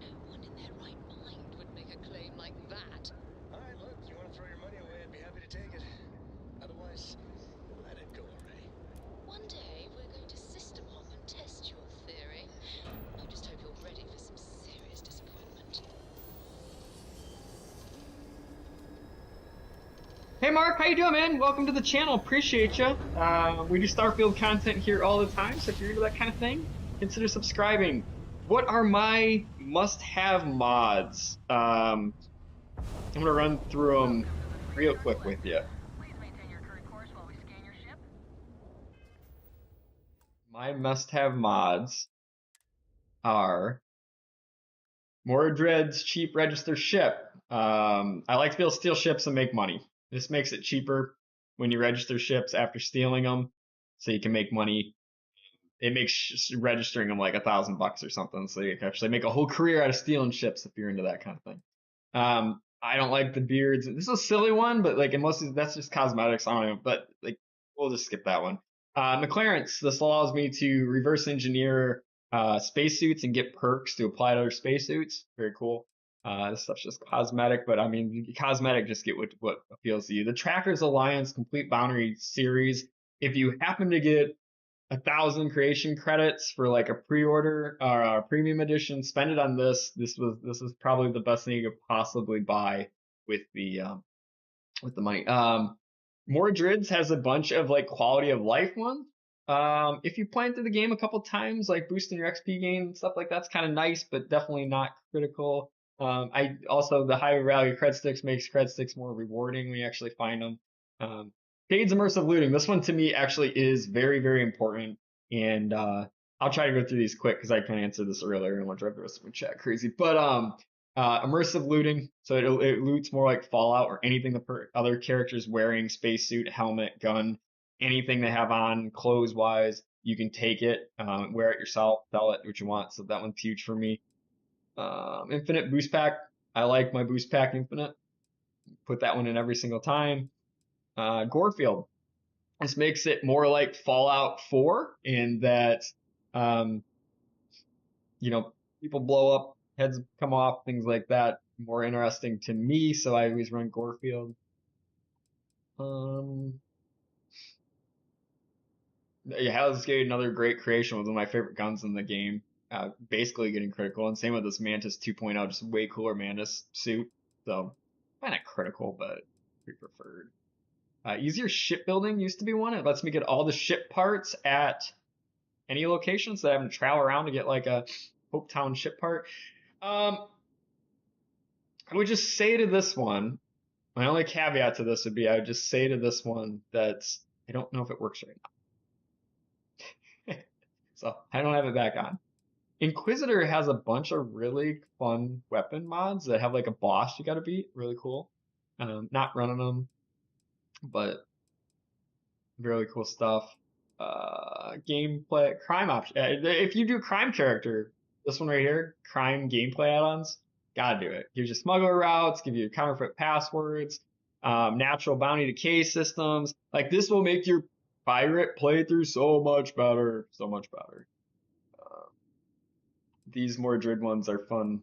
No one in their right mind would make a claim like that. Alright, look, you want to throw your money away, I'd be happy to take it. Otherwise, let it go already. One day, we're going to system hop and test your theory. I just hope Hey Mark, how you doing, man? Welcome to the channel. Appreciate you. We do Starfield content here all the time, so if you're into that kind of thing, consider subscribing. What are my must-have mods? I'm gonna run through them real quick with you. My must-have mods are Mordred's cheap register ship. I like to be able to steal ships and make money. This makes it cheaper when you register ships after stealing them, so you can make money. It makes registering them like $1,000 or something, so you can actually make a whole career out of stealing ships if you're into that kind of thing. I don't like the beards. This is a silly one, but like, and most of that's just cosmetics. I don't know, but like, we'll just skip that one. McLaren's. This allows me to reverse engineer spacesuits and get perks to apply to other spacesuits. Very cool. This stuff's just cosmetic, but I mean, cosmetic, just get what appeals to you. The Trackers Alliance Complete Boundary Series. If you happen to get 1,000 creation credits for like a pre-order or a premium edition, spend it on this. This is probably the best thing you could possibly buy with the money. Mordred's has a bunch of like quality of life ones. If you play through the game a couple times, like boosting your XP gain and stuff like that's kind of nice, but definitely not critical. I also, the higher value cred sticks makes cred sticks more rewarding when you actually find them. Shades immersive looting. This one to me actually is very, very important, and I'll try to go through these quick because I kind of answered this earlier and want to drive the rest of my chat crazy. But immersive looting, so it loots more like Fallout or anything the other characters wearing, spacesuit, helmet, gun, anything they have on clothes wise. You can take it, wear it yourself, sell it, what you want. So that one's huge for me. Infinite boost pack. I like my boost pack infinite. Put that one in every single time. Gorefield. This makes it more like Fallout 4 in that, people blow up, heads come off, things like that. More interesting to me, so I always run Gorefield. Hell's Gate, another great creation, was one of my favorite guns in the game. Basically getting critical, and same with this Mantis 2.0, just way cooler Mantis suit. So kind of critical, but pretty preferred. Easier shipbuilding used to be one. It lets me get all the ship parts at any location, so I have to travel around to get like a Hopetown ship part. I would just say to this one, my only caveat to this would be I would just say to this one that I don't know if it works right now. So I don't have it back on. Inquisitor has a bunch of really fun weapon mods that have like a boss you gotta beat. Really cool. Not running them, but really cool stuff. Gameplay, crime option. If you do crime character, this one right here, crime gameplay add-ons, gotta do it. Gives you smuggler routes, give you counterfeit passwords, natural bounty decay systems. Like this will make your pirate playthrough so much better, so much better. These Mordred ones are fun.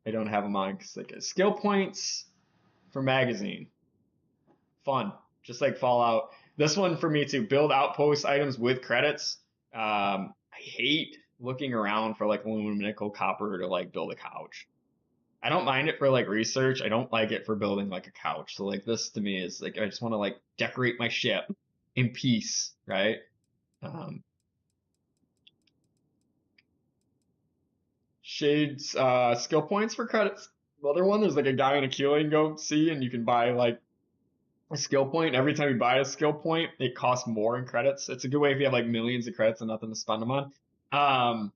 I don't have them on because like skill points for magazine, fun, just like Fallout. This one for me to build outpost items with credits. I hate looking around for like aluminum, nickel, copper to like build a couch. I don't mind it for like research. I don't like it for building like a couch. So like this to me is like I just want to like decorate my ship in peace, right? Shades skill points for credits. The other one, there's like a guy in a queue you can go see, and you can buy like a skill point. Every time you buy a skill point, it costs more in credits. It's a good way if you have like millions of credits and nothing to spend them on.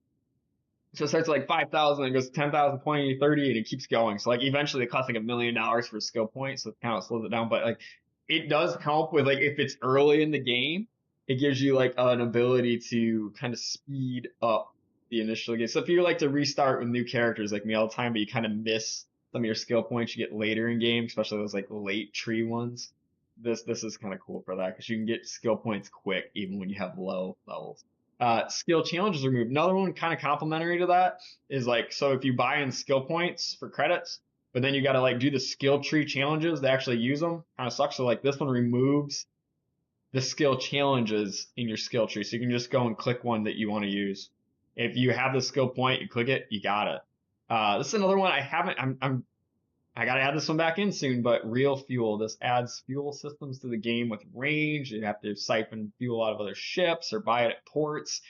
So it starts at like 5,000 and goes 10,000, 20, 30, and it keeps going. So like eventually it costs like $1 million for a skill point, so it kind of slows it down. But like it does help with like if it's early in the game, it gives you like an ability to kind of speed up the initial game. So if you like to restart with new characters like me all the time, but you kind of miss some of your skill points you get later in game, especially those like late tree ones, this is kind of cool for that because you can get skill points quick even when you have low levels. Skill challenges removed. Another one kind of complementary to that is like, so if you buy in skill points for credits, but then you got to like do the skill tree challenges to actually use them, kind of sucks. So like this one removes the skill challenges in your skill tree. So you can just go and click one that you want to use. If you have the skill point, you click it, you got it. This is another one I haven't, I gotta add this one back in soon, but real fuel. This adds fuel systems to the game with range. You have to siphon fuel out of other ships or buy it at ports.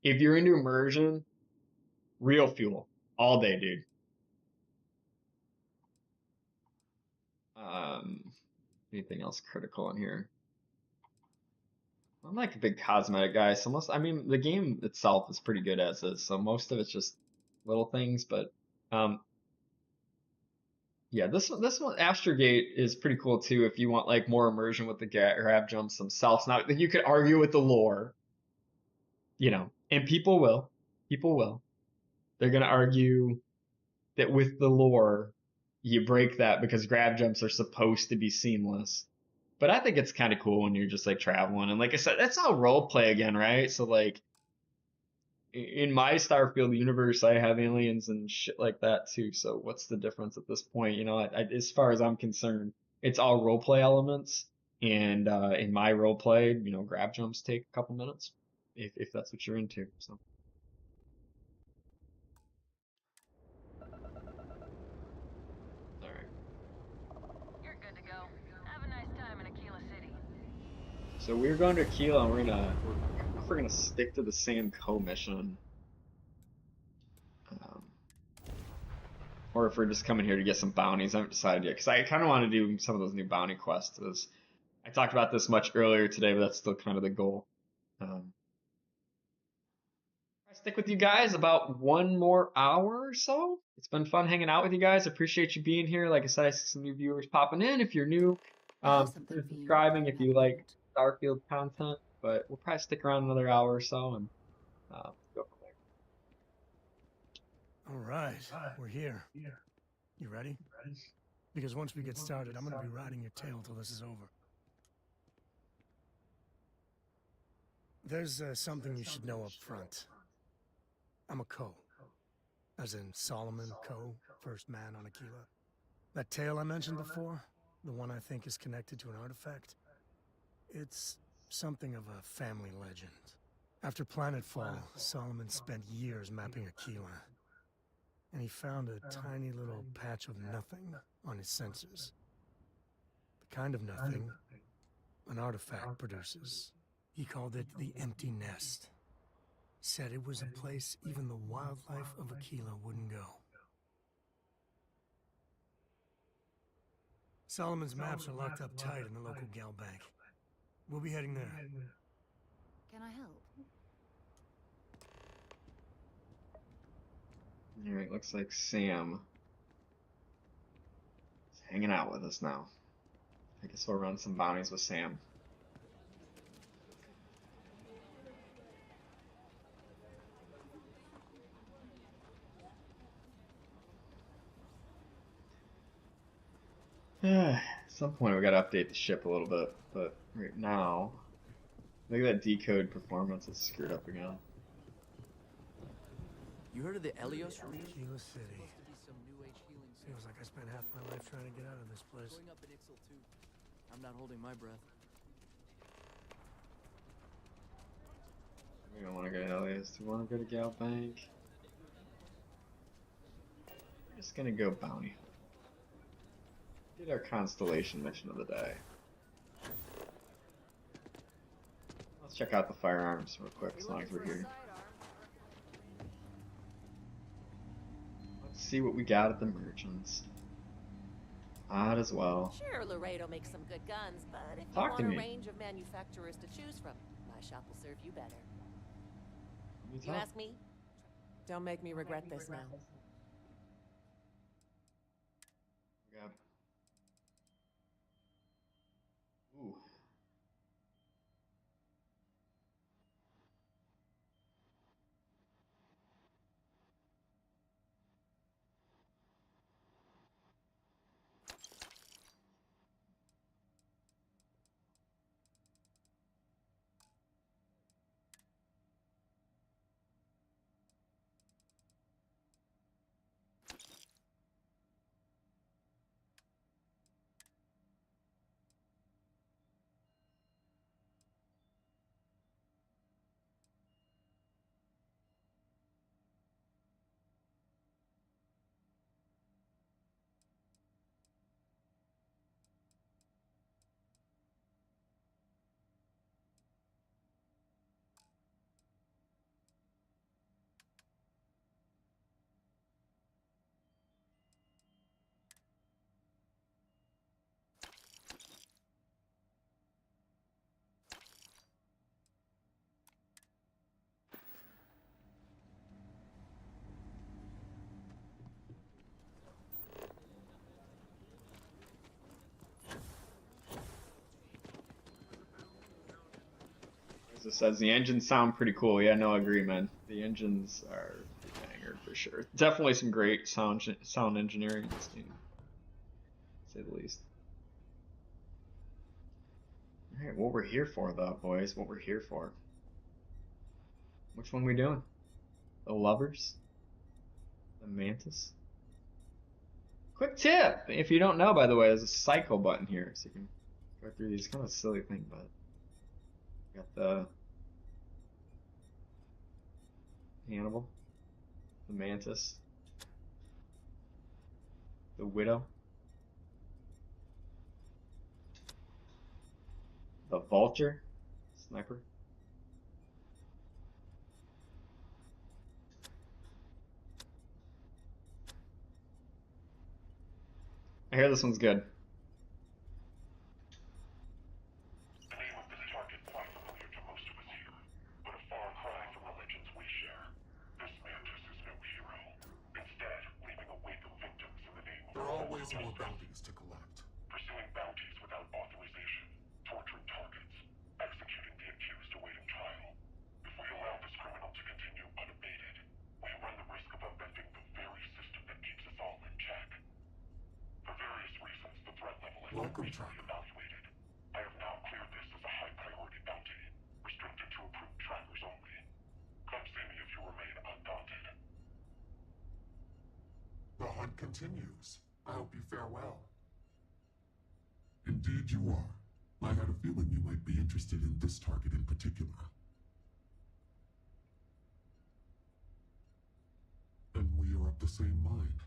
If you're into immersion, real fuel all day, dude. Anything else critical in here? I'm like a big cosmetic guy, so I mean, the game itself is pretty good as is, so most of it's just little things, but um, yeah, this one, Astrogate, is pretty cool too if you want like more immersion with the grab jumps themselves. Now, you could argue with the lore, and people will. They're gonna argue that with the lore, you break that because grab jumps are supposed to be seamless. But I think it's kind of cool when you're just like traveling, and like I said, that's all role play again, right? So like in my Starfield universe, I have aliens and shit like that too. So what's the difference at this point? As far as I'm concerned, it's all role play elements. And in my role play, grab jumps take a couple minutes if that's what you're into. So. All right. You're good to go. Have a nice time in Aquila City. So we're going to Aquila, and I don't know if we're gonna stick to the Sam Co mission. Or if we're just coming here to get some bounties. I haven't decided yet, because I kind of want to do some of those new bounty quests. I talked about this much earlier today, but that's still kind of the goal. I stick with you guys about one more hour or so. It's been fun hanging out with you guys. Appreciate you being here. Like I said, I see some new viewers popping in. If you're new, consider subscribing if you like Starfield content. But we'll probably stick around another hour or so and go from there. All right, we're here. You ready? Because once we get started, I'm gonna be riding your tail till this is over. There's something you should know up front. I'm a Co. As in Solomon Co., first man on Aquila. That tale I mentioned before, the one I think is connected to an artifact, it's something of a family legend. After Planetfall, Solomon spent years mapping Aquila, and he found a tiny little patch of nothing on his sensors. The kind of nothing an artifact produces. He called it the Empty Nest. Said it was a place even the wildlife of Aquila wouldn't go. Solomon's maps are locked up tight in the local gal bank. We'll be heading there. Can I help? Alright, looks like Sam is hanging out with us now. I guess we'll run some bounties with Sam. At some point we gotta update the ship a little bit, but right now, look at that decode performance, it's screwed up again. You heard of the Elios room? Aquila City. Feels like I spent half my life trying to get out of this place. Going up in Ixal too. I'm not holding my breath. We don't want to go to Elias. Do we want to go to Gal Bank? We're just gonna go bounty. Get our constellation mission of the day. Let's check out the firearms real quick, as long as we're here. Let's see what we got at the merchants. Odd as well. Sure, Laredo makes some good guns, but if you Talk to want a me. range of manufacturers to choose from, my shop will serve you better. You You ask me? Don't make me regret this now. Yeah. Ooh. As it says, the engines sound pretty cool. Yeah, no, I agree, man. The engines are a banger for sure. Definitely some great sound engineering in this game, to say the least. All right, what we're here for, though, boys. What we're here for. Which one we doing? The lovers? The mantis? Quick tip! If you don't know, by the way, there's a cycle button here, so you can go through these. Kind of silly thing, but got the Hannibal, the mantis, the widow, the vulture, sniper. I hear this one's good. The name of this target quite familiar to most of us here, but a far cry from the legends we share. This mantis is no hero, instead leaving a wake of victims in the name of... There are always more bounties to collect. Pursuing bounties without authorization, torturing targets, executing the accused awaiting trial. If we allow this criminal to continue unabated, we run the risk of upending the very system that keeps us all in check. For various reasons, the threat level has been recently evaluated. I have now cleared this as a high-priority bounty, restricted to approved trackers only. Come see me if you remain undaunted. The hunt continues. I hope you fare well. Indeed you are. I had a feeling you might be interested in this target in particular. And we are of the same mind.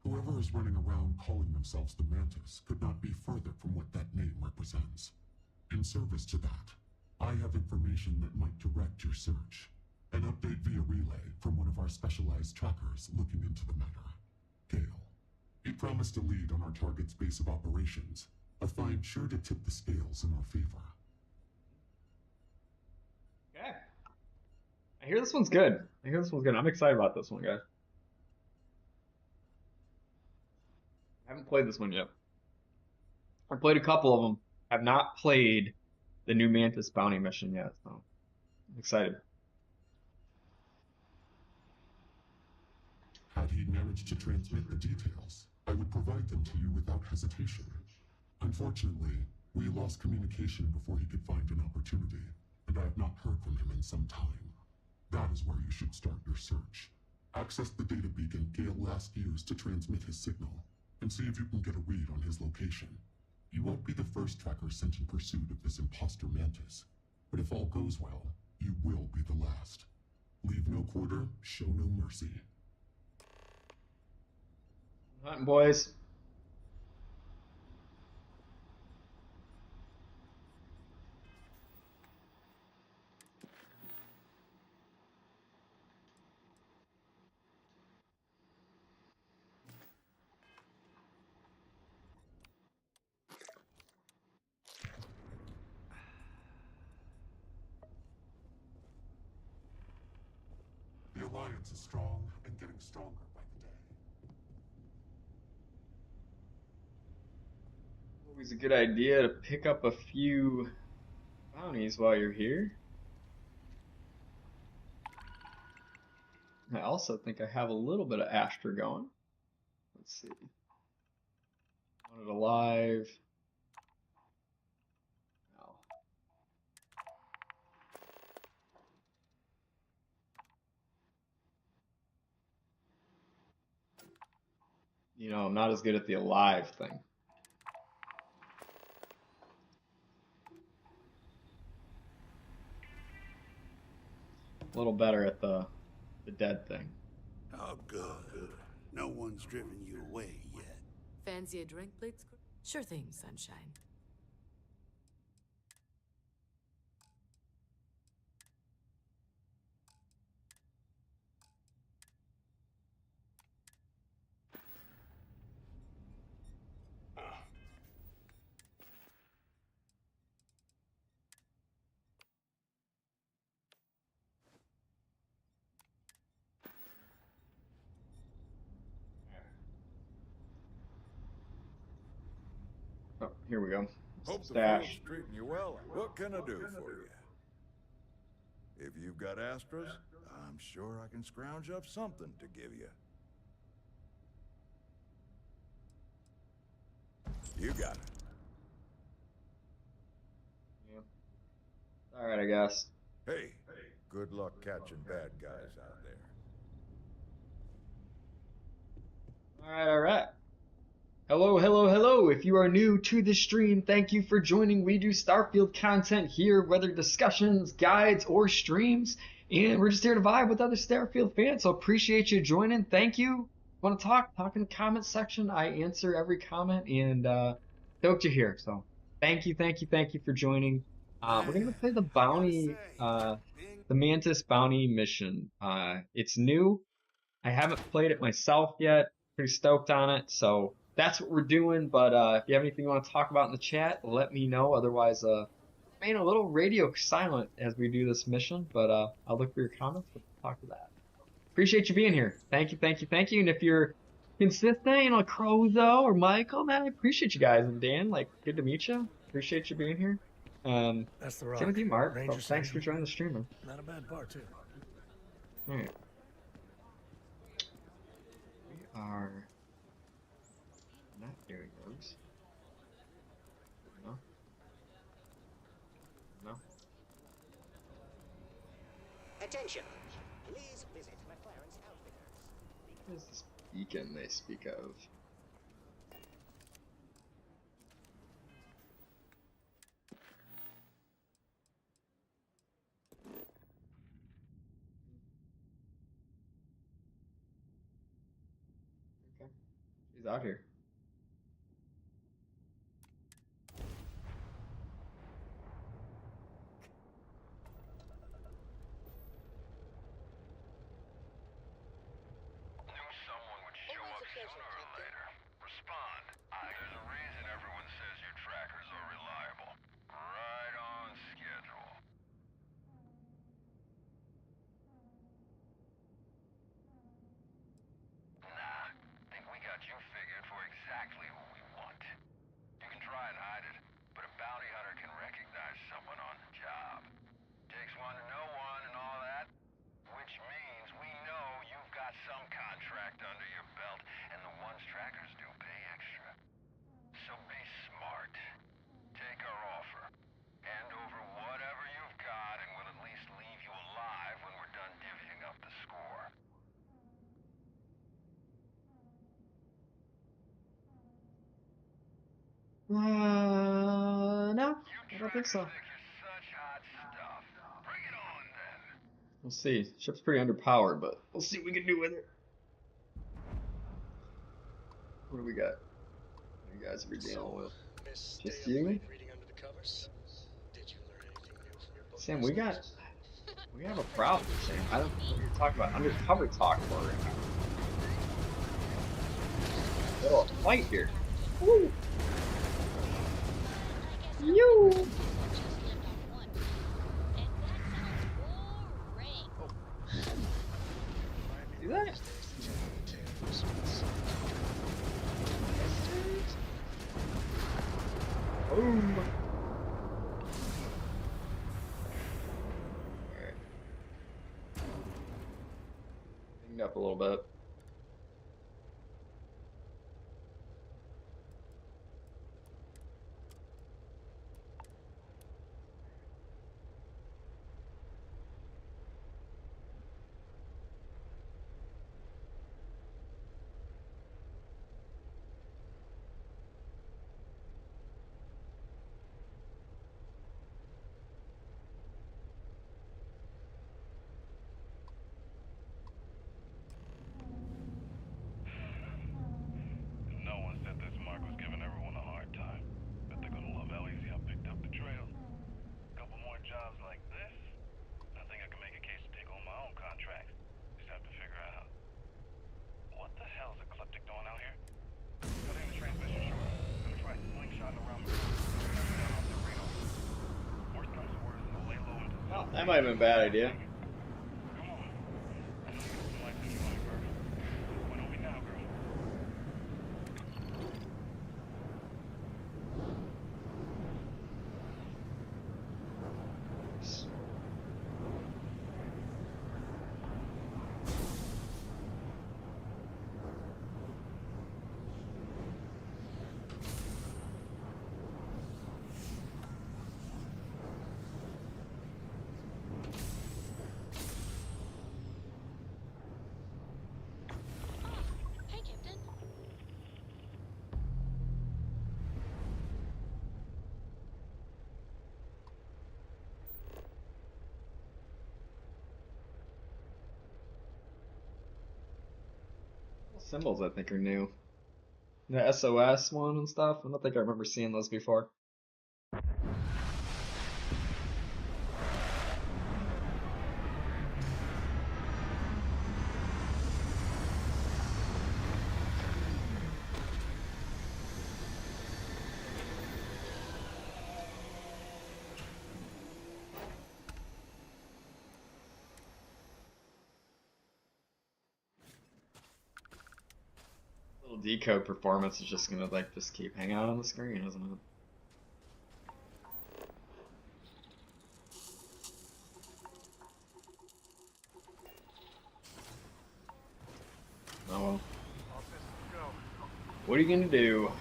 Whoever is running around calling themselves the Mantis could not be further from what that name represents. In service to that, I have information that might direct your search. An update via relay from one of our specialized trackers looking into the matter. Gale. He promised a lead on our target's base of operations, a find sure to tip the scales in our favor. Okay. I hear this one's good. I'm excited about this one, guys. I haven't played this one yet. I've played a couple of them. I've not played the new Mantis bounty mission yet, so I'm excited. Had he managed to transmit the details, I would provide them to you without hesitation. Unfortunately, we lost communication before he could find an opportunity, and I have not heard from him in some time. That is where you should start your search. Access the data beacon Gale last used to transmit his signal, and see if you can get a read on his location. You won't be the first tracker sent in pursuit of this imposter Mantis, but if all goes well, you will be the last. Leave no quarter, show no mercy. Hunting, boys. The Alliance is strong and getting stronger by the day. Always a good idea to pick up a few bounties while you're here. I also think I have a little bit of Astra going. Let's see. Wanted alive. No. You know, I'm not as good at the alive thing. A little better at the dead thing. Oh, good. No one's driven you away yet. Fancy a drink, Blitz? Sure thing, sunshine. Oh, here we go. Hope the Stash. field's treating you well. What can I do for you? If you've got Astros, I'm sure I can scrounge up something to give you. You got it. All right, I guess. Hey, good luck catching bad guys out there. All right. Hello, hello, hello. If you are new to the stream, thank you for joining. We do Starfield content here, whether discussions, guides, or streams. And we're just here to vibe with other Starfield fans. So appreciate you joining. Thank you. Want to talk in the comment section. I answer every comment and stoked you're here. So thank you, thank you, thank you for joining. We're going to play the bounty, the Mantis bounty mission. It's new. I haven't played it myself yet. Pretty stoked on it. So that's what we're doing. But if you have anything you want to talk about in the chat, let me know. Otherwise, remain a little radio silent as we do this mission. But I'll look for your comments. We'll talk to that. Appreciate you being here. Thank you, thank you, thank you. And if you're consistent, you know, Crozo or Michael, man, I appreciate you guys. And Dan, like, good to meet you. Appreciate you being here. That's the rock. Same with you, Mark. Ranger So thanks for joining the streamer. Not a bad part, too. All right. We are not doing those. No. No. Attention! Please visit McLaren's Outfitters. What is this beacon they speak of? Okay. She's out here. No, I don't think so. We'll see. Ship's pretty underpowered, but we'll see what we can do with it. What do we got? What you guys are dealing with? Just you? Reading under the covers? Did you learn anything new from your book? Sam, we have a problem, Sam. I don't know what you're talking about. Undercover talk for right now. Little fight here. Woo! You! See that? Boom! Alright. Cleaned up a little bit. Oh, that might have been a bad idea. Symbols I think are new. The SOS one and stuff. I don't think I remember seeing those before. Little decode performance is just gonna like just keep hanging out on the screen, isn't it? Oh well. What are you gonna do?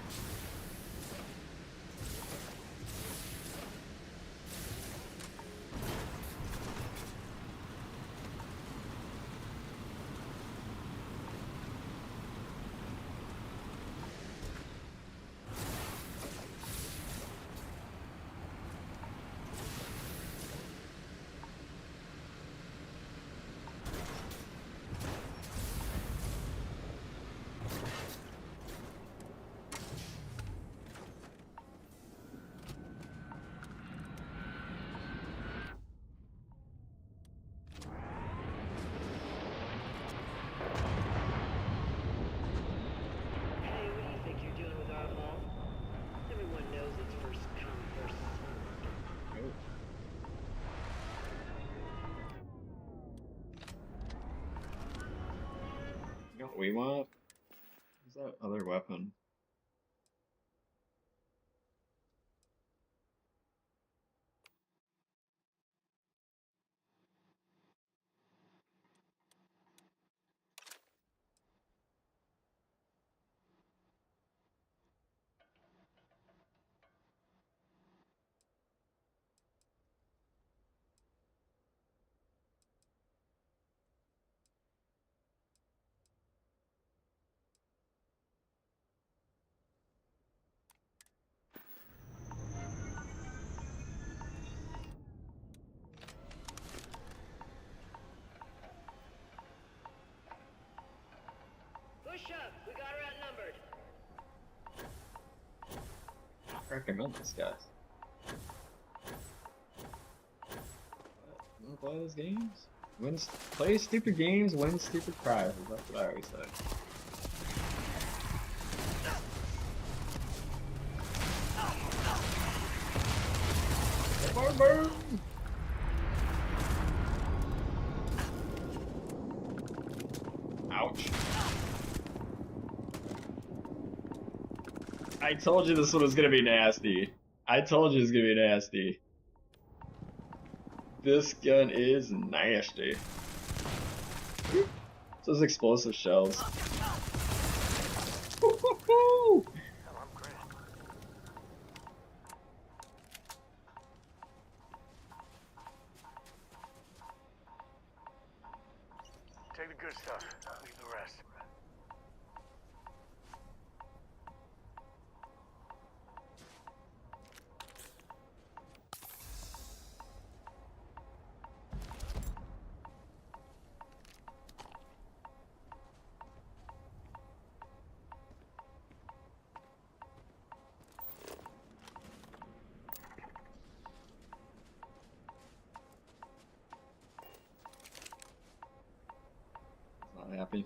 Hey, what do you think you're doing with our mall? Everyone knows it's first come, first served. You know what we want? What's that other weapon? Push up, we got her outnumbered. I recommend this, guys. You wanna play those games? Play stupid games, win stupid prizes. That's what I always say. Burn! Ouch. I told you this one was gonna be nasty. I told you it was gonna be nasty. This gun is nasty. Those explosive shells. Take the good stuff, leave the rest. Not happy.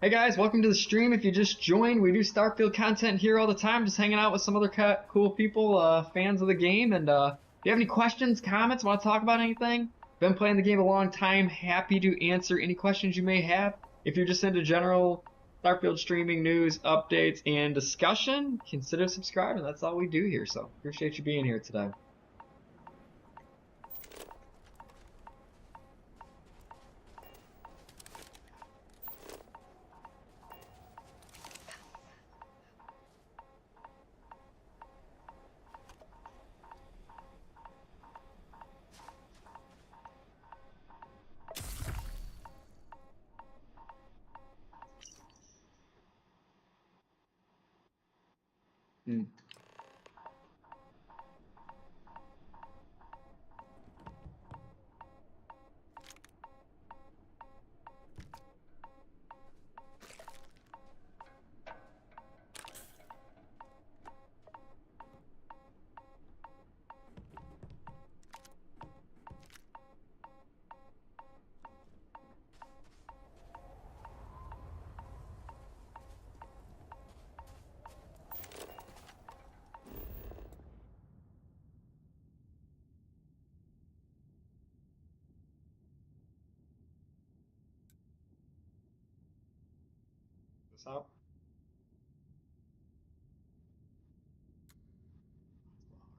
Hey guys, welcome to the stream. If you just joined, we do Starfield content here all the time, just hanging out with some other cool people, fans of the game. And if you have any questions, comments, want to talk about anything, been playing the game a long time, happy to answer any questions you may have. If you're just into general Starfield streaming news, updates, and discussion, consider subscribing. That's all we do here, so appreciate you being here today. Hmm. Works out.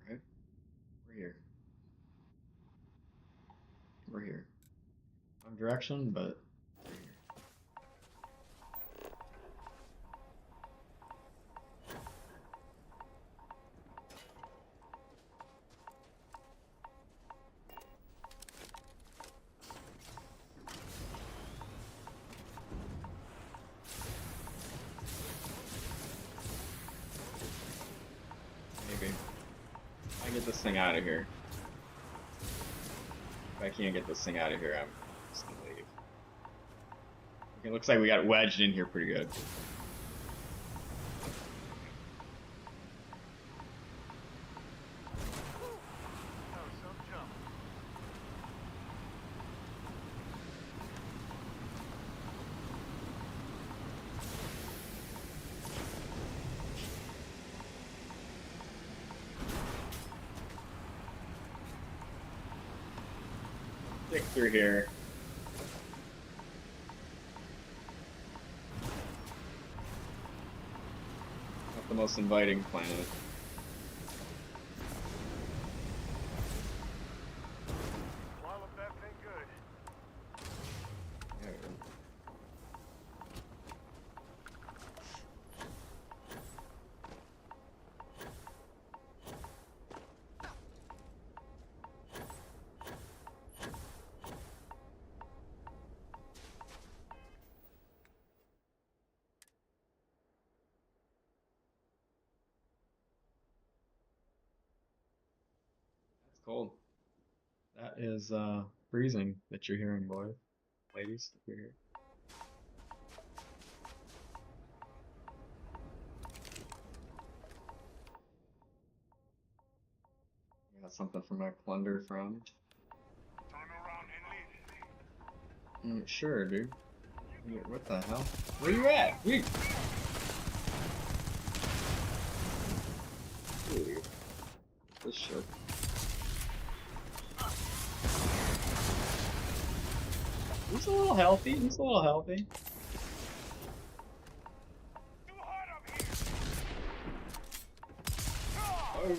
Alright. We're here. We're here. Wrong direction, but we're here. Maybe. I get this thing out of here. If I can't get this thing out of here, I'm just gonna leave. Okay, looks like we got wedged in here pretty good. Stick through here. Not the most inviting planet. Wallop that thing good. There we go. That's cold. That is freezing that you're hearing, boys. Ladies, if you're here. I got something for my plunder from. Sure, dude. What the hell? Where you at? Dude. Dude. This shit. He's a little healthy. He's a little healthy. Oh.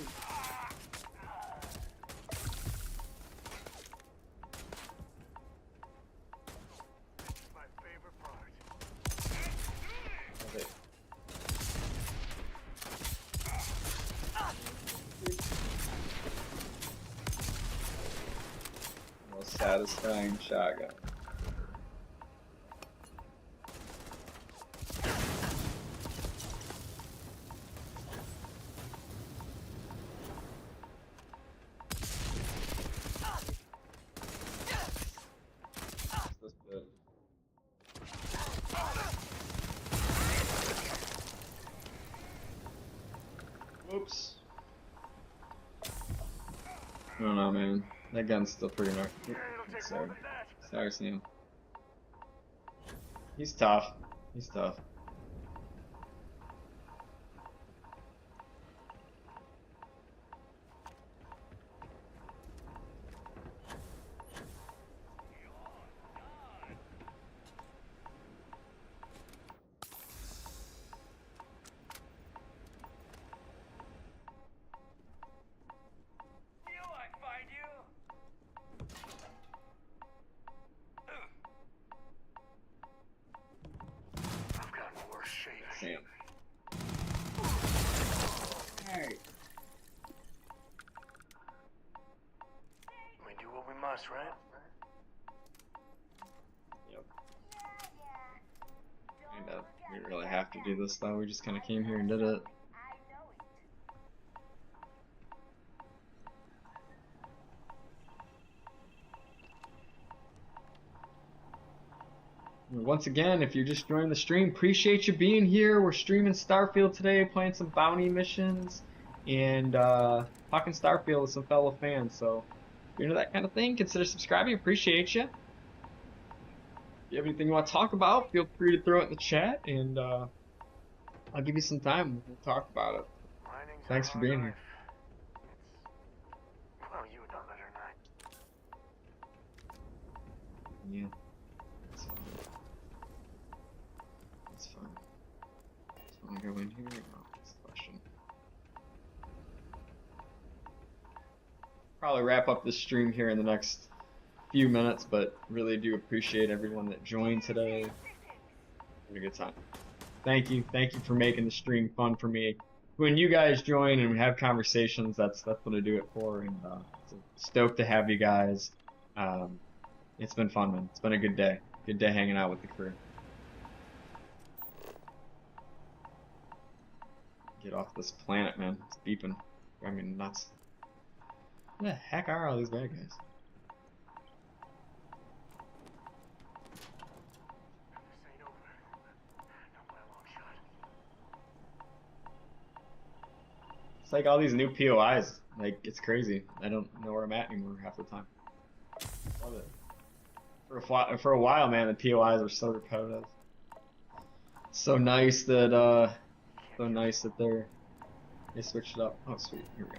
My favorite part. Okay. Most satisfying shotgun. This bit. Whoops. I don't know, man. That gun's still pretty much. Sorry. Sorry, Sam. He's tough. He's tough. Sam. Alright. We do what we must, right? Yep. And we didn't really have to do this though, we just kinda came here and did it. Once again, if you're just joining the stream, appreciate you being here. We're streaming Starfield today, playing some bounty missions, and talking Starfield with some fellow fans. So if you're into that kind of thing, consider subscribing. Appreciate you. If you have anything you want to talk about, feel free to throw it in the chat, and I'll give you some time. We'll talk about it. Thanks for being here. Well, you would know better than I. Yeah. It's fine. It's fine. probably wrap up the stream here in the next few minutes, but really do appreciate everyone that joined today. Had a good time. Thank you for making the stream fun for me. When you guys join and we have conversations, that's what I do it for, and so stoked to have you guys. It's been fun, man. It's been a good day hanging out with the crew. Get off this planet, man. It's beeping. I mean, nuts. Who the heck are all these bad guys? It's like all these new POIs. Like, it's crazy. I don't know where I'm at anymore half the time. Love it. For a while, man, the POIs were so repetitive. So nice that they switched it up. Oh, sweet. Here we go.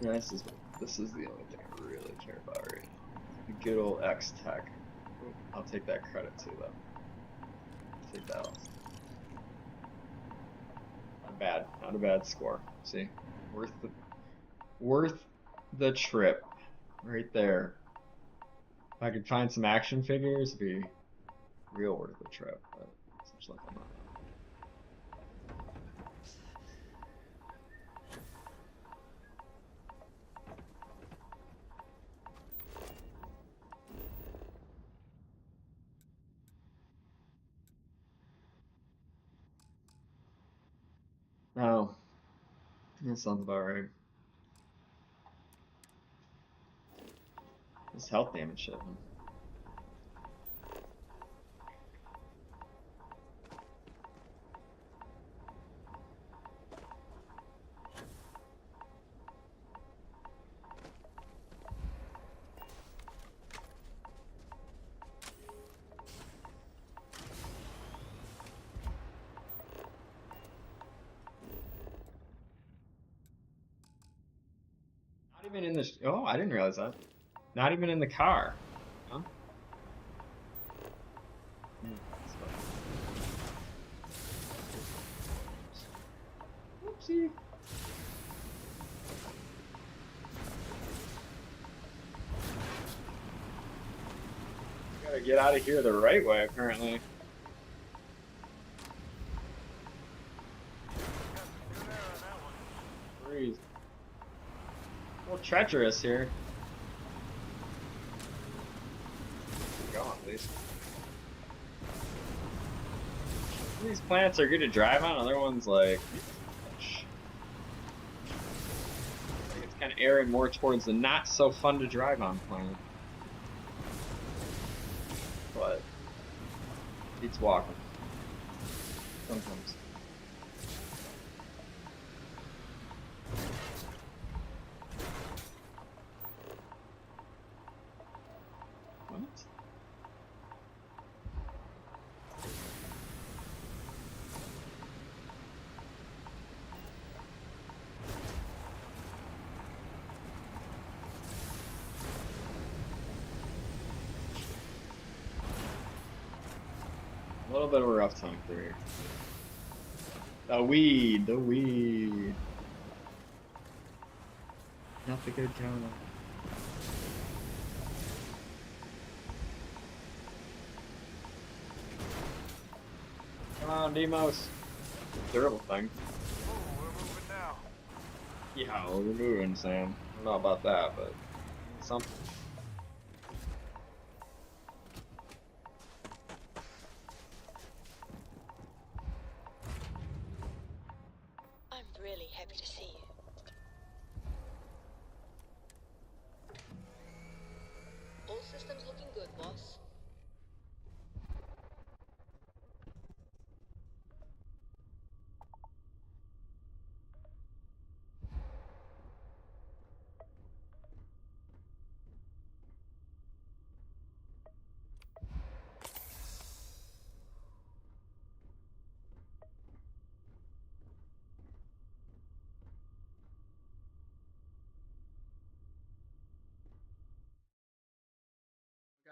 Yeah, this is the only thing I really care about right now. The good old X Tech. I'll take that credit too, though. Take that off. Not a bad score. See, worth the trip, right there. If I could find some action figures, it'd be real worth the trip. But seems like I'm not. Oh, that sounds about right. This health damage shit, man. Not even in the. Oh, I didn't realize that. Not even in the car. Huh? Whoopsie. Gotta get out of here the right way, apparently. Breeze. A little treacherous here. Go on, please. These planets are good to drive on, other ones like it's kind of airing more towards the not so fun to drive on planet. But it's walking. Sometimes. What? A little bit of a rough time through here. The weed. Not the good kind. Come on, Demos. Durable thing. Oh, we're moving now. Yeah, we're moving, Sam. I don't know about that, but something. I'm really happy to see you. All systems looking good, boss.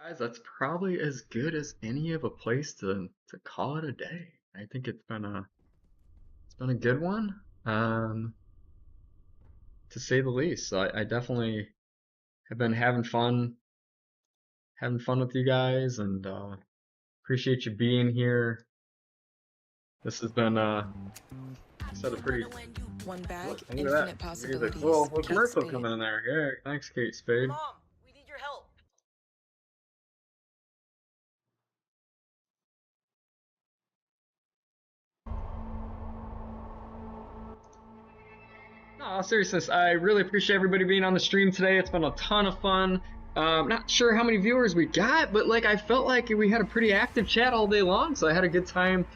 Guys, that's probably as good as any of a place to call it a day. I think it's been a good one. to say the least. So I definitely have been having fun with you guys, and appreciate you being here. This has been set a pretty. One bag, Look at infinite that. possibilities. Music. Little Kate commercial Spade. coming in there. Yeah, thanks, Kate Spade. Mom, we need your help. No, seriousness, I really appreciate everybody being on the stream today. It's been a ton of fun. Not sure how many viewers we got, but like I felt like we had a pretty active chat all day long, so I had a good time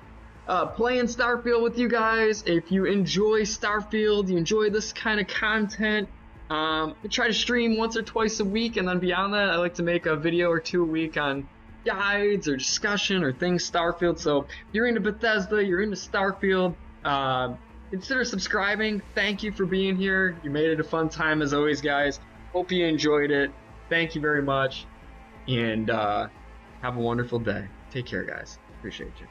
playing Starfield with you guys. If you enjoy Starfield, you enjoy this kind of content, I try to stream once or twice a week, and then beyond that, I like to make a video or two a week on guides or discussion or things Starfield. So if you're into Bethesda, you're into Starfield, consider subscribing. Thank you for being here. You made it a fun time as always, guys. Hope you enjoyed it. Thank you very much, and have a wonderful day. Take care, guys. Appreciate you.